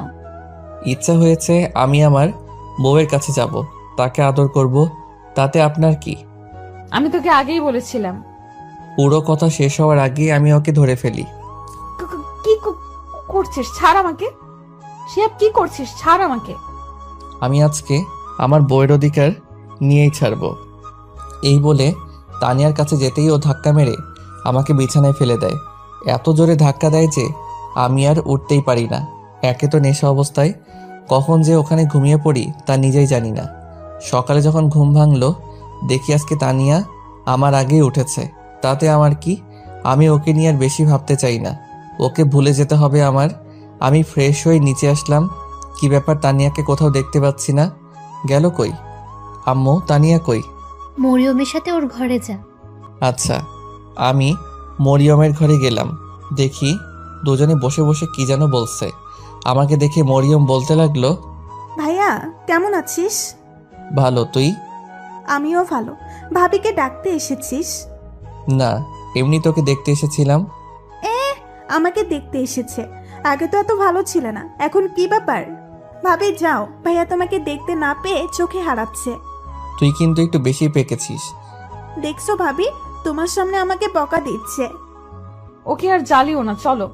ইচ্ছা হয়েছে আমি আমার বউয়ের কাছে যাব, তাকে আদর করব। তাতে আপনার কি? আমি তোকে আগেই বলেছিলাম। পুরো কথা শেষ হওয়ার আগেই আমি ওকে ধরে ফেলি। কি করছিস? ছাড় আমাকে। শিহাব, কি করছিস? ছাড় আমাকে। আমি আজকে আমার বউয়ের অধিকার নিয়েই ছাড়ব। এই বলে তানিয়ার কাছে যেতেই ও ধাক্কা মেরে আমাকে বিছানায় ফেলে দেয়। এত জোরে ধাক্কা দেয় যে আমি আর উঠতেই পারি না। একে তো নেশা অবস্থায়, কখন যে ওখানে ঘুমিয়ে পড়ি তা নিজেই জানি না। সকালে যখন ঘুম ভাঙলো, দেখি আজকে তানিয়া আমার আগেই উঠেছে। তাতে আমার কি? আমি ওকে নিয়ে আর বেশি ভাবতে চাই না। ওকে ভুলে যেতে হবে আমার। আমি ফ্রেশ হয়ে নিচে আসলাম। কি ব্যাপার, তানিয়াকে কোথাও দেখতে পাচ্ছি না। গেল কই? আম্মু, তানিয়া কই? মরিয়মের সাথে ওর ঘরে যা। আচ্ছা। আমি মরিয়মের ঘরে গেলাম। দেখি দুজনে বসে বসে কি যেন বলছে। আমাকে দেখে মরিয়ম বলতে লাগলো, ভাইয়া কেমন আছিস? ভালো, তুই? আমিও ভালো। ভাবিকে ডাকতে এসেছিস? না, এমনি তোকে দেখতে এসেছিলাম। আমাকে দেখতে এসেছে। আগে তো এত ভালো ছিল না, এখন কি ব্যাপার? ভাবি যাও, ভাইয়া তোমাকে দেখতে না পেয়ে চোখে হারাচ্ছে। তুই কিন্তু একটু বেশি পেকেছিস। দেখছো ভাবি, তোমার সামনে আমাকে বকা দিচ্ছে। ওকে আর জ্বালিও না, চলো।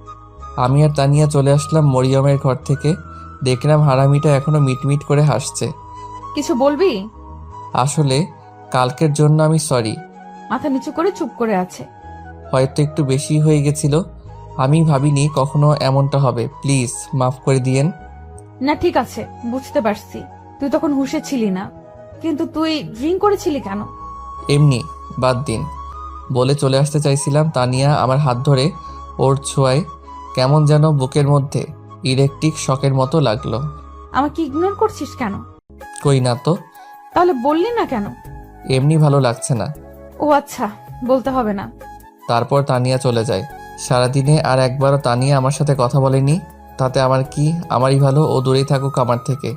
আমি আর তানিয়া চলে আসলাম মরিয়মের ঘর থেকে। দেখলাম হারামিটা এখনো মিটমিট করে হাসছে। কিছু বলবি? আসলে কালকের জন্য আমি সরি। মাথা নিচু করে চুপ করে আছে। হয়তো একটু বেশি হয়ে গেছিল। আমি ভাবিনি কখনো এমনটা হবে, প্লিজ মাফ করে দিয়েন। না ঠিক আছে, বুঝতে পারছি তুই তখন হুঁশে ছিলি না, কিন্তু তুই ড্রিঙ্ক করেছিলি কেন? এমনি, বাদ দিন বলে চলে আসতে চাইছিলাম, তানিয়া আমার হাত ধরে ওর ছোঁয়ায় কেমন যেন বুকের মধ্যে ইলেকট্রিক শকের মতো লাগলো। আমাকে ইগনোর করছিস কেন? কই না তো। তাহলে বললি না কেন? এমনি ভালো লাগছে না। ও আচ্ছা, বলতে হবে না। তারপর তানিয়া চলে যায়। সারাদিনে আর একবারও তানিয়া আমার সাথে কথা বলেনি। তাতে আমার কি, আমারই ভালো ও দূরেই থাকুক আমার থেকে।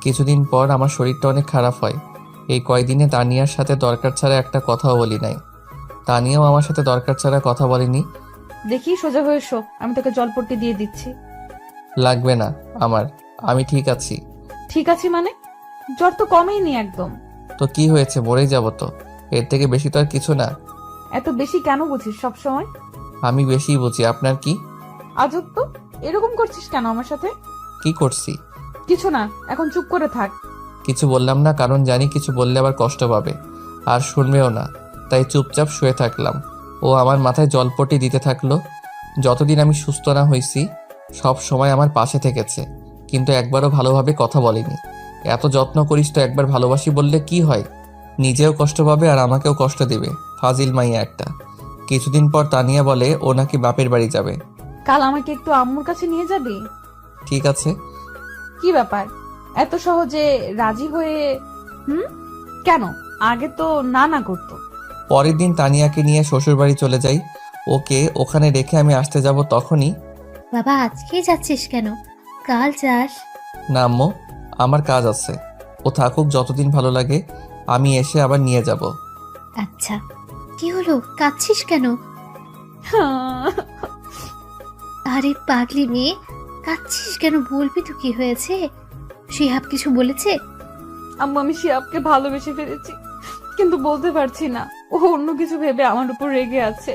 কিছুদিন পর আমার শরীরটা অনেক খারাপ হয়। এই কয়দিনে তানিয়ার সাথে দরকার ছাড়া একটা কথাও বলি নাই। তানিয়াও আমার সাথে দরকার ছাড়া কথা বলেনি। দেখি সোজা হয়ে শো, আমি তোকে জলপট্টি দিয়ে দিচ্ছি। লাগবে না আমার, আমি ঠিক আছি। ঠিক আছে মানে? জ্বর তো কমেইনি একদম। তো কি হয়েছে, মরেই যাব তো, এর থেকে বেশি তো আর কিছু না। এত বেশি কেন বুঝিস সব সময়? আমি বেশি বুঝি, আপনার কি? আজব তো, এরকম করছিস কেন আমার সাথে? কি করছি? কিছু না, এখন চুপ করে থাক। কিছু বললাম না, কারণ জানি কিছু বললে আবার কষ্ট পাবে আর শুনবেও না, তাই চুপচাপ শুয়ে থাকলাম। ও আমার মাথায় জলপটি দিতে থাকলো। যতদিন আমি সুস্থ না হয়েছি সব সময় আমার পাশে থেকেছে, কিন্তু একবারও ভালোভাবে কথা বলেনি। এত যত্ন করিস তো একবার ভালোবাসি বললে কি হয়? নিজেও কষ্ট পাবে আর আমাকেও কষ্ট দেবে, ফাজিল মাইয়া একটা। কিছুদিন পর তানিয়া বলে ও নাকি বাপের বাড়ি যাবে। কাল আমাকে একটু আম্মুর কাছে নিয়ে যাবি? ঠিক আছে। কি ব্যাপার, এত সহজে রাজি হয়ে? কেন? আগে তো না না করতো। পরের দিন তানিয়াকে নিয়ে শ্বশুর বাড়ি চলে যাই। ওকে ওখানে রেখে আমি আসতে যাব, তখনই বাবা আজকেই যাচ্ছিস কেন? কাল যাস। না আম্মু, আমার কাজ আছে। ও থাকুক যতদিন ভালো লাগে, আমি এসে আবার নিয়ে যাব। আচ্ছা, কি হলো, কাঁদছিস কেন? আরে পাগলি মেয়ে, কাঁদছিস কেন? বলবি তো কি হয়েছে? শিহাব কিছু বলেছে? আম্মু, আমি শিয়াবকে ভালোবেসে ফেলেছি, কিন্তু বলতে পারছি না। ও অন্য কিছু ভেবে আমার উপর রেগে আছে।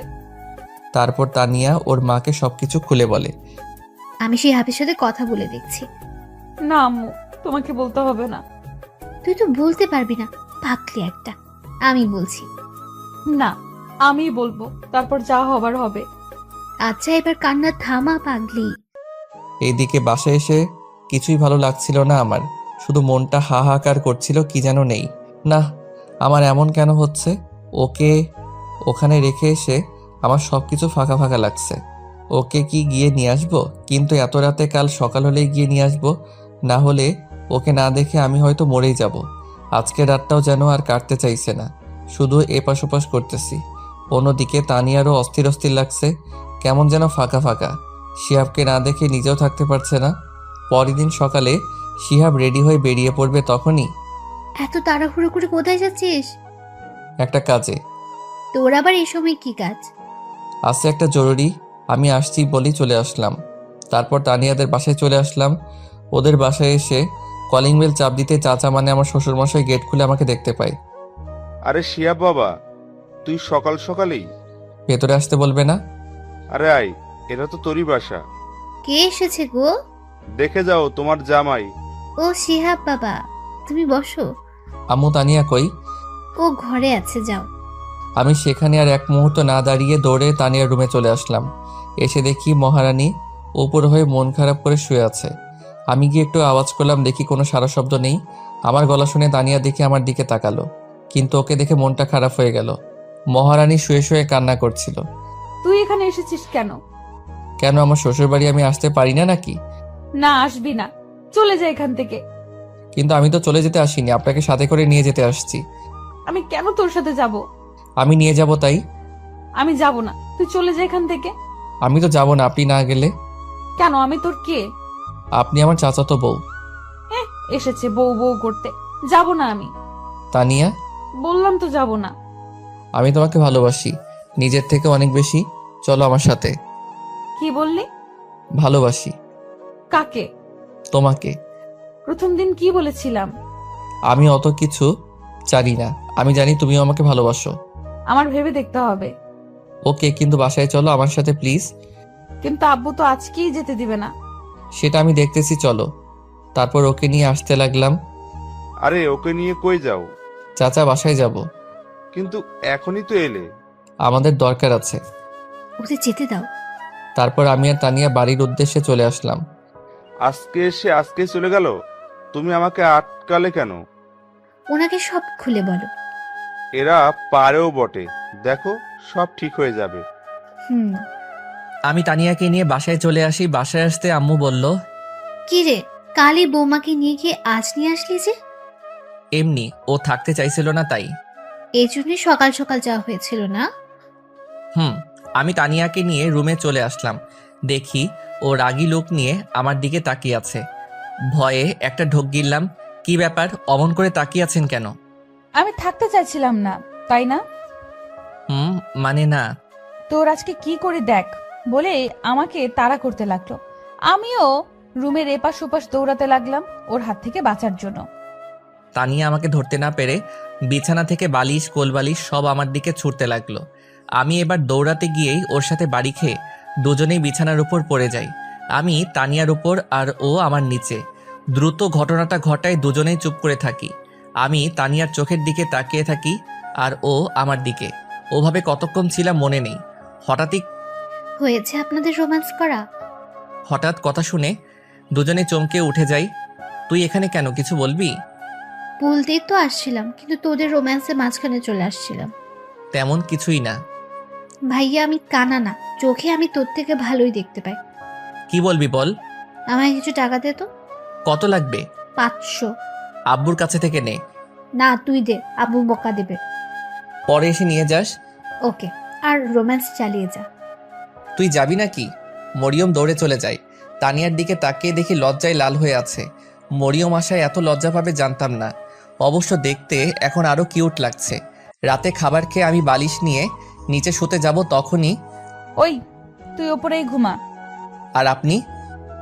তারপর তানিয়া ওর মাকে সবকিছু খুলে বলে। আমি শিহাবের সাথে কথা বলে দেখছি। না আম্মু, তোমাকে বলতে হবে না। তুই তো বলতে পারবি না, পাগলি একটা। আমি বলছি। না, আমি বলবো, তারপর যা হবার হবে। আচ্ছা এবার কান্না থামা পাগলি। এইদিকে বাসায় এসে কিছুই ভালো লাগছিল না আমার, শুধু মনটা হাহাকার করছিল, কি যেন নেই। না, আমার এমন কেন হচ্ছে? ওকে ওখানে রেখে এসে আমার সব কিছু ফাঁকা ফাঁকা লাগছে। ওকে কি গিয়ে নিয়ে আসবো? কিন্তু এত রাতে, কাল সকাল হলেই গিয়ে নিয়ে আসবো, না হলে ওকে না দেখে আমি হয়তো মরেই যাব। আজকের রাতটাও যেন আর কাটতে চাইছে না, শুধু এপাশ ওপাশ করতেছি। অন্যদিকে তানিয়ারও অস্থির অস্থির লাগছে, কেমন যেন ফাঁকা ফাঁকা। শিহাবকে না দেখে নিজেও থাকতে পারছে না। পরের দিন সকালে শিহাব রেডি হয়ে বেরিয়ে পড়বে, তখনই এত তাড়াহুড়ো করে কোথায় যাচ্ছিস? একটা কাজে। তোর আবার এই সময় কি কাজ? আছে একটা জরুরি, আমি আসছি বলেই চলে আসলাম। তারপর তানিয়াদের বাসায় চলে আসলাম। ওদের বাসায় এসে কলিং বেল চাপ দিতে চাচা মানে আমার শ্বশুরমশাই গেট খুলে আমাকে দেখতে পায়। আরে শিয়াব বাবা, তুই সকাল সকালেই? ভেতরে আসতে বলবে না? আরে আয়, এটা তো তোরই বাসা। কে এসেছে গো? দেখে যাও, তোমার জামাই। ও শিহাব বাবা, তুমি বসো। আম্মু তানিয়া কই? ও ঘরে আছে, যাও। আমি সেখানে আর এক মুহূর্ত না দাঁড়িয়ে দৌড়ে তানিয়ার রুমে চলে আসলাম। এসে দেখি মহারানী উপর হয়ে মন খারাপ করে শুয়ে আছে। আমি গিয়ে একটু আওয়াজ করলাম, দেখি কোনো সারা শব্দ নেই। আমার গলা শুনে তানিয়া দেখে আমার দিকে তাকালো, কিন্তু ওকে দেখে মনটা খারাপ হয়ে গেল। মহারানী শুয়ে শুয়ে কান্না করছিল। তুই এখানে এসেছিস কেন? কেন, আমার শ্বশুরবাড়ি আমি আসতে পারি না নাকি? না, আসবি না, চলে যা এখান থেকে। কিন্তু আমি তো চলে যেতে আসিনি, আপনাকে সাথে করে নিয়ে যেতে আসছি। আমি কেন তোর সাথে যাব? আমি নিয়ে যাব তাই। আমি যাব না, তুই চলে যা এখান থেকে। আমি তো যাব না আপনি না গেলে। কেন, আমি তোর কে? আপনি আমার চাচাতো বউ। এসেছে বউ বউ করতে। যাব না আমি। তানিয়া, বললাম তো যাব না। আমি তোমাকে ভালোবাসি, নিজের থেকে অনেক বেশি। চলো আমার সাথে। কি বললি? ভালোবাসি। কাকে? তোমাকে। প্রথম দিন কি বলেছিলাম? আমি অত কিছু জানি না, আমি জানি তুমিও আমাকে ভালোবাসো। আমার ভেবে দেখতে হবে। ওকে, কিন্তু বাসায় চলো আমার সাথে প্লিজ। কিন্তু আব্বু তো আজকেই যেতে দিবে না। সেটা আমি দেখতেছি, চলো। তারপর ওকে নিয়ে আসতে লাগলাম। আরে ওকে নিয়ে কই যাও? চাচা বাসায় যাব। কিন্তু এখনই তো এলে। আমাদের দরকার আছে। ওদের যেতে দাও। তারপর আমি আর তানিয়া বাড়ির উদ্দেশ্যে চলে আসলাম। আজকে এসে আজকেই চলে গেল? তুমি আমাকে আটকালে কেন? ওনাকে সব খুলে বলো। এরা পারেও বটে, দেখো সব ঠিক হয়ে যাবে। হুম। আমি তানিয়াকে নিয়ে বাসায় চলে আসি। বাসায় আসতে আম্মু বলল, কি রে, কালই বৌমাকে নিয়ে গিয়ে আজ নিয়ে আসলি যে? এমনি ও থাকতে চাইছিল না তাই। এই জন্যই সকাল সকাল যাওয়া হয়েছিল না? আমি তানিয়াকে নিয়ে রুমে চলে আসলাম। দেখি ও রাগী লোক নিয়ে আমার দিকে তাকিয়ে আছে। ভয়ে একটা ঢোক গিললাম। কি ব্যাপার, অমন করে তাকিয়ে আছেন কেন? আমি থাকতে চাইছিলাম না, তাই না? মানে না। তোর আজকে কি করে দেখ বলে আমাকে তাড়া করতে লাগলো। আমিও রুমের এপাশ ওপাশ দৌড়াতে লাগলাম ওর হাত থেকে বাঁচার জন্য। তানিয়া আমাকে ধরতে না পেরে বিছানা থেকে বালিশ কোলবালিশ সব আমার দিকে ছুটতে লাগলো। আমি এবার দৌড়াতে গিয়েই ওর সাথে বাড়ি খেয়ে দুজনেই বিছানার উপর পড়ে যাই। আমি তানিয়ার উপর আর ও আমার নিচে। দ্রুত ঘটনাটা ঘটায় দুজনেই চুপ করে থাকি। আমি তানিয়ার চোখের দিকে তাকিয়ে থাকি আর ও আমার দিকে। ওভাবে কতক্ষণ ছিলাম মনে নেই। হয়েছে আপনাদের রোম্যান্স করা? হঠাৎ কথা শুনে দুজনে চমকে উঠে যাই। তুই এখানে কেন, কিছু বলবি? বলতেই তো আসছিলাম, কিন্তু তোদের রোম্যান্সের মাঝখানে চলে আসছিলাম। তেমন কিছুই না। ভাইয়া আমি কানা না, চোখে আমি তোর থেকে ভালোই দেখতে পাই। কি বলবি বল। আমায় কিছু টাকা দে তো। কত লাগবে? 500। আব্বুর কাছে থেকে নে। না তুই দে, আবু বকা দেবে। পরে এসে নিয়ে যাস। ওকে, আর রোম্যান্স চালিয়ে যা। তুই যাবি নাকি? মরিয়ম দৌড়ে চলে যায়। তানিয়ার দিকে তাকিয়ে দেখি লজ্জায় লাল হয়ে আছে। মরিয়ম আশায় এত লজ্জা পাবে জানতাম না। অবশ্য দেখতে এখন আরো কিউট লাগছে। রাতে খাবার খেয়ে আমি বালিশ নিয়ে নিচে শুতে যাব, তখনই ওই তুই ওপরেই ঘুমা, আর আপনি?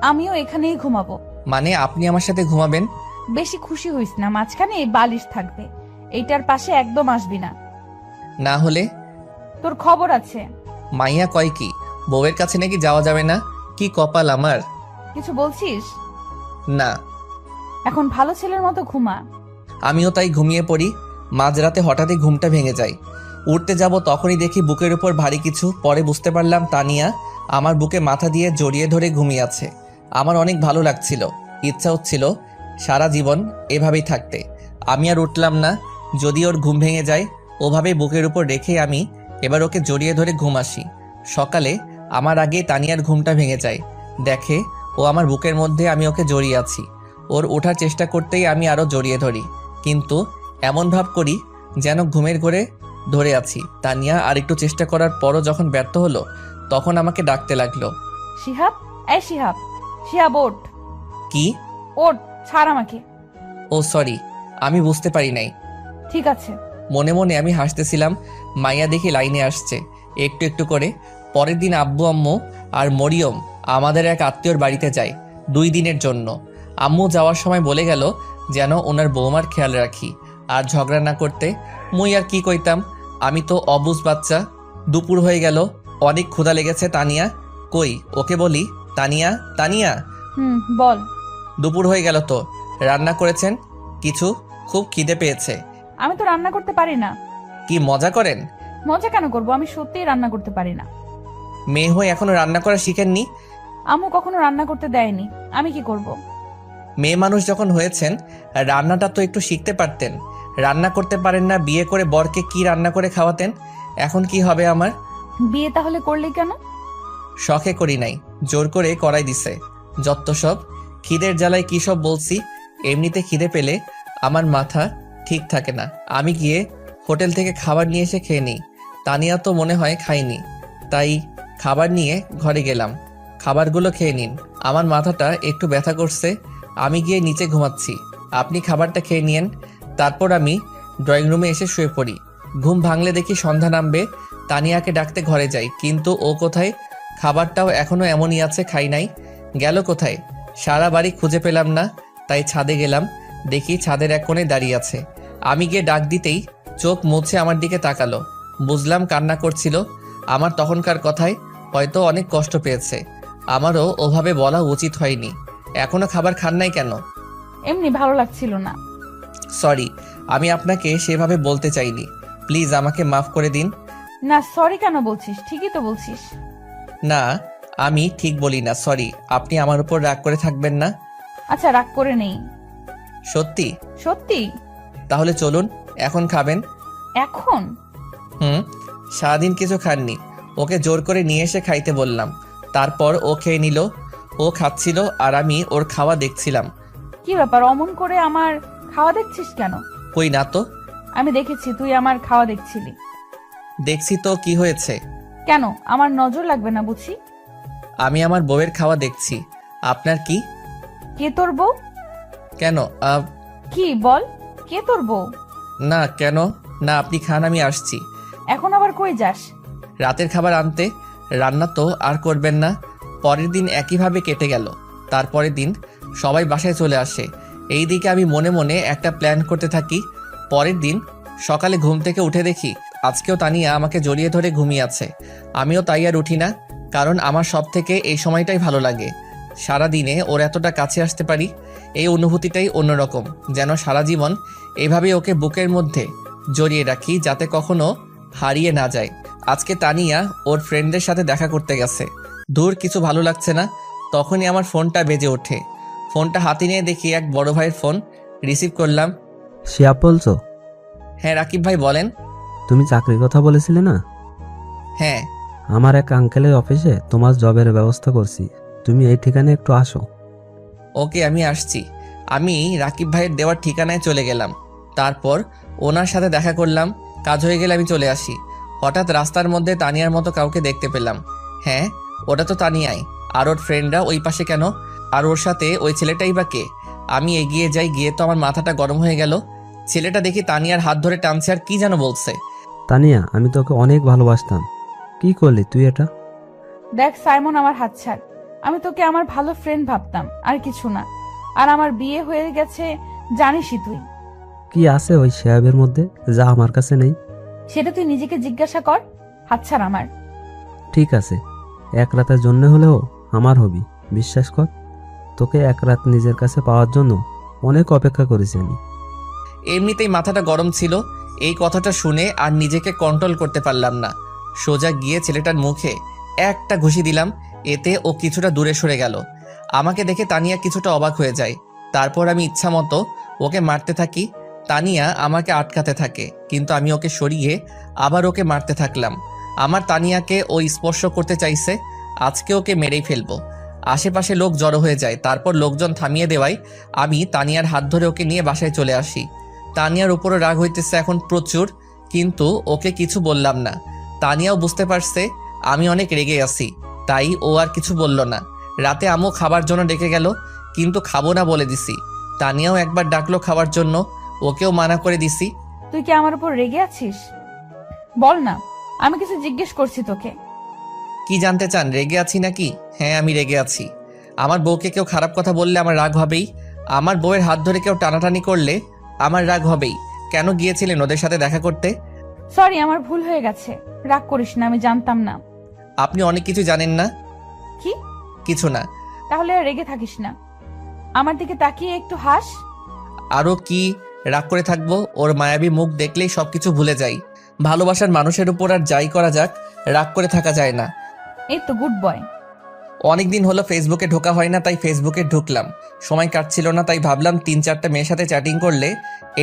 আমিও এখানেই ঘুমাবো। মানে আপনি আমার সাথে ঘুমাবেন? বেশি খুশি হইস না, মাঝখানে বালিশ থাকবে, এইটার পাশে একদম আসবি না। না হলে? তোর খবর আছে। মাইয়া কয় কি, বউয়ের কাছে নাকি যাওয়া যাবে না? কি কপাল আমার। কিছু বলছিস? না। এখন ভালো ছেলের মতো ঘুমা। আমিও তাই ঘুমিয়ে পড়ি। মাঝরাতে হঠাৎই ঘুমটা ভেঙে যায়। উঠতে যাব তখনই দেখি বুকের উপর ভারী কিছু। পরে বুঝতে পারলাম তানিয়া আমার বুকে মাথা দিয়ে জড়িয়ে ধরে ঘুমিয়ে আছে। আমার অনেক ভালো লাগছিল, ইচ্ছা হচ্ছিল সারা জীবন এভাবেই থাকতে। আমি আর উঠলাম না। যদি ওর ঘুম ভেঙে যায়, ওভাবে বুকের উপর রেখে আমি এবার ওকে জড়িয়ে ধরে ঘুম আসি। সকালে আমার আগে তানিয়ার ঘুমটা ভেঙে যায়। দেখে ও আমার বুকের মধ্যে, আমি ওকে জড়িয়ে আছি। ওর ওঠার চেষ্টা করতেই আমি আরও জড়িয়ে ধরি, কিন্তু এমন ভাব করি যেন ঘুমের ঘোরে ধরে আছি। তানিয়া আর একটু চেষ্টা করার পরও যখন ব্যর্থ হলো, তখন আমাকে ডাকতে লাগলো। শিহাব, এই শিহাব, শিহাব ওঠ। কি? ওঠ, ছাড় আমাকে। ও সরি, আমি বুঝতে পারি নাই। ঠিক আছে। মনে মনে আমি হাসতেছিলাম। মাইয়া দেখি লাইনে আসছে একটু একটু করে। পরের দিন আব্বু আম্মু আর মরিয়ম আমাদের এক আত্মীয়র বাড়িতে যায় 2 দিনের জন্য। আম্মু যাওয়ার সময় বলে গেল যেন ওনার বৌমার খেয়াল রাখি আর ঝগড়া না করতে। মুই আর কি কইতাম, আমি তো অবুঝ বাচ্চা। দুপুর হয়ে গেল, অনেক ক্ষুধা লেগেছে। তানিয়া কই, ওকে বলি তানিয়া তানিয়া। বল। দুপুর হয়ে গেল তো, রান্না করেছেন কিছু? খুব খিদে পেয়েছে। আমি তো রান্না করতে পারি না। কি মজা করেন? মজা কেন করব, আমি সত্যিই রান্না করতে পারি না। মেয়ে হয়ে এখনো রান্না করা শিখেননি? আম্মু কখনো রান্না করতে দেয়নি, আমি কি করব? মেয়ে মানুষ যখন হয়েছেন, রান্নাটা তো একটু শিখতে পারতেন। রান্না করতে পারেন না, বিয়ে করে বরকে কি রান্না করে খাওয়াতেন? এখন কি হবে আমার? বিয়ে তাহলে করলি কেন? শখে করি নাই, জোর করে করাই দিছে। যত সব খিদের জ্বালায় কি সব বলছি। এমনিতে খিদে পেলে আমার মাথা ঠিক থাকে না। আমি গিয়ে হোটেল থেকে খাবার নিয়ে এসে খেয়ে নিই। তানিয়া তো মনে হয় খাইনি, তাই খাবার নিয়ে ঘরে গেলাম। খাবারগুলো খেয়ে নিন, আমার মাথাটা একটু ব্যথা করছে। আমি গিয়ে নিচে ঘুমাচ্ছি, আপনি খাবারটা খেয়ে নিন। তারপর আমি ড্রয়িং রুমে এসে শুয়ে পড়ি। ঘুম ভাঙলে দেখি সন্ধ্যা নামবে। তানিয়াকে ডাকতে ঘরে যাই, কিন্তু ও কোথায়? খাবারটাও এখনো এমনই আছে, খাই নাই। গেল কোথায়? সারা বাড়ি খুঁজে পেলাম না, তাই ছাদে গেলাম। দেখি ছাদের এক কোণে দাঁড়িয়ে আছে। আমি গিয়ে ডাক দিতেই চোখ মুছে আমার দিকে তাকালো। বুঝলাম কান্না করছিল। আমার তখনকার কথায় হয়তো অনেক কষ্ট পেয়েছে। আমারও ওভাবে বলা উচিত হয়নি। এখনো খাবার খান নাই কেন? এমনি ভালো লাগছিল না। সরি, আমি আপনাকে সেভাবে বলতে চাইনি। প্লিজ আমাকে মাফ করে দিন। না সরি কেন বলছিস, ঠিকই তো বলছিস। না, আমি ঠিক বলি না, সরি। আপনি আমার উপর রাগ করে থাকবেন না। আচ্ছা, রাগ করে নেই। সত্যি? সত্যি? তাহলে চলুন, এখন খাবেন। এখন? সারাদিন কিছু খাননি, ওকে জোর করে নিয়ে এসে খাইতে বললাম। তারপর ও খেয়ে নিল। ও খাচ্ছিল আর আমি ওর খাওয়া দেখছিলাম। কি ব্যাপার, অমন করে আমার খাওয়া দেখছিস কেন? কই না তো। আমি দেখেছি তুই আমার খাওয়া দেখছিলি। দেখছি তো, কি হয়েছে? কেন, আমার নজর লাগবে না বুঝি? আমি আমার বউয়ের খাওয়া দেখছি, আপনার কি? কে তোর বউ? কেন? কি বল, কে তোর বউ? না, কেন না, আপনি খান, আমি আসছি। এখন আবার কই যাস? রাতের খাবার আনতে। রান্না তো আর করবেন না। পরের দিন একইভাবে কেটে গেল। তারপরের দিন সবাই বাসায় চলে আসে। এই দিকে আমি মনে মনে একটা প্ল্যান করতে থাকি। পরের দিন সকালে ঘুম থেকে উঠে দেখি আজকেও তানিয়া আমাকে জড়িয়ে ধরে ঘুমিয়ে আছে। আমিও তাই আর উঠি না, কারণ আমার সব থেকে এই সময়টাই ভালো লাগে। সারাদিনে ওর এতটা কাছে আসতে পারি, এই অনুভূতিটাই অন্যরকম। যেন সারা জীবন এভাবে ওকে বুকের মধ্যে জড়িয়ে রাখি, যাতে কখনো হারিয়ে না যায়। আজকে তানিয়া ওর ফ্রেন্ডদের সাথে দেখা করতে গেছে। দূর কিছু ভালো লাগছে না। তখনই আমার ফোনটা বেজে ওঠে। ফোনটা হাতে নিয়ে দেখি এক বড় ভাইয়ের ফোন। রিসিভ করলাম। শিহাব বলছো? হ্যাঁ রাকিব ভাই, বলেন। তুমি চাকরির কথা বলেছিলে না? হ্যাঁ। আমার এক আঙ্কেলের অফিসে তোমার জবের ব্যবস্থা করছি, তুমি এই ঠিকানায় একটু আসো। ওকে, আমি আসছি। আমি রাকিব ভাইয়ের দেওয়ার ঠিকানায় চলে গেলাম। তারপর ওনার সাথে দেখা করলাম। কাজ হয়ে গেলে আমি চলে আসি। হঠাৎ রাস্তার মধ্যে তানিয়ার মতো কাউকে দেখতে পেলাম। হ্যাঁ, ওটা তো তানিয়াই। আর ওর ফ্রেন্ডরা ওই পাশে কেন? আর ওর সাথে ওই ছেলেটাই বা কে? আমি এগিয়ে যাই, গিয়ে তো আমার মাথাটা গরম হয়ে গেল। ছেলেটা দেখি তানিয়ার হাত ধরে টানছে আর কি যেন বলছে। তানিয়া, আমি তোকে অনেক ভালোবাসতাম। কি করলি তুই এটা? দেখ সাইমন, আমার হাত ছাড়। আমি তোকে আমার ভালো ফ্রেন্ড ভাবতাম, আর কিছু না। আর আমার বিয়ে হয়ে গেছে, জানিসই তুই। কি আছে ওই শিহাবের মধ্যে যা আমার কাছে নেই? সেটা তুই নিজেকে জিজ্ঞাসা কর। হাত ছাড় আমার। ঠিক আছে, এক রাতের জন্য হলেও আমার হবি, বিশ্বাস কর। তোকে এক রাত নিজের কাছে পাওয়ার জন্য অনেক অপেক্ষা করেছি আমি। এমনিতেই মাথাটা গরম ছিল। এই কথাটা শুনে আর নিজেকে কন্ট্রোল করতে পারলাম না। সোজা গিয়ে ছেলেটার মুখে একটা ঘুষি দিলাম। এতে ও কিছুটা দূরে সরে গেল। আমাকে দেখে তানিয়া কিছুটা অবাক হয়ে যায়। তারপর আমি ইচ্ছা মতো ওকে মারতে থাকি। তানিয়া আমাকে আটকাতে থাকে, কিন্তু আমি ওকে সরিয়ে আবার ওকে মারতে থাকলাম। আমার তানিয়াকে ও স্পর্শ করতে চাইছে। আজকে ওকে মেরেই ফেলবো। আশেপাশে লোক জড়ো হয়ে যায়। তারপর লোকজন থামিয়ে দেওয়ায় আমি তানিয়ার হাত ধরে ওকে নিয়ে বাসায় চলে আসি। তানিয়ার উপরও রাগ হইতেছে এখন প্রচুর, কিন্তু ওকে কিছু বললাম না। তানিয়াও বুঝতে পারছে আমি অনেক রেগে আছি, তাই ও আর কিছু বলল না। রাতে আম্মু খাবার জন্য ডেকে গেল, কিন্তু খাবো না বলে দিছি। তানিয়াও একবার ডাকলো খাবার জন্য, ওকেও মানা করে দিছি। তুই কি আমার উপর রেগে আছিস? বল না, আমি কিছু জিজ্ঞেস করছি তোকে। কি জানতে চান, রেগে আছি নাকি? হ্যাঁ, আমি রেগে আছি। আমার বউকে কেউ খারাপ কথা বললে আমার রাগ হবেই। আমার বউয়ের হাত ধরে কেউ টানাটানি করলে আমার রাগ হবেই। কেন গিয়েছিলেন ওদের সাথে দেখা করতে? সরি, আমার ভুল হয়ে গেছে। রাগ করিস না, আমি জানতাম না। আপনি অনেক কিছু জানেন না। কি? কিছু না। তাহলে আর রেগে থাকিস না, আমার দিকে তাকিয়ে একটু হাস। আরও কি রাগ করে থাকবো? ওর মায়াবী মুখ দেখলেই সবকিছু ভুলে যাই। ভালোবাসার মানুষের উপর আর যাই করা যাক, রাগ করে থাকা যায় না। এই তো গুড বয়। অনেকদিন হলো ফেসবুকে ঢোকা হয় না, তাই ফেসবুকে ঢুকলাম। সময় কাটছিল না, তাই ভাবলাম 3-4টা মেয়ের সাথে চ্যাটিং করলে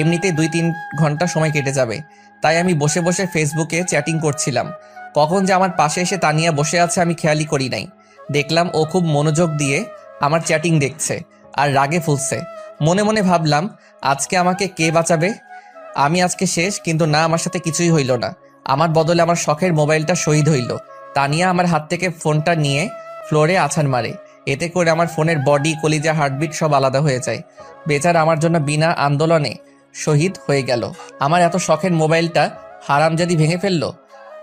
এমনিতেই 2-3 ঘন্টা সময় কেটে যাবে। তাই আমি বসে বসে ফেসবুকে চ্যাটিং করছিলাম। কখন যে আমার পাশে এসে তানিয়া বসে আছে আমি খেয়ালই করি নাই। দেখলাম ও খুব মনোযোগ দিয়ে আমার চ্যাটিং দেখছে আর রাগে ফুলছে। মনে মনে ভাবলাম আজকে আমাকে কে বাঁচাবে। আমি আজকে শেষ, কিন্তু না, আমার সাথে কিছুই হইল না। আমার বদলে আমার শখের মোবাইলটা শহীদ হইল। তানিয়া আমার হাত থেকে ফোনটা নিয়ে ফ্লোরে আছাড় মারে। এতে করে আমার ফোনের বডি, কলিজা, হার্টবিট সব আলাদা হয়ে যায়। বেচারা আমার জন্য বিনা আন্দোলনে শহীদ হয়ে গেল। আমার এত শখের মোবাইলটা হারামজাদি ভেঙে ফেললো।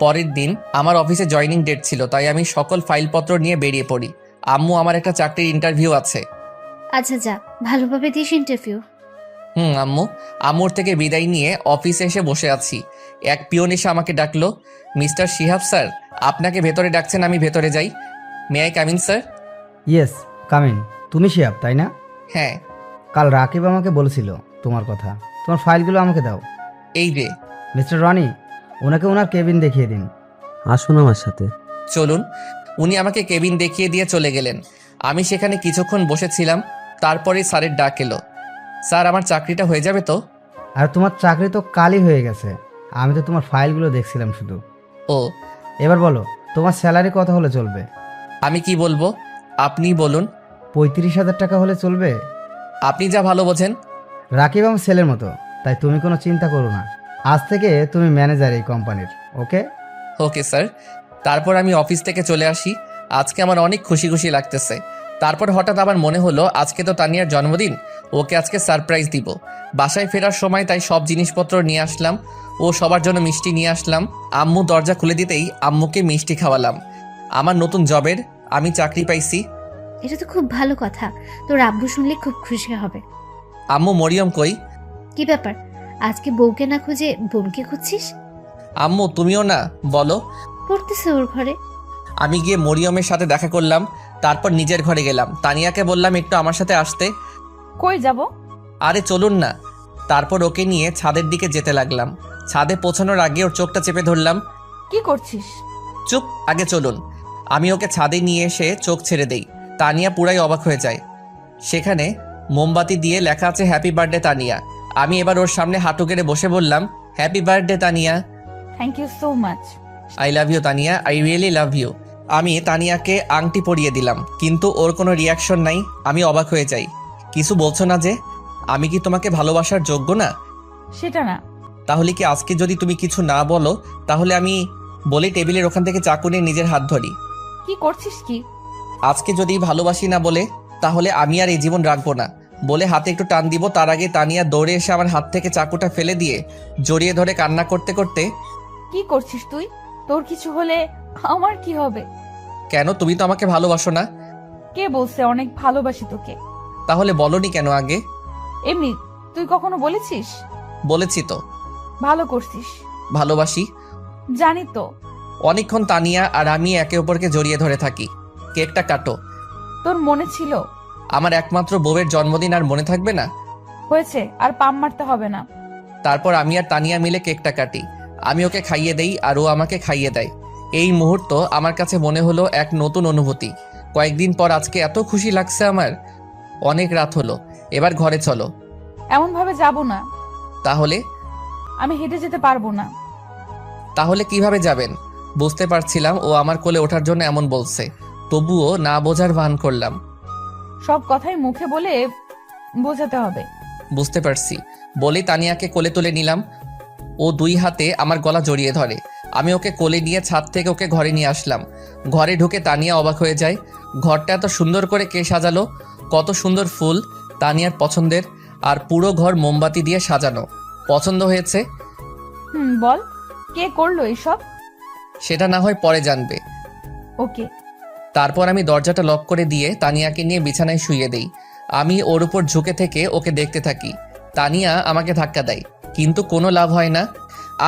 পরের দিন আমার অফিসে জয়নিং ডেট ছিল, তাই আমি সকল ফাইলপত্র নিয়ে বেরিয়ে পড়ি। আম্মু, আমার একটা চাকরির ইন্টারভিউ আছে। আচ্ছা যা, ভালোভাবে দিস ইন্টারভিউ। আম্মু। আম্মুর থেকে বিদায় নিয়ে অফিসে এসে বসে আছি। এক পিয়ন এসে আমাকে ডাকলো। মিস্টার শিহাব স্যার, আপনাকে ভেতরে ডাকছেন, আমি ভেতরে যাই। May I come in sir? Yes, come in. তুমি শিহাব তাই না? হ্যাঁ। কাল রাকিব আমাকে বলেছিল তোমার কথা। তোমার ফাইলগুলো আমাকে দাও। এই যে। মিস্টার রনি, ওনাকে ওনার কেবিন দেখিয়ে দিন। আসুন আমার সাথে। চলুন। উনি আমাকে কেবিন দেখিয়ে দিয়ে চলে গেলেন। আমি সেখানে কিছুক্ষণ বসেছিলাম, তারপরে স্যারের ডাক এলো। স্যার, আমার চাকরিটা হয়ে যাবে তো? আর তোমার চাকরি তো কালই হয়ে গেছে, আমি তো তোমার ফাইলগুলো দেখছিলাম শুধু। ও, এবার বলো, তোমার স্যালারি কত হলে চলবে? আমি কি বলবো, আপনিই বলুন। 35,000 টাকা হলে চলবে? আপনি যা ভালো বোঝেন। রাকিব আমার ছেলের মতো, তাই তুমি কোনো চিন্তা করো না। আজ থেকে তুমি ম্যানেজার এই কোম্পানির, ওকে? Okay sir. তারপর আমি অফিস থেকে চলে আসি। আজকে আমার অনেক খুশি খুশি লাগতেছে। তারপর হঠাৎ আমার মনে হলো আজকে তো তানিয়ার জন্মদিন, ওকে আজকে সারপ্রাইজ দিব। বাসায় ফেরার সময় তাই সব জিনিসপত্র নিয়ে আসলাম ও সবার জন্য মিষ্টি নিয়ে আসলাম। আম্মু দরজা খুলে দিতেই আম্মুকে মিষ্টি খাওয়ালাম। আমার নতুন জবের আমি চাকরি পাইছি। এটা তো খুব ভালো কথা, তোর আব্বু শুনলে খুব খুশি হবে। আম্মু, মরিয়ম কই? কি ব্যাপার, আজকে বউকে না খুঁজে বোনকে খুঁজছিস? আম্মু, তুমিও না বলো। পড়তেছে ওর ঘরে। আমি গিয়ে মরিয়মের সাথে দেখা করলাম, তারপর নিজের ঘরে গেলাম। তানিয়াকে বললাম একটু আমার সাথে আসতে। কই যাব? আরে চলুন না। তারপর ওকে নিয়ে ছাদের দিকে যেতে লাগলাম। ছাদে পৌঁছানোর আগে ওর চোখটা চেপে ধরলাম। কি করছিস? চুপ, আগে চলুন। আমি ওকে ছাদে নিয়ে এসে চোখ ছেড়ে দেই। তানিয়া পুরাই অবাক হয়ে যায়। সেখানে মোমবাতি দিয়ে লেখা আছে হ্যাপি বার্থডে তানিয়া। আমি এবার ওর সামনে হাঁটু গেড়ে বসে বললাম, happy birthday Tania. Thank you so much. I love you Tania, I really love you. আমি তানিয়াকে আংটি পরিয়ে দিলাম, কিন্তু ওর কোনো রিয়াকশন নাই। আমি অবাক হয়ে যাই। কিছু বলছো না যে? আমি কি তোমাকে ভালোবাসার যোগ্য না? সেটা না। তাহলে কি আজকে যদি তুমি কিছু না বলো, তাহলে আমি বলি টেবিলের ওখান থেকে চাকু নিয়ে নিজের হাত ধরি? কি করছিস কি? আজকে যদি ভালোবাসি না বলে, তাহলে আমি আর এই জীবন রাখবো না বলে হাতে একটু টান দিব। তার আগে তানিয়া দৌড়ে এসে আমার হাত থেকে চাকুটা ফেলে দিয়ে জড়িয়ে ধরে কান্না করতে করতে, কি করছিস তুই? তোর কিছু হলে আমার কি হবে? কেন, তুমি তো আমাকে ভালোবাসো না? কে বলছে অনেক ভালোবাসি তোকে? তাহলে বলনি কেন আগে? এমনি, তুই কখনো বলেছিস? বলেছি তো। ভালো করছিস। ভালোবাসি। জানি তো। অনেকক্ষণ তানিয়া আর আমি একে অপরকে জড়িয়ে ধরে থাকি। কেকটা কাটো। তোর মনে ছিল? আমার একমাত্র বউয়ের জন্মদিন আর মনে থাকবে না? হয়েছে, আর পাম মারতে হবে না। তারপর আমি আর তানিয়া মিলে কেকটা কাটি। আমি ওকে খাইয়ে দেই আর ও আমাকে খাইয়ে দেয়। এই মুহূর্ত আমার কাছে মনে হলো এক নতুন অনুভূতি। কয়েকদিন পর আজকে এত খুশি লাগছে আমার। অনেক রাত হলো, এবার ঘরে চলো। এমন ভাবে যাব না। তাহলে? আমি হেঁটে যেতে পারবো না। তাহলে কিভাবে যাবেন? বুঝতে পারছিলাম ও আমার কোলে ওঠার জন্য এমন বলছে, তবুও না বোঝার ভান করলাম। সব কথাই মুখে বলে বোঝাতে হবে। বুঝতে পারছি। বলি তানিয়াকে কোলে তুলে নিলাম। ও দুই হাতে আমার গলা জড়িয়ে ধরে। আমি ওকে কোলে নিয়ে ছাদ থেকে ওকে ঘরে নিয়ে আসলাম। ঘরে ঢুকে তানিয়া অবাক হয়ে যায়। ঘরটা এত সুন্দর করে কে সাজালো? কত সুন্দর ফুল, তানিয়ার পছন্দের। আর পুরো ঘর মোমবাতি দিয়ে সাজানো। পছন্দ হয়েছে? বল, কে করলো এসব? সেটা না হয় পরে জানবে। ওকে। তারপর আমি দরজাটা লক করে দিয়ে তানিয়াকে নিয়ে বিছানায় শুইয়ে দেই। আমি ওর উপর ঝুঁকে থেকে ওকে দেখতে থাকি। তানিয়া আমাকে ধাক্কা দেয়, কিন্তু কোনো লাভ হয় না।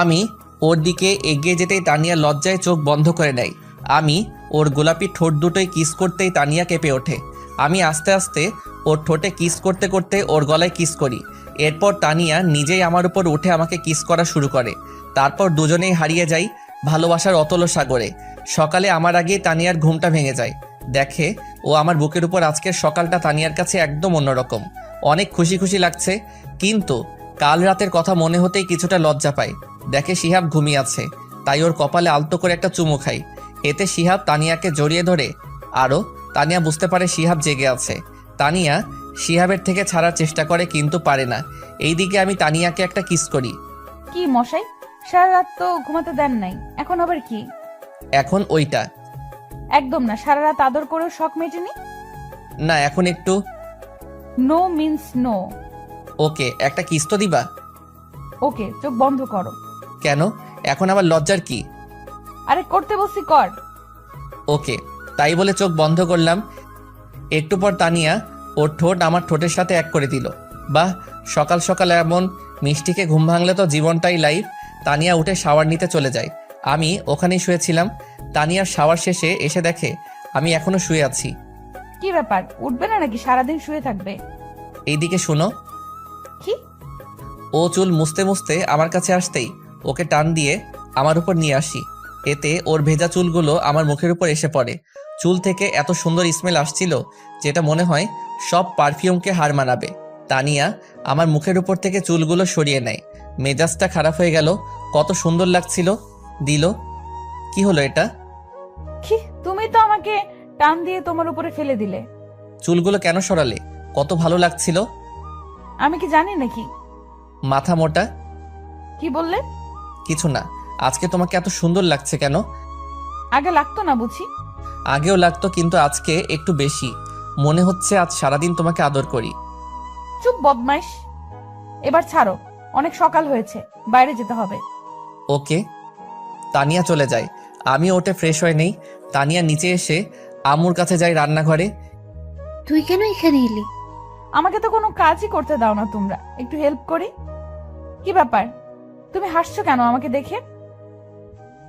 আমি ওর দিকে এগিয়ে যেতেই তানিয়া লজ্জায় চোখ বন্ধ করে নেয়। আমি ওর গোলাপি ঠোঁট দুটোই কিস করতেই তানিয়া কেঁপে ওঠে। আমি আস্তে আস্তে ওর ঠোঁটে কিস করতে করতে ওর গলায় কিস করি। এরপর তানিয়া নিজেই আমার উপর উঠে আমাকে কিস করা শুরু করে। তারপর দুজনেই হারিয়ে যাই ভালোবাসার অতল সাগরে। সকালে আমার আগেই তানিয়ার ঘুমটা ভেঙে যায়। দেখে ও আমার বুকের উপর। আজকের সকালটা তানিয়ার কাছে একদম অন্যরকম। অনেক খুশি খুশি লাগছে, কিন্তু কাল রাতের কথা মনে হতেই কিছুটা লজ্জা পায়। দেখে শিহাব ঘুমিয়ে আছে, তাই ওর কপালে আলতো করে একটা চুমু খাই। এতে শিহাব তানিয়াকে জড়িয়ে ধরে আরও। তানিয়া বুঝতে পারে শিহাব জেগে আছে। তানিয়া শিহাবের থেকে ছাড়ার চেষ্টা করে, কিন্তু পারে না। এইদিকে আমি তানিয়াকে একটা কিস করি। কি মশাই, সারা রাত তো ঘুমাতে দেন নাই, এখন আবার কি? এখন ওইটা একদম না, সারা রাত আদর করেও শখ মেটেনি। না, এখন একটু। No means no. ওকে, একটা কিস তো দিবা? ওকে, চোখ বন্ধ করো। কেন, এখন আবার লজ্জার কি? আরে করতে বসি, কর। ওকে, তাই বলে চোখ বন্ধ করলাম। একটু পর তানিয়া ওর ঠোঁট আমার ঠোঁটের সাথে এক করে দিল। বাহ, সকাল সকাল এমন মিষ্টিকে ঘুম ভাঙলে তো জীবনটাই লাইফ। তানিয়া উঠে শাওয়ার নিতে চলে যায়। আমি ওখানেই শুয়েছিলাম। তানিয়ার শাওয়ার শেষে এসে দেখে আমি এখনো শুয়ে আছি। কি ব্যাপার, উঠবে না নাকি সারাদিন শুয়ে থাকবে? এইদিকে শোনো। কি? ও চুল মুছতে মুছতে আমার কাছে আসতেই ওকে টান দিয়ে আমার উপর নিয়ে আসি। এতে ওর ভেজা চুলগুলো আমার মুখের উপর এসে পড়ে। চুল থেকে এত সুন্দর স্মেল আসছিল যেটা মনে হয় সব পারফিউমকে হার মানাবে। তানিয়া আমার মুখের উপর থেকে চুলগুলো সরিয়ে নেয়। মেজাজটা খারাপ হয়ে গেল। কত সুন্দর লাগছিল। দিল। কি হলো এটা? কি, তুমি তো আমাকে টান দিয়ে তোমার উপরে ফেলে দিলে। চুলগুলো কেন সরালে? কত ভালো লাগছিল। আমি কি জানি নাকি? মাথা মোটা। কি বললে? কিছু না। আজকে তোমাকে এত সুন্দর লাগছে কেন? আগে লাগতো না বুঝি? আগেও লাগতো, কিন্তু আজকে একটু বেশি। মনে হচ্ছে আজ সারাদিন তোমাকে আদর করি। চুপ বদমাইশ। এবার ছাড়ো, অনেক সকাল হয়েছে, বাইরে যেতে হবে। ওকে। তানিয়া চলে যায়। আমি ওঠে ফ্রেশ হয়ে নেই। তানিয়া নিচে এসে আম্মুর কাছে যাই রান্নাঘরে। তুই কেন এখানে এলি? আমাকে তো কোনো কাজই করতে দাও না তোমরা, একটু হেল্প করি। কি ব্যাপার, তুমি হাসছো কেন আমাকে দেখে?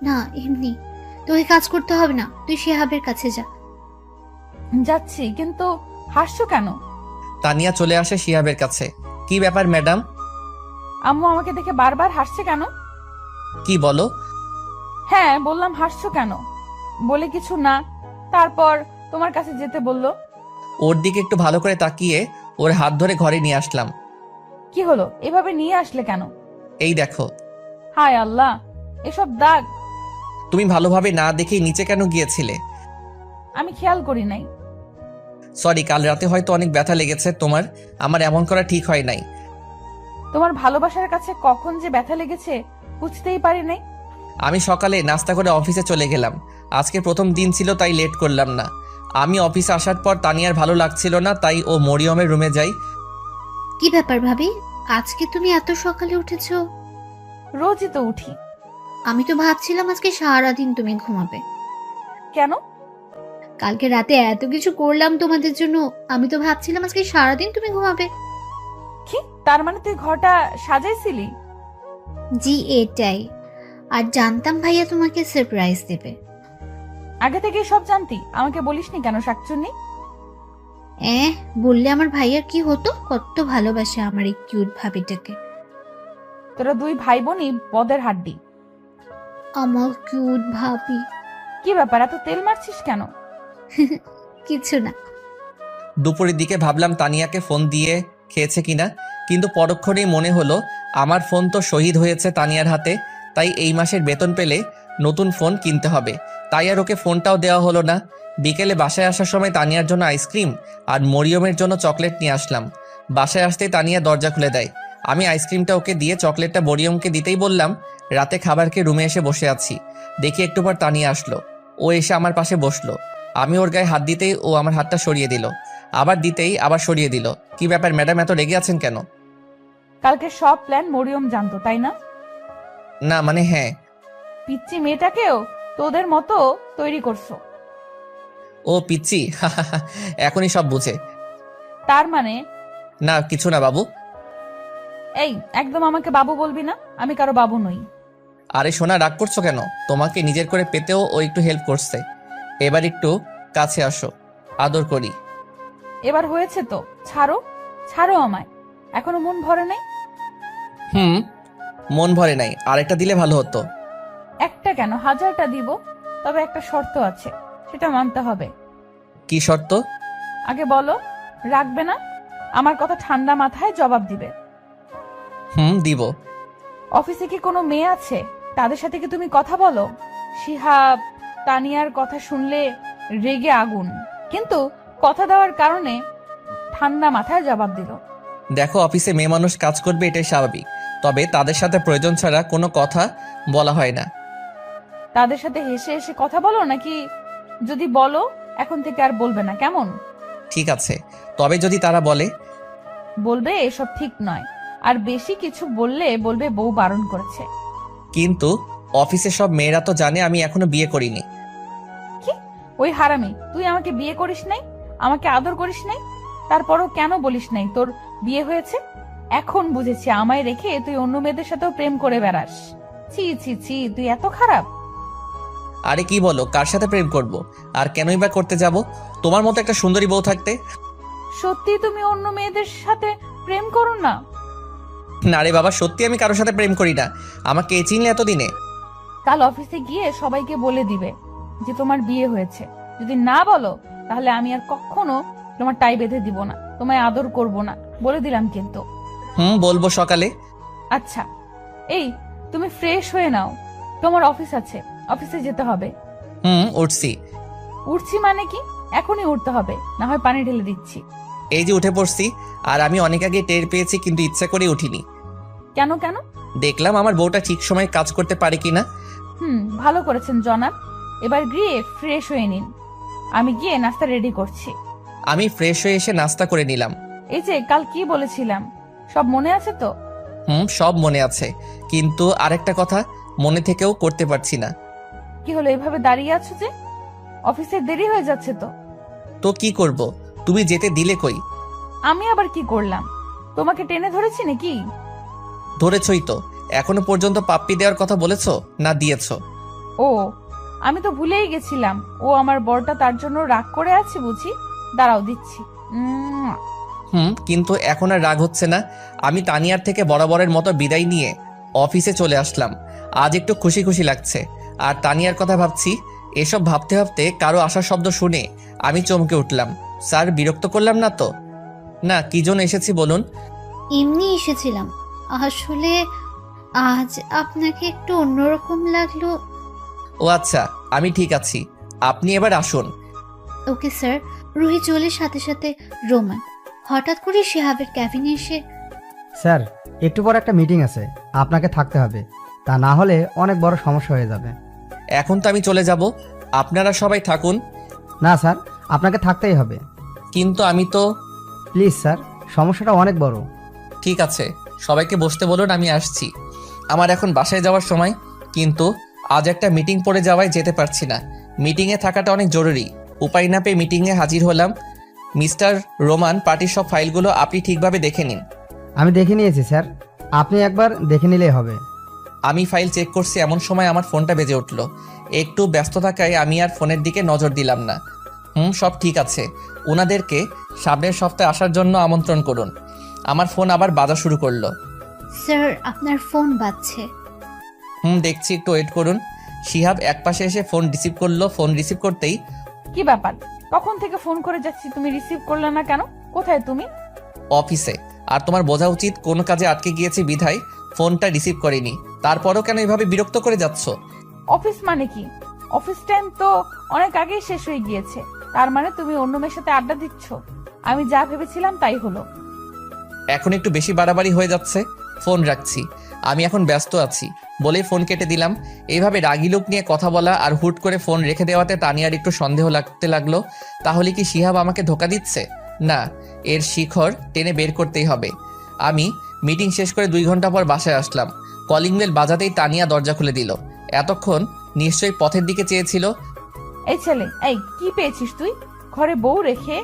না এমনি, তোকে কাজ করতে হবে না, তুই শিহাবের কাছে যা। যাচ্ছি, কিন্তু হাসছো কেন? তানিয়া চলে আসে শিহাবের কাছে। কি ব্যাপার ম্যাডাম? আম্মু আমাকে দেখে বারবার হাসছে কেন? কি বলো? হ্যাঁ বললাম, হাসছো কেন? বলে কিছু না, তারপর তোমার কাছে যেতে বললো। ওর দিকে একটু ভালো করে তাকিয়ে ওর হাত ধরে ঘরে নিয়ে আসলাম। কি হলো, এভাবে নিয়ে আসলে কেন? এই দেখো। হায় আল্লাহ, এসব দাগ। তুমি ভালোভাবে না দেখেই নিচে কেন গিয়েছিলে? আমি খেয়াল করি নাই। সরি, কাল রাতে হয়তো অনেক ব্যথা লেগেছে তোমার। আমার এমন করা ঠিক হয় নাই। তোমার ভালোবাসার কাছে কখন যে ব্যথা লেগেছে বুঝতেই পারি নাই। আমি সকালে নাস্তা করে অফিসে চলে গেলাম। আজকে প্রথম দিন ছিল তাই লেট করলাম না। আমি অফিসে আসার পর তানিয়ার ভালো লাগছিল না, তাই ও মরিয়মের রুমে যাই। কি ব্যাপার ভাবি, আজকে তুমি এত সকালে উঠেছো? রোজই তো উঠি। আমি তো ভাবছিলাম আজকে সারাদিন তুমি ঘুমাবে। কেন? কালকে রাতে এত কিছু করলাম তোমাদের জন্য, আমি তো ভাবছিলাম আজকে সারাদিন তুমি ঘুমাবে। কি, তার মানে তুই ঘরটা সাজাইছিলি? জি এটাই। আর জানতাম ভাইয়া তোমাকে সারপ্রাইজ দেবে। আগে থেকে সব জানতি, আমাকে বলিসনি কেন শাকচুন্নি? বললে আমার ভাইয়ার কি হতো, কত ভালোবাসে আমার এই কিউট ভাবিটাকে। তোরা দুই ভাই বোনই বদের হাড্ডি। আমার কিউট ভাবি। কি ব্যাপার, এত তেল মারছিস কেন? কিছু না। দুপুরের দিকে ভাবলাম তানিয়াকে ফোন দিয়ে খেয়েছে কিনা, কিন্তু পরক্ষণেই মনে হলো আমার ফোন তো শহীদ হয়েছে তানিয়ার হাতে। তাই এই মাসের বেতন পেলে নতুন ফোন কিনতে হবে। তাই আর ওকে ফোনটাও দেওয়া হলো না। বিকেলে বাসায় আসার সময় তানিয়ার জন্য আইসক্রিম আর মরিয়মের জন্য চকলেট নিয়ে আসলাম। বাসায় আসতেই তানিয়া দরজা খুলে দেয়। আমি আইসক্রিমটা ওকে দিয়ে চকলেটটা মরিয়মকে দিতেই বললাম, রাতে খাবারকে রুমে এসে বসে আছি। দেখি একটু পর তানিয়া আসলো। ও এসে আমার পাশে বসলো। আমি ওর গায়ে হাত দিতেই ও আমার হাতটা সরিয়ে দিল, আবার দিতেই আবার সরিয়ে দিল। কি ব্যাপার ম্যাডাম, এত রেগে আছেন কেন? কালকে সব প্ল্যান মরিয়ম জানতো, তাই না? না মানে হ্যাঁ। পিচ্চি মেয়েটাকেও তোদের মতো তৈরি করছো। ও পিচ্ছি, এখনই সব বুঝে। তার মানে? না কিছু না বাবু। এই, একদম আমাকে বাবু বলবি না, আমি কারো বাবু নই। আরে সোনা, রাগ করছো কেন? তোমাকে নিজের করে পেতেও ও একটু হেল্প করছে। এবার একটু কাছে আসো, আদর করি। এবার হয়েছে তো, ছাড়ো ছাড়ো আমায়। এখনো মন ভরে নাই? মন ভরে নাই, আরেকটা দিলে ভালো হতো। একটা কেন, 1000টা দিব। তবে একটা শর্ত আছে, সেটা মানতে হবে। কি শর্ত? আগে বলো, রাখবে না? আমার কথা ঠান্ডা মাথায় জবাব দিবে। দিব। অফিসে কি কোনো মেয়ে আছে, তাদের সাথে কি তুমি কথা বলো? শিহাব তানিয়ার কথা শুনলে রেগে আগুন, কিন্তু কথা দেওয়ার কারণে ঠান্ডা মাথায় জবাব দিল। দেখো, অফিসে মেয়ে মানুষ কাজ করবে, এটাই স্বাভাবিক। তবে তাদের সাথে প্রয়োজন ছাড়া কোনো কথা বলা হয় না। তাদের সাথে হেসে হেসে কথা বলো নাকি? যদি বলো এখন থেকে আর বলবে না, কেমন? ঠিক আছে, তবে যদি তারা বলে? বলবে এসব ঠিক নয়, আর বেশি কিছু বললে বলবে বউ বারণ করেছে। কিন্তু অফিসে সব মেয়েরা তো জানে আমি এখনো বিয়ে করিনি। কি, ওই হারামি, তুই আমাকে বিয়ে করিস নাই, আমাকে আদর করিস নাই, তারপরও কেন বলিস নাই তোর বিয়ে হয়েছে? এখন বুঝেছি, আমায় রেখে তুই অন্য মেয়েদের সাথেও প্রেম করে বেড়াস। ছি ছি ছি, তুই এত খারাপ। আরে কি বলো, কার সাথে প্রেম করব? আর কেনই বা করতে যাব? তোমার মতো একটা সুন্দরী বউ থাকতে। সত্যি তুমি অন্য মেয়েদের সাথে প্রেম করো না? না রে বাবা, সত্যি আমি কারোর সাথে প্রেম করি না। আমাকে চিনলে এতদিনে? কাল অফিসে গিয়ে সবাইকে বলে দিবে যে তোমার বিয়ে হয়েছে, যদি না বলো তাহলে আমি আর কখনো তোমার টাই বেঁধে দিব না, তোমায় আদর করব না, বলে দিলাম কিন্তু। বলবো সকালে। আচ্ছা, এই তুমি ফ্রেশ হয়ে নাও, তোমার অফিস আছে, অফিসে যেতে হবে। উঠছি। উঠছি মানে কি? এখনই উঠতে হবে, না হয় পানি ঢেলে দিচ্ছি। এই যে উঠে পড়ছি, আর আমি অনেক আগে টের পেয়েছি, কিন্তু ইচ্ছা করে উঠিনি। কেন কেন? দেখলাম আমার বউটা ঠিক সময়ে কাজ করতে পারে কিনা। ভালো করেছেন জনাব, এবার গিয়ে ফ্রেশ হয়ে নিন, আমি গিয়ে নাস্তা রেডি করছি। আমি ফ্রেশ হয়ে এসে নাস্তা করে নিলাম। এই যে কাল কি বলেছিলাম, সব মনে আছে তো? সব মনে আছে, কিন্তু আরেকটা কথা মনে থেকেও করতে পারছি না। কি হলো, এভাবে দাঁড়িয়ে আছো যে? অফিসে দেরি হয়ে যাচ্ছে তো। তো কি করব, তুমি যেতে দিলে কই? আমি আবার কি করলাম? তোমাকে টেনে ধরেছি নাকি? ধরেছই তো। এখনো পর্যন্ত পাপ্পি দেওয়ার কথা বলেছো না দিয়েছো? ও, আমি তো ভুলেই গেছিলাম, ও আমার বরটা, তার জন্য রাগ করে আছে বুঝি। দাঁড়াও দিচ্ছি। কিন্তু এখন আর রাগ হচ্ছে না। আমি তানিয়ার থেকে বরাবরের মতো বিদায় নিয়ে অফিসে চলে আসলাম। আজ একটু খুশি খুশি লাগছে। আর তানিয়ার কথা ভাবছি। এসব ভাবতে ভাবতে কারো আসার শব্দ শুনে আমি চমকে উঠলাম। স্যার, বিরক্ত করলাম না তো? না, কি জন্য এসেছি বলুন? এমনি এসেছিলাম। আসলে আজ আপনাকে একটু অন্যরকম লাগলো। ও আচ্ছা, আমি ঠিক আছি, আপনি এবার আসুন। Okay sir. রুহি চলে সাথে সাথে রোমান। হঠাৎ করে শিহাবের ক্যাবিনে এসে, স্যার, একটু পর একটা মিটিং আছে, আপনাকে থাকতে হবে, তা না হলে অনেক বড় সমস্যা হয়ে যাবে। এখন তো আমি চলে যাব, আপনারা সবাই থাকুন। না স্যার, আপনাকে থাকতেই হবে। কিন্তু আমি তো। প্লিজ স্যার, সমস্যাটা অনেক বড়। ঠিক আছে, সবাইকে বসতে বলুন, আমি আসছি। আমার এখন বাসায় যাওয়ার সময়, কিন্তু আজ একটা মিটিং পড়ে যাওয়ায় যেতে পারছি না। মিটিংয়ে থাকাটা অনেক জরুরি। উপায় না পেয়ে মিটিংয়ে হাজির হলাম। মিস্টার রোমান, পার্টির সব ফাইলগুলো আপনি ঠিকভাবে দেখে নিন। আমি দেখে নিয়েছি স্যার, আপনি একবার দেখে নিলেই হবে। আমি ফাইল চেক করছি, এমন সময় আমার ফোনটা বেজে উঠল। একটু ব্যস্ত থাকায় আমি আর ফোনের দিকে নজর দিলাম না। সব ঠিক আছে। ওনাদেরকে সামনের সপ্তাহে আসার জন্য আমন্ত্রণ করুন। আমার ফোন আবার বাজা শুরু করলো। স্যার আপনার ফোন বাজছে। দেখছি, একটু ওয়েট করুন। শিহাব একপাশে এসে ফোন রিসিভ করলো। ফোন রিসিভ করতেই, কি ব্যাপার, কখন থেকে ফোন করে যাচ্ছি, তুমি রিসিভ করলে না কেন? কোথায় তুমি? অফিসে। আর তোমার বোঝা উচিত কোনো কাজে আটকে গিয়েছি বিধায় ফোনটা রিসিভ করিনি। তারপরও কেন এভাবে বিরক্ত করে যাচ্ছ? অফিস মানে কি? অফিস টাইম তো অনেক আগেই শেষ হয়ে গিয়েছে। তার মানে তুমি অন্য মেয়ের সাথে আড্ডা দিচ্ছ? আমি যা ভেবেছিলাম তাই হলো। এখন একটু বেশি বাড়াবাড়ি হয়ে যাচ্ছে। ফোন রাখছি, আমি এখন ব্যস্ত আছি বলেই ফোন কেটে দিলাম। এইভাবে রাগি লোক নিয়ে কথা বলা আর হুট করে ফোন রেখে দেওয়াতে তানিয়ার একটু সন্দেহ লাগতে লাগলো। তাহলে কি শিহাব আমাকে ধোকা দিচ্ছে? না, এর শিখর টেনে বের করতেই হবে। আমি মিটিং শেষ করে 2 ঘন্টা পর বাসায় আসলাম। কলিং বেল বাজাতেই তানিয়া দরজা খুলে দিল। এতক্ষণ নিশ্চয়ই পথের দিকে চেয়েছিল। এই ছেলে, এই কি পেয়েছিস তুই? ঘরে বউ রেখে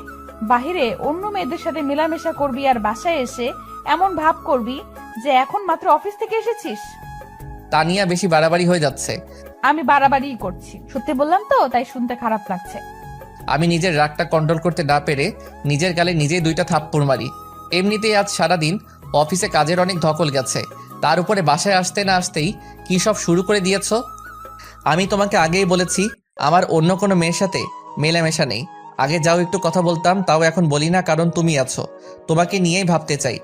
বাহিরে অন্য মেয়েদের সাথে মেলামেশা করবি, আর বাসায় এসে এমন ভাব করবি যে এখন মাত্র অফিস থেকে এসেছিস। তানিয়া বেশি বাড়াবাড়ি হয়ে যাচ্ছে। আমি বাড়াবাড়ি করছি, সত্যি বললাম তো, তাই শুনতে খারাপ লাগছে। আমি নিজের রাগটা কন্ট্রোল করতে না পেরে নিজের গালে নিজেই 2টা থাপ্পড় মারি। এমনিতেই আজ সারাদিন অফিসে কাজের অনেক ধকল গেছে, তার উপরে বাসায় আসতে না আসতেই কি সব শুরু করে দিয়েছ। আমি তোমাকে আগেই বলেছি আমার অন্য কোনো মেয়ের সাথে মেলামেশা নেই। আগে যাও একটু কথা বলতাম, তাও এখন বলি না, কারণ তুমি আছো। তোমাকে নিয়েই ভাবতে চাই।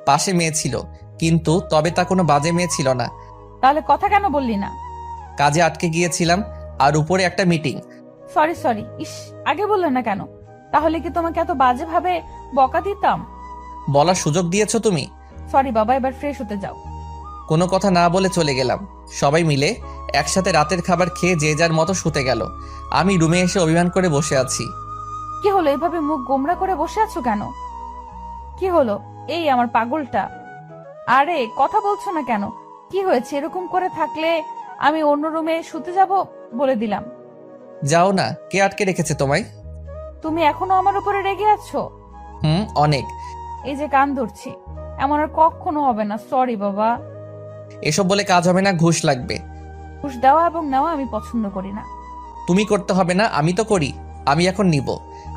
পাশে মেয়ে ছিল, কিন্তু তবে তা কোনো বাজে মেয়ে ছিল না। তাহলে কথা কেন বললি না? কাজে আটকে গিয়েছিলাম, আর উপরে একটা মিটিং। সরি, ইস, আগে বললে না কেন? তাহলে কি তোমাকে এত বাজে ভাবে বকা দিতাম? বলার সুযোগ দিয়েছো তুমি। সরি বাবা, এবার ফ্রেশ হতে যাও। কোনো কথা না বলে চলে গেলাম। সবাই মিলে একসাথে রাতের খাবার খেয়ে যে যার মতো শুতে গেল। আমি রুমে এসে অভিমান করে বসে আছি। কি হলো, এভাবে মুখ গোমরা করে বসে আছো কেন? কি হলো? এই আমার পাগলটা, আরে কথা বলছো না কেন? কি হয়েছে? এরকম করে থাকলে আমি অন্য রুমে শুতে যাব বলে দিলাম। যাও না, কে আটকে রেখেছে তোমায়? তুমি এখনো আমার উপরে রেগে আছো? অনেক। এই যে কান ধরছি, এমন আর কখনো হবে না। সরি বাবা। এসব বলে কাজ হবে না, ঘুষ লাগবে। ঘুষ দেওয়া এবং নেওয়া আমি পছন্দ করি না। তুমি করতে হবে না, আমি তো করি। আমি এখন নিব।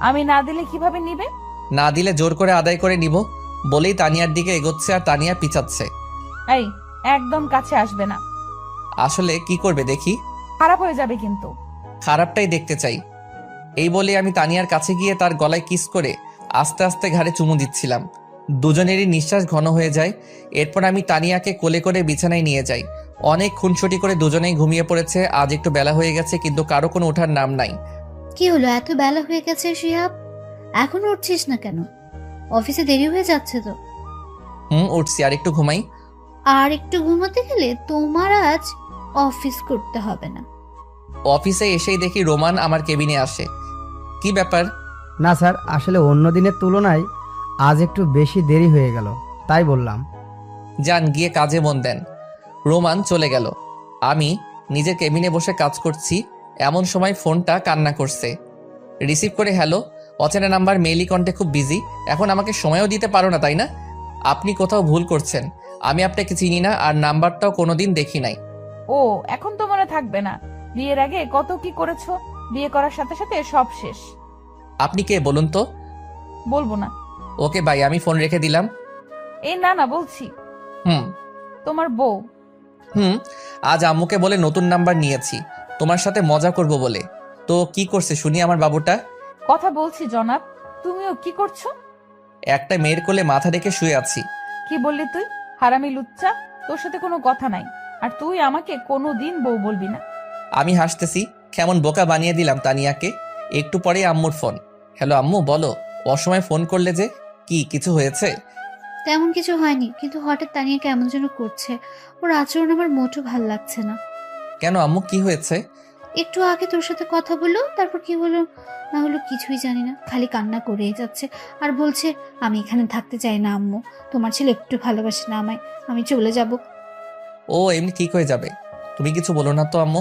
আমি না দিলে কিভাবে নিবে? না দিলে জোর করে আদায় করে নিব বলেই তানিয়ার দিকে এগোচ্ছে, আর তানিয়া পিছাচ্ছে। এই, একদম কাছে আসবে না। আসলে কি করবে দেখি। খারাপ হয়ে যাবে কিন্তু। খারাপটাই দেখতে চাই। এই বলে আমি তানিয়ার কাছে গিয়ে তার গলায় কিস করে আস্তে আস্তে ঘাড়ে চুমু দিচ্ছিলাম। দুজনেরই নিঃশ্বাস ঘন হয়ে যায়। এরপর আমি তানিয়াকে কোলে করে বিছানায় নিয়ে যাই। অনেক খুনসুটি করে দুজনেই ঘুমিয়ে পড়েছে। আজ একটু বেলা হয়ে গেছে, কিন্তু কারো কোনো ওঠার নাম নাই। কি হলো, এত বেলা হয়ে গেছে শিহাব, এখন উঠছিস না কেন? অফিসে দেরি হয়ে যাচ্ছে তো। উঠছি, আর একটু ঘুমাই। আর একটু ঘুমাতে গেলে তোমার আজ অফিস করতে হবে না। অফিসে এসেই দেখি রোমান আমার কেবিনে আসে। কি ব্যাপার? না স্যার, আসলে অন্য দিনের তুলনায় আজ একটু বেশি দেরি হয়ে গেল, তাই বললাম। যান, গিয়ে কাজে মন দেন। রোমান চলে গেল। আমি নিজের কেবিনে বসে কাজ করছি। এমন সময় ফোনটা কান্না করছে। রিসিভ করে, হ্যালো। অচেনা নাম্বার, মেইলি কন্টে খুব বিজি। এখন আমাকে সময়ও দিতে পারো না, তাই না? আপনি কোথাও ভুল করছেন। আমি আপনাকে চিনি না, আর নাম্বারটাও কোনোদিন দেখি নাই। ও, এখন তো মনে থাকবে না? বিয়ের আগে কত কি করেছো, বিয়ে করার সাথে সাথে সব শেষ। আপনি কে বলুন তো? বলবো না। ওকে বাই, আমি ফোন রেখে দিলাম। এই না না বলছি, হুম তোমার বউ। আজ আম্মুকে বলে নতুন নাম্বার নিয়েছি, তোমার সাথে মজা করব বলে। তো কি করছে শুনি আমার বাবুটা? কথা বলছি জনাব, তুমিও কি করছো? একটা মেয়ের কোলে মাথা রেখে শুয়ে আছি। কি বললি তুই? হারামি লুচ্চা, তোর সাথে কোনো কথা নাই। আর তুই আমাকে কোনোদিন বউ বলবি না। আমি হাসতেছি, কেমন বোকা বানিয়ে দিলাম তানিয়াকে। একটু পরে আম্মুর ফোন। হ্যালো আম্মু, বলো। অসময়ে ফোন করলে যে? কি কিছু হয়েছে? তেমন কিছু হয়নি, কিন্তু হঠাৎ তানিয়া কেমন যেন করছে। ওর আচরণ আমার মোটেও ভাল লাগছে না। কেন আম্মু, কি হয়েছে? একটু আগে তোর সাথে কথা বললো, তারপর কি হলো না হলো কিছুই জানি না, খালি কান্না করেই যাচ্ছে। আর বলছে আমি এখানে থাকতে চাই না আম্মু, তোমার ছেলে একটু ভালোবাসে না আমায়, আমি চলে যাব। ও এমনি ঠিক হয়ে যাবে, তুমি কিছু বলো না তো আম্মু।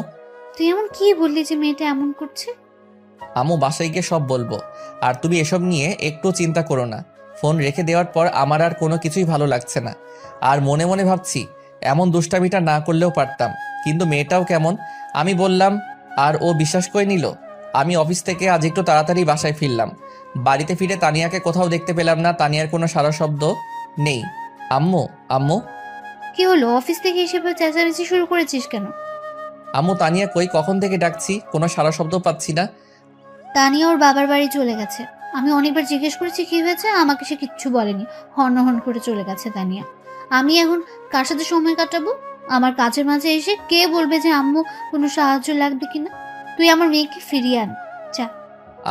তুই এমন কি বললি যে মেয়েটা এমন করছে? আম্মু বাসায় গিয়ে সব বলবো। আর তুমি এসব নিয়ে একটু চিন্তা করো না। ফোন রেখে দেওয়ার পর আমার আর কোনো কিছুই ভালো লাগছে না। আর মনে মনে ভাবছি এমন দুষ্টামিটা না করলেও পারতাম, কিন্তু মেয়েটাও কেমন। আমি বললাম আর ও বিশ্বাস করে নিল। আমি অফিস থেকে আজ একটু তাড়াতাড়ি বাসায় ফিরলাম। বাড়িতে ফিরে তানিয়াকে কোথাও দেখতে পেলাম না। তানিয়ার কোনো সারা শব্দ নেই। আম্মু আম্মু কি হলো, অফিস থেকে এসে চেঁচামেচি শুরু করেছিস কেন? আম্মু তানিয়া কই? কখন থেকে ডাকছি, কোনো সারা শব্দ পাচ্ছি না। তানিয়া ওর বাবার বাড়ি চলে গেছে। আমি অনেকবার জিজ্ঞেস করেছি কি হয়েছে, আমাকে সে কিচ্ছু বলেনি। হর্ন করে চলে গেছে তানিয়া। আমি এখন কার সাথে সময় কাটাবো? আমার কাজের মাঝে এসে কে বলবে যে আম্মু কোনো সাহায্য লাগবে কিনা? তুই আমার মেয়েকে ফিরিয়ে আন, যা।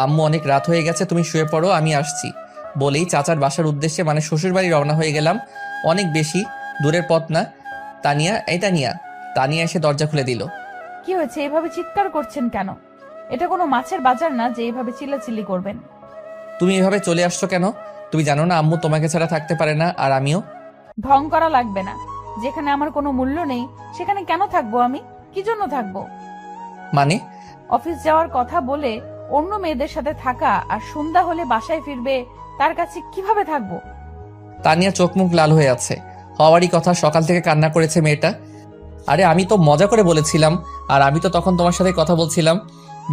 আম্মু অনেক রাত হয়ে গেছে, তুমি শুয়ে পড়ো, আমি আসছি। বলেই চাচার বাসার উদ্দেশ্যে মানে শ্বশুর বাড়ি রওনা হয়ে গেলাম। অনেক বেশি দূরের পথ না। তানিয়া, এই তানিয়া। তানিয়া এসে দরজা খুলে দিল। কি হয়েছে, এভাবে চিৎকার করছেন কেন? এটা কোনো মাছের বাজার না যে এভাবে চিল্লাচিল্লি করবেন। তুমি এভাবে চলে আসছো কেন? তুমি জানো না আম্মু তোমাকে ছাড়া থাকতে পারে না, আর আমিও। ঢং করা লাগবে না। যেখানে আমার কোনো মূল্য নেই সেখানে কেন থাকবো আমি? কি জন্য থাকবো? মানে? অফিস যাওয়ার কথা বলে অন্য মেয়েদের সাথে থাকা, আর সন্ধ্যা হলে বাসায় ফিরবে, তার কাছে কিভাবে থাকবো? তানিয়া চোখ মুখ লাল হয়ে আছে। হওয়ারই কথা, সকাল থেকে কান্না করেছে মেয়েটা। আরে আমি তো মজা করে বলেছিলাম, আর আমি তো তখন তোমার সাথে কথা বলছিলাম।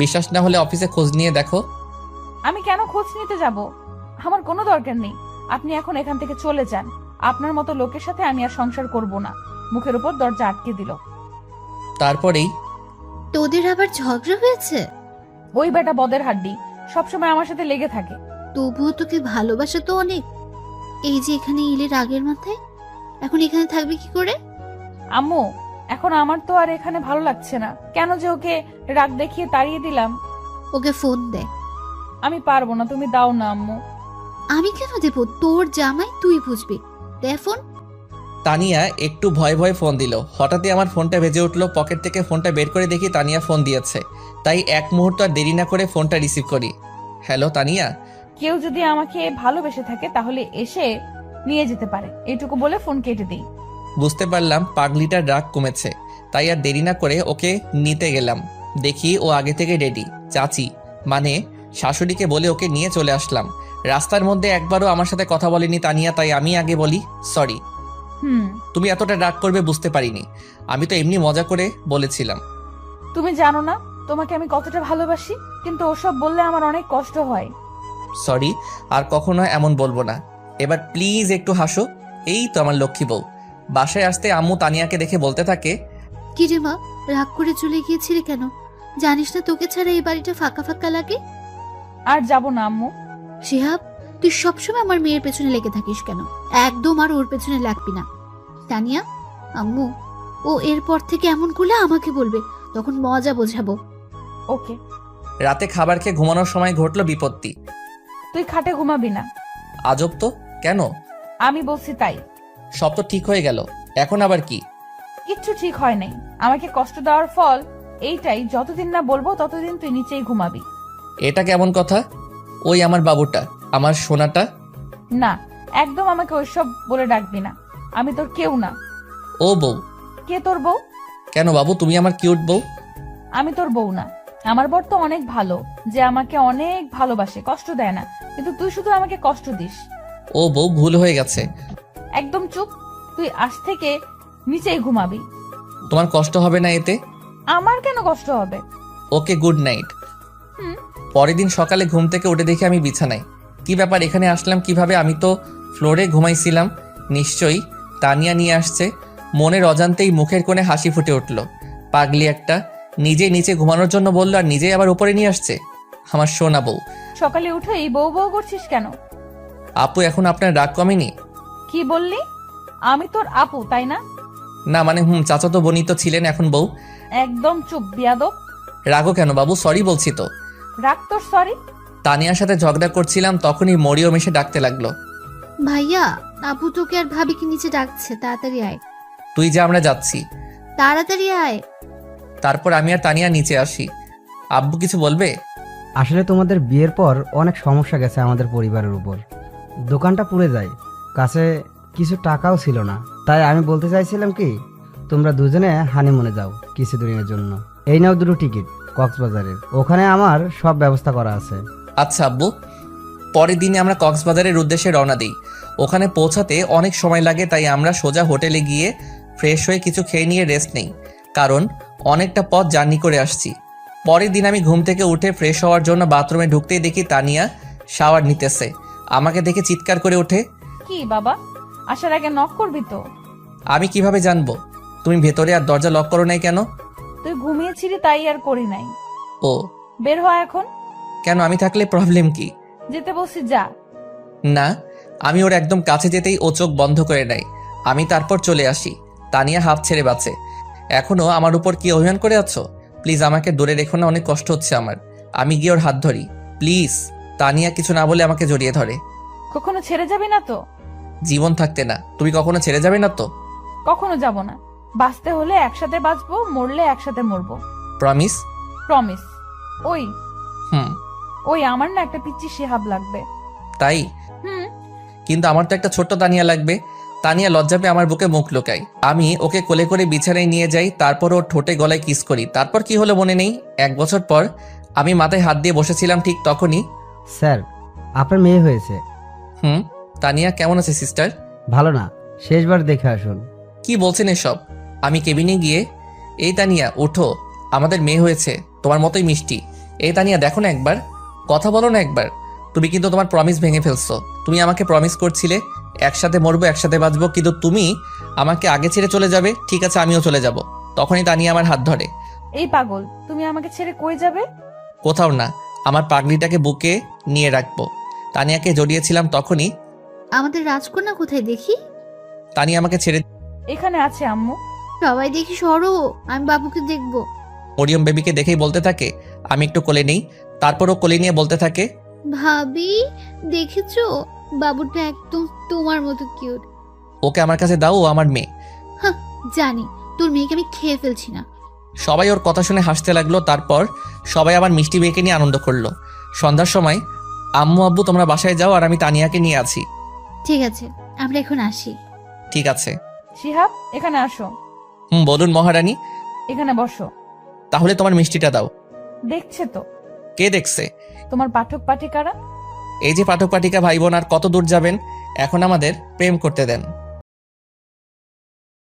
বিশ্বাস না হলে অফিসে খোঁজ নিয়ে দেখো। আমি কেন খোঁজ নিতে যাব? আমার কোনো দরকার নেই। আপনি এখন এখান থেকে চলে যান। আপনার মতো লোকের সাথে আমি আর সংসার করব না। মুখের উপর দরজা আটকে দিল। তারপরেই তোদের আবার ঝগড়া হয়েছে? ওই বেটা বদের হাড্ডি, সবসময় আমার সাথে লেগে থাকে। তবুও তোকে ভালোবাসা তো অনেক। এই যে এখানে ইলে রাগের মাথায়, এখন এখানে থাকবে কি করে? আম্মু, এখন আমার তো আর এখানে ভালো লাগছে না। কেন যে ওকে রাগ দেখিয়ে তাড়িয়ে দিলাম। ওকে ফোন দে। আমি পারবো না, তুমি দাও না আম্মু। আমি কেন দেব? তোর জামাই, তুই বুঝবি। দে ফোন। তানিয়া একটু ভয়ে ভয়ে ফোন দিল। হঠাৎই আমার ফোনটা বেজে উঠলো। পকেট থেকে ফোনটা বের করে দেখি তানিয়া ফোন দিয়েছে। তাই এক মুহূর্ত আর দেরি না করে ফোনটা রিসিভ করি। হ্যালো তানিয়া। কেউ যদি আমাকে ভালোবেসে থাকে তাহলে এসে নিয়ে যেতে পারে, এইটুকু বলে ফোন কেটে দিই। বুঝতে পারলাম পাগলিটার রাগ কমেছে, তাই আর দেরি না করে ওকে নিতে গেলাম। দেখি ও আগে থেকে রেডি। চাচি মানে শাশুড়িকে বলে ওকে নিয়ে চলে আসলাম। রাস্তার মধ্যে একবারও আমার সাথে কথা বলেনি তানিয়া, তাই আমি আগে বলি সরি। তুমি এতটা রাগ করবে বুঝতে পারিনি। আমি তো এমনি মজা করে বলেছিলাম। তুমি জানো না তোমাকে আমি কতটা ভালোবাসি, কিন্তু ওসব বললে আমার অনেক কষ্ট হয়। সরি, আর কখনো এমন বলবো না। এবার প্লিজ একটু হাসো। এই তো আমার লক্ষ্মী বউ। বাসায় আসতে আম্মু তানিয়াকে দেখে বলতে থাকে, কি রে মা, রাগ করে চলে গিয়েছিলি কেন? জানিস না তোকে ছাড়া এই বাড়িটা ফাঁকা ফাঁকা লাগে? আর যাব না আম্মু। শিহাব, তুই সবসময় আমার মেয়ের পেছনে লেগে থাকিস কেন? একদম আর ওর পেছনে লাগবি না। তানিয়া, আম্মু, ও এরপর থেকে এমন করলে আমাকে বলবে, তখন মজা বোঝাবো। ওকে। রাতে খাবার খেয়ে ঘুমানোর সময় ঘটলো বিপত্তি। তুই খাটে ঘুমাবি না। আজব তো, কেন? আমি বলছি তাই। সব তো ঠিক হয়ে গেল, এখন আবার কি? কিচ্ছু ঠিক হয় নাই। আমাকে কষ্ট দেওয়ার ফল এইটাই, যতদিন না বলবো ততদিন তুই নিচেই ঘুমাবি। এটা কেমন কথা? ওই আমার বাবুটা, আমার সোনাটা। না, একদম আমাকে ওইসব বলে ডাকবি না। আমি তোর কেউ না। ও বউ। কে তোর বউ? কেন বাবু, তুমি আমার কিউট বউ। আমি তোর বউ না। আমার বর তো অনেক ভালো, যে আমাকে অনেক ভালোবাসে, কষ্ট দেয় না। কিন্তু তুই শুধু আমাকে কষ্ট দিস। ও বউ, ভুল হয়ে গেছে। একদম চুপ। তুই আজ থেকে নিচেই ঘুমাবি। তোমার কষ্ট হবে না এতে? আমার কেন কষ্ট হবে? ওকে, গুড নাইট। হুম। পরের দিন সকালে ঘুম থেকে উঠে দেখি আমি বিছানায়। কি ব্যাপার, এখানে আসলাম কিভাবে? আমি তো ফ্লোরে ঘুমাইছিলাম। নিশ্চয়ই তানিয়া নিয়ে আসছে। মনের অজান্তেই মুখের কোণে হাসি ফুটে উঠল। পাগলি একটা, নিজে নিচে ঘুমানোর জন্য বললো আর নিজেই আবার উপরে নিয়ে আসছে। আমার সোনা বউ। সকালে উঠেই বউ বউ করছিস কেন? আপু, এখন আপনার রাগ কমেনি? কি বললি? আমি তোর আপু, তাই না? না মানে চাচাতো বোনই তো ছিলেন, এখন বউ। একদম চুপ, বিয়াদব। রাগও কেন বাবু, সরি বলছি তো। রাগ তোর সরি। তানিয়ার সাথে ঝগড়া করছিলাম, তখনই মরিয়ম এসে ডাকতে লাগলো। ভাইয়া, আপু তোকে আর ভাবিকে নিচে ডাকছে, তাড়াতাড়ি আয়। তুই যে, আমরা যাচ্ছি। তাড়াতাড়ি আয়। তারপর আমি আর তানিয়া নিচে আসি। আব্বু কিছু বলবে? আসলে তোমাদের বিয়ের পর অনেক সমস্যা গেছে আমাদের পরিবারের উপর। দোকানটা পুড়ে যায়, কাছে কিছু টাকাও ছিল না। তাই আমি বলতে চাইছিলাম কি, তোমরা দুজনে হানিমুনে যাও কিছুদিনের জন্য। এই নাও 2টো টিকিট কক্সবাজারের, ওখানে আমার সব ব্যবস্থা করা আছে। আচ্ছা আব্বু। পরের দিনে আমরা কক্সবাজারের উদ্দেশ্যে রওনা দিই। ওখানে পৌঁছাতে অনেক সময় লাগে, তাই আমরা সোজা হোটেলে গিয়ে ফ্রেশ হয়ে কিছু খেয়ে নিয়ে রেস্ট নেই, কারণ অনেকটা পথ জার্নি করে আসছি। পরের দিন আমি ঘুম থেকে উঠে ফ্রেশ হওয়ার জন্য বাথরুমে ঢুকতেই দেখি তানিয়া শাওয়ার নিতেছে। আমাকে দেখে চিৎকার করে ওঠে। কি বাবা, আসার আগে নক করবি তো? আমি কিভাবে জানবো? তুমি ভেতরে আর দরজা লক করো নাই কেন? তুই ঘুমিয়েছিলি তাই আর করি নাই। ও বের হ এখন। কেন, আমি থাকলে প্রবলেম কি? যেতে বলছি যা। না, আমি ওর একদম কাছে যেতেই ও চোখ বন্ধ করে নেয়। আমি তারপর চলে আসি। তানিয়া হাফ ছেড়ে বাঁচে। এখনো আমার উপর কি অভিমান করে আছো? প্লিজ আমাকে দূরে রেখো না, অনেক কষ্ট হচ্ছে আমার। আমি গিয়ে ওর হাত ধরি, প্লিজ। তানিয়া কিছু না বলে আমাকে জড়িয়ে ধরে। কখনো ছেড়ে যাবি না তো? জীবন থাকতে না। তুমি কখনো ছেড়ে যাবে না তো? কখনো যাব না। বাঁচতে হলে একসাথে বাঁচবো, মরলে একসাথে মরবো। প্রমিস? প্রমিস। ওই হুম। ওই আমার না একটা পিচ্চি শিহাব লাগবে। তাই? হুম। কিন্তু আমার তো একটা ছোট্ট তানিয়া লাগবে। তানিয়া লজ্জা পেয়ে আমার বুকে মুখ লুকায়। আমি ওকে কোলে করে বিছানায় নিয়ে যাই, তারপর ওর ঠোঁটে গলায় কিস করি। তারপর কি হলো মনে নেই। 1 বছর পর আমি মাথায় হাত দিয়ে বসেছিলাম, ঠিক তখনই। স্যার, আপনার মেয়ে হয়েছে। তানিয়া কেমন আছে সিস্টার? ভালো না, শেষবার দেখে আসুন। কি বলছেন এসব? আমি কেবিনে গিয়ে, এই তানিয়া ওঠো, আমাদের মেয়ে হয়েছে, তোমার মতোই মিষ্টি। এই তানিয়া দেখো না একবার, কথা বলো না একবার। তুমি কিন্তু তোমার প্রমিস ভেঙে ফেলছো। তুমি আমাকে প্রমিস করছিলে একসাথে মরবো একসাথে বাঁচবো, কিন্তু তুমি আমাকে আগে ছেড়ে চলে যাবে। ঠিক আছে, আমিও চলে যাব। তখনই তানিয়া আমার হাত ধরে। এই পাগল, তুমি আমাকে ছেড়ে কই যাবে? কোথাও না, আমার পাগলিটাকে বুকে নিয়ে রাখবো। তানিয়াকে জড়িয়েছিলাম, তখনই আমাদের রাজকন্যা কোথায় দেখি? তানিয়া আমাকে ছেড়ে এখানে আছে আম্মু। সবাই দেখি সরো, আমি বাবুকে দেখবো। মরিয়ম বেবিকে দেখেই বলতে থাকে, আমি একটু কোলে নেই। তারপর ও কোলে নিয়ে বলতে থাকে, ভাবি, দেখেছো বাবুটা একদম তোমার মতো কিউট। ওকে আমার কাছে দাও, ও আমার মেয়ে। হ্যাঁ, জানি তোর মেয়েকে আমি খেয়ে ফেলছি না। সবাই ওর কথা শুনে হাসতে লাগলো। তারপর সবাই আবার মিষ্টি মেয়েকে নিয়ে আনন্দ করলো। সন্ধ্যার সময় আম্মু আব্বু তোমরা বাসায় যাও, আর আমি তানিয়াকে নিয়ে আছি। ঠিক আছে, আমরা এখন আসি। ঠিক আছে। শিহাব, এখানে আসো। বলুন মহারানী। এখানে বসো। তাহলে তোমার মিষ্টিটা দাও। দেখছে তো? কে দেখছে? তোমার পাঠক পাঠিকারা। এই যে পাঠক পাঠিকা ভাই বোন, আর কত দূর যাবেন? এখন আমাদের প্রেম করতে দেন।